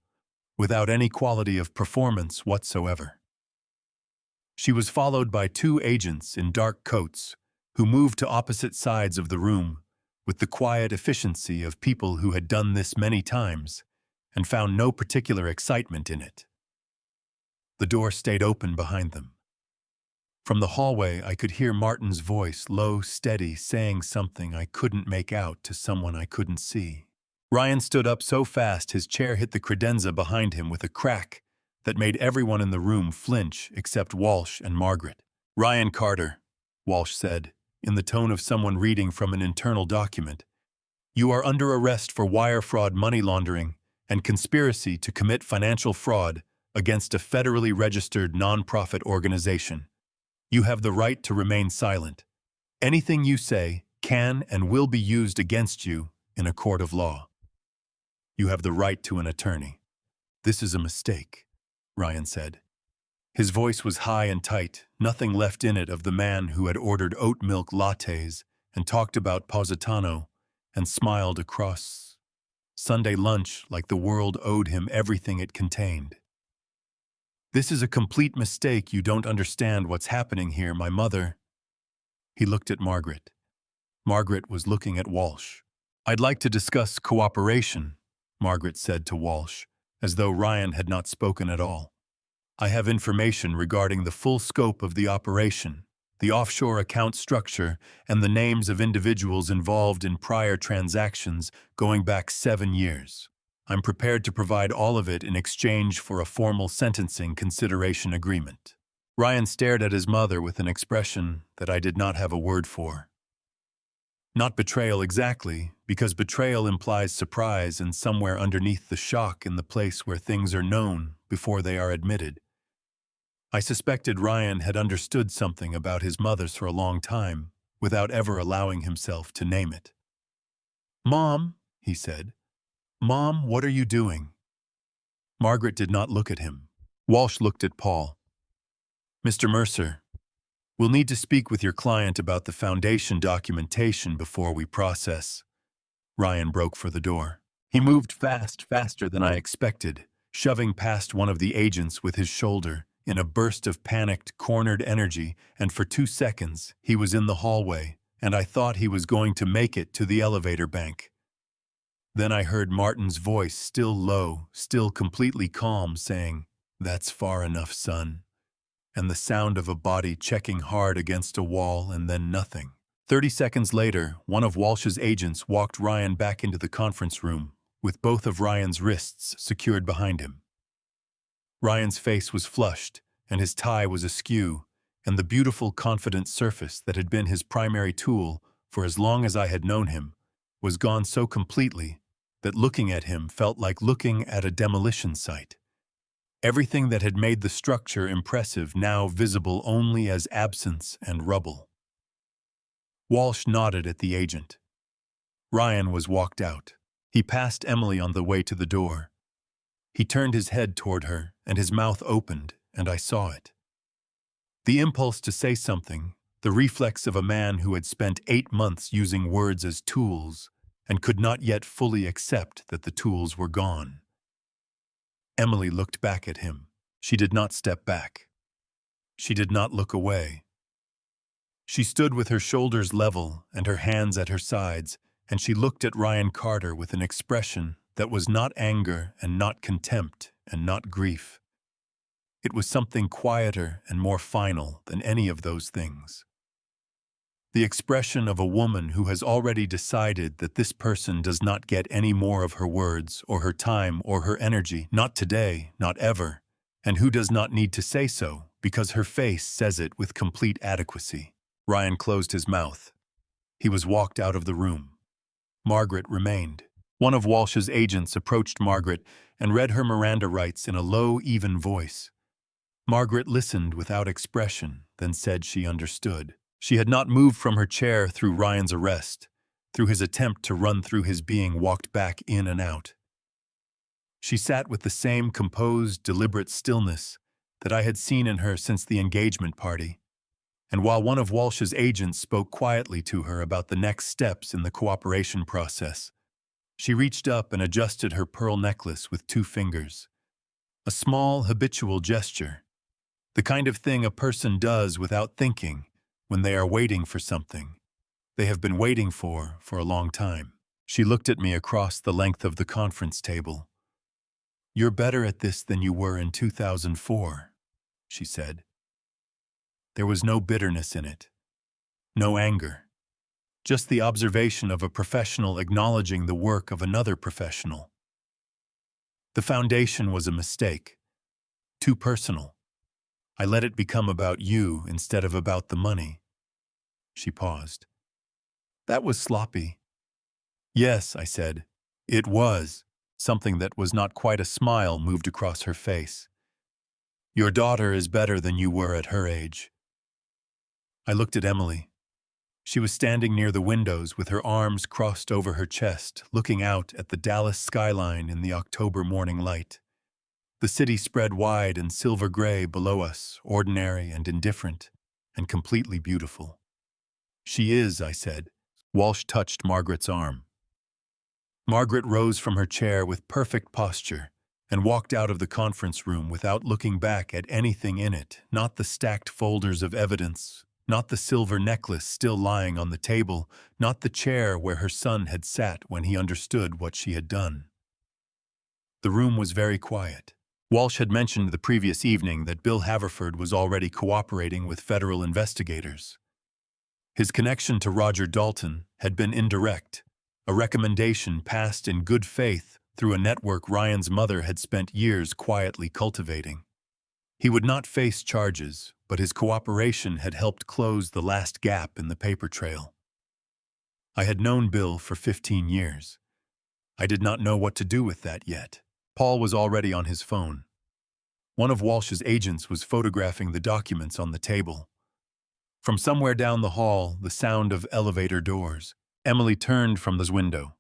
without any quality of performance whatsoever. She was followed by 2 agents in dark coats who moved to opposite sides of the room with the quiet efficiency of people who had done this many times and found no particular excitement in it. The door stayed open behind them. From the hallway, I could hear Martin's voice, low, steady, saying something I couldn't make out to someone I couldn't see. Ryan stood up so fast his chair hit the credenza behind him with a crack that made everyone in the room flinch except Walsh and Margaret. "Ryan Carter," Walsh said, in the tone of someone reading from an internal document, "you are under arrest for wire fraud, money laundering, and conspiracy to commit financial fraud against a federally registered nonprofit organization. You have the right to remain silent. Anything you say can and will be used against you in a court of law. You have the right to an attorney." "This is a mistake," Ryan said. His voice was high and tight, nothing left in it of the man who had ordered oat milk lattes and talked about Positano and smiled across Sunday lunch like the world owed him everything it contained. "This is a complete mistake. You don't understand what's happening here. My mother—" He looked at Margaret. Margaret was looking at Walsh. "I'd like to discuss cooperation," Margaret said to Walsh, as though Ryan had not spoken at all. "I have information regarding the full scope of the operation, the offshore account structure, and the names of individuals involved in prior transactions going back 7 years. I'm prepared to provide all of it in exchange for a formal sentencing consideration agreement." Ryan stared at his mother with an expression that I did not have a word for. Not betrayal exactly, because betrayal implies surprise and somewhere underneath the shock in the place where things are known before they are admitted. I suspected Ryan had understood something about his mother's for a long time, without ever allowing himself to name it. "Mom," he said. "Mom, what are you doing?" Margaret did not look at him. Walsh looked at Paul. "Mr. Mercer." We'll need to speak with your client about the foundation documentation before we process. Ryan broke for the door. He moved faster than I expected, shoving past one of the agents with his shoulder in a burst of panicked, cornered energy, and for 2 seconds he was in the hallway, and I thought he was going to make it to the elevator bank. Then I heard Martin's voice, still low, still completely calm, saying, "That's far enough, son," and the sound of a body checking hard against a wall, and then nothing. 30 seconds later, one of Walsh's agents walked Ryan back into the conference room, with both of Ryan's wrists secured behind him. Ryan's face was flushed, and his tie was askew, and the beautiful, confident surface that had been his primary tool for as long as I had known him was gone so completely that looking at him felt like looking at a demolition site. Everything that had made the structure impressive now visible only as absence and rubble. Walsh nodded at the agent. Ryan was walked out. He passed Emily on the way to the door. He turned his head toward her, and his mouth opened, and I saw it. The impulse to say something, the reflex of a man who had spent 8 months using words as tools and could not yet fully accept that the tools were gone. Emily looked back at him. She did not step back. She did not look away. She stood with her shoulders level and her hands at her sides, and she looked at Ryan Carter with an expression that was not anger and not contempt and not grief. It was something quieter and more final than any of those things. The expression of a woman who has already decided that this person does not get any more of her words or her time or her energy, not today, not ever, and who does not need to say so because her face says it with complete adequacy. Ryan closed his mouth. He was walked out of the room. Margaret remained. One of Walsh's agents approached Margaret and read her Miranda rights in a low, even voice. Margaret listened without expression, then said she understood. She had not moved from her chair through Ryan's arrest, through his attempt to run through his being walked back in and out. She sat with the same composed, deliberate stillness that I had seen in her since the engagement party, and while one of Walsh's agents spoke quietly to her about the next steps in the cooperation process, she reached up and adjusted her pearl necklace with 2 fingers. A small, habitual gesture, the kind of thing a person does without thinking when they are waiting for something they have been waiting for a long time. She looked at me across the length of the conference table. "You're better at this than you were in 2004, she said. There was no bitterness in it, no anger, just the observation of a professional acknowledging the work of another professional. The foundation was a mistake, too personal. I let it become about you instead of about the money." She paused. "That was sloppy." "Yes," I said. "It was." Something that was not quite a smile moved across her face. "Your daughter is better than you were at her age." I looked at Emily. She was standing near the windows with her arms crossed over her chest, looking out at the Dallas skyline in the October morning light. The city spread wide and silver gray below us, ordinary and indifferent, and completely beautiful. "She is," I said. Walsh touched Margaret's arm. Margaret rose from her chair with perfect posture and walked out of the conference room without looking back at anything in it, not the stacked folders of evidence, not the silver necklace still lying on the table, not the chair where her son had sat when he understood what she had done. The room was very quiet. Walsh had mentioned the previous evening that Bill Haverford was already cooperating with federal investigators. His connection to Roger Dalton had been indirect, a recommendation passed in good faith through a network Ryan's mother had spent years quietly cultivating. He would not face charges, but his cooperation had helped close the last gap in the paper trail. I had known Bill for 15 years. I did not know what to do with that yet. Paul was already on his phone. One of Walsh's agents was photographing the documents on the table. From somewhere down the hall, the sound of elevator doors. Emily turned from the window.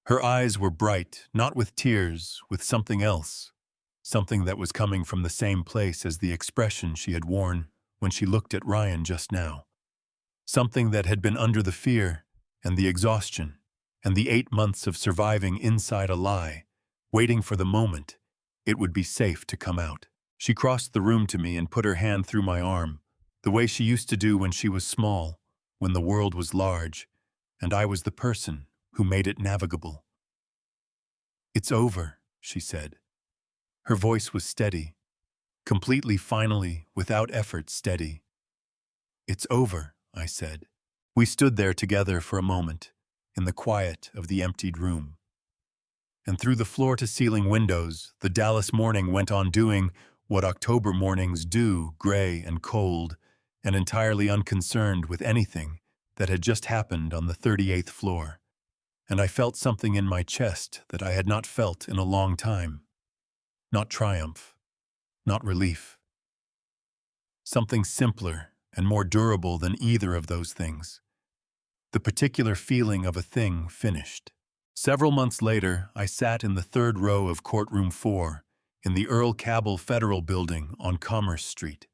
Her eyes were bright, not with tears, with something else, something that was coming from the same place as the expression she had worn when she looked at Ryan just now. Something that had been under the fear and the exhaustion and the 8 months of surviving inside a lie, waiting for the moment it would be safe to come out. She crossed the room to me and put her hand through my arm, the way she used to do when she was small, when the world was large, and I was the person who made it navigable. "It's over," she said. Her voice was steady, completely, finally, without effort, steady. "It's over," I said. We stood there together for a moment, in the quiet of the emptied room. And through the floor-to-ceiling windows, the Dallas morning went on doing what October mornings do, gray and cold, and entirely unconcerned with anything that had just happened on the 38th floor. And I felt something in my chest that I had not felt in a long time. Not triumph, not relief. Something simpler and more durable than either of those things. The particular feeling of a thing finished. Several months later, I sat in the third row of courtroom 4 in the Earl Cabell Federal Building on Commerce Street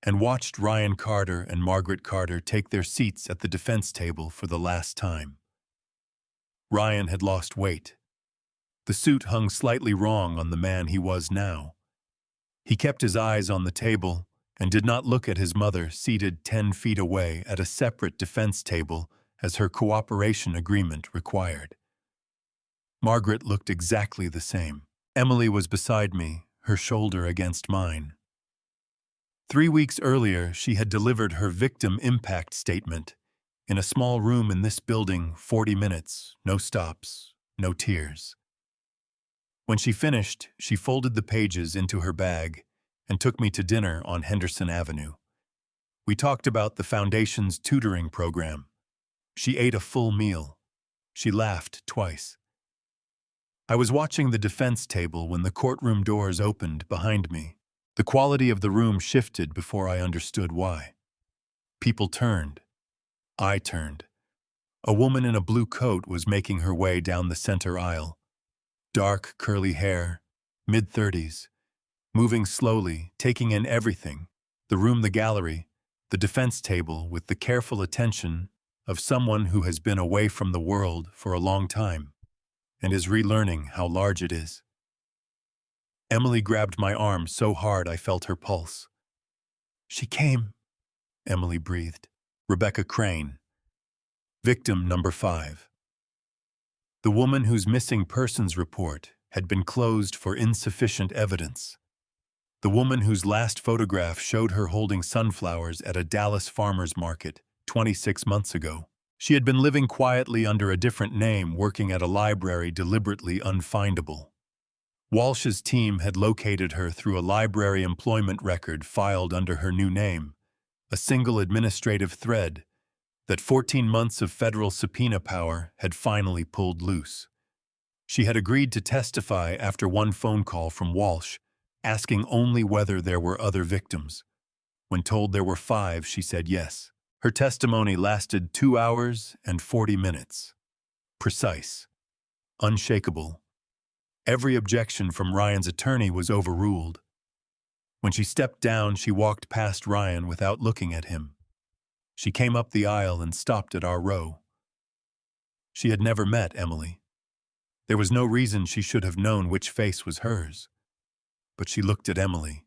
and watched Ryan Carter and Margaret Carter take their seats at the defense table for the last time. Ryan had lost weight. The suit hung slightly wrong on the man he was now. He kept his eyes on the table and did not look at his mother seated 10 feet away at a separate defense table as her cooperation agreement required. Margaret looked exactly the same. Emily was beside me, her shoulder against mine. 3 weeks earlier, she had delivered her victim impact statement in a small room in this building, 40 minutes, no stops, no tears. When she finished, she folded the pages into her bag and took me to dinner on Henderson Avenue. We talked about the Foundation's tutoring program. She ate a full meal. She laughed twice. I was watching the defense table when the courtroom doors opened behind me. The quality of the room shifted before I understood why. People turned. I turned. A woman in a blue coat was making her way down the center aisle. Dark, curly hair, mid-30s, moving slowly, taking in everything, the room, the gallery, the defense table, with the careful attention of someone who has been away from the world for a long time and is relearning how large it is. Emily grabbed my arm so hard I felt her pulse. "She came," Emily breathed. Rebecca Crane. Victim number 5. The woman whose missing persons report had been closed for insufficient evidence. The woman whose last photograph showed her holding sunflowers at a Dallas farmer's market 26 months ago. She had been living quietly under a different name, working at a library deliberately unfindable. Walsh's team had located her through a library employment record filed under her new name, a single administrative thread that 14 months of federal subpoena power had finally pulled loose. She had agreed to testify after one phone call from Walsh, asking only whether there were other victims. When told there were 5, she said yes. Her testimony lasted 2 hours and 40 minutes. Precise. Unshakable. Every objection from Ryan's attorney was overruled. When she stepped down, she walked past Ryan without looking at him. She came up the aisle and stopped at our row. She had never met Emily. There was no reason she should have known which face was hers. But she looked at Emily.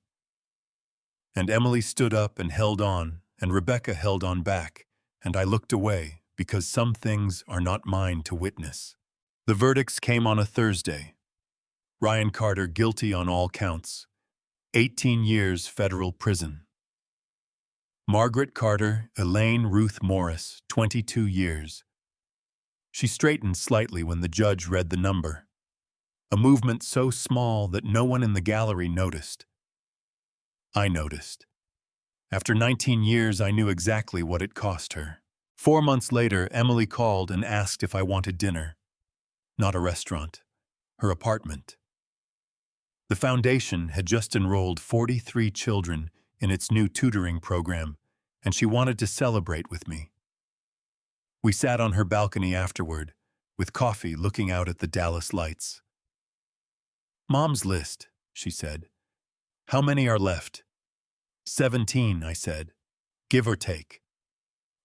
And Emily stood up and held on, and Rebecca held on back, and I looked away because some things are not mine to witness. The verdicts came on a Thursday. Ryan Carter guilty on all counts. 18 years federal prison. Margaret Carter, Elaine Ruth Morris, 22 years. She straightened slightly when the judge read the number, a movement so small that no one in the gallery noticed. I noticed. After 19 years, I knew exactly what it cost her. 4 months later, Emily called and asked if I wanted dinner. Not a restaurant, her apartment. The foundation had just enrolled 43 children in its new tutoring program, and she wanted to celebrate with me. We sat on her balcony afterward, with coffee looking out at the Dallas lights. "Mom's list," she said. "How many are left?" 17, I said. Give or take.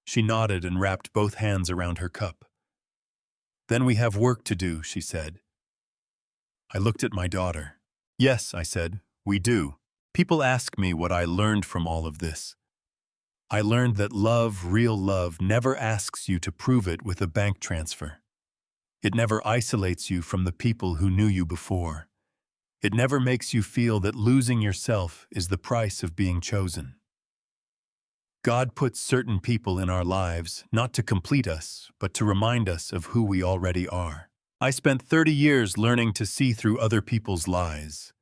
She nodded and wrapped both hands around her cup. Then we have work to do, she said. I looked at my daughter. Yes, I said, we do. People ask me what I learned from all of this. I learned that love, real love, never asks you to prove it with a bank transfer. It never isolates you from the people who knew you before. It never makes you feel that losing yourself is the price of being chosen. God puts certain people in our lives not to complete us, but to remind us of who we already are. I spent 30 years learning to see through other people's lies.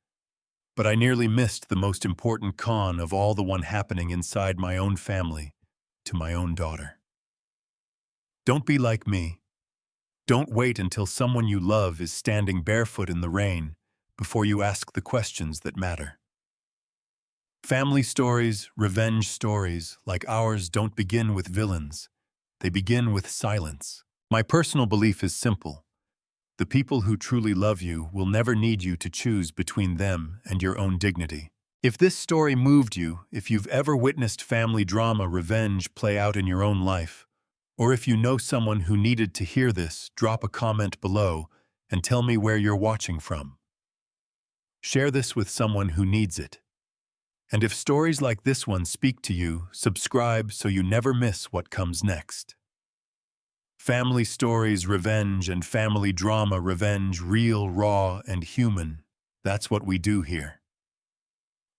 But I nearly missed the most important con of all, the one happening inside my own family, to my own daughter. Don't be like me. Don't wait until someone you love is standing barefoot in the rain before you ask the questions that matter. Family stories, revenge stories, like ours, don't begin with villains. They begin with silence. My personal belief is simple. The people who truly love you will never need you to choose between them and your own dignity. If this story moved you, if you've ever witnessed family drama, revenge play out in your own life, or if you know someone who needed to hear this, drop a comment below and tell me where you're watching from. Share this with someone who needs it. And if stories like this one speak to you, subscribe so you never miss what comes next. Family stories, revenge, and family drama, revenge, real, raw, and human. That's what we do here.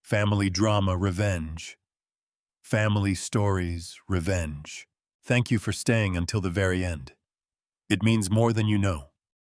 Family drama, revenge. Family stories, revenge. Thank you for staying until the very end. It means more than you know.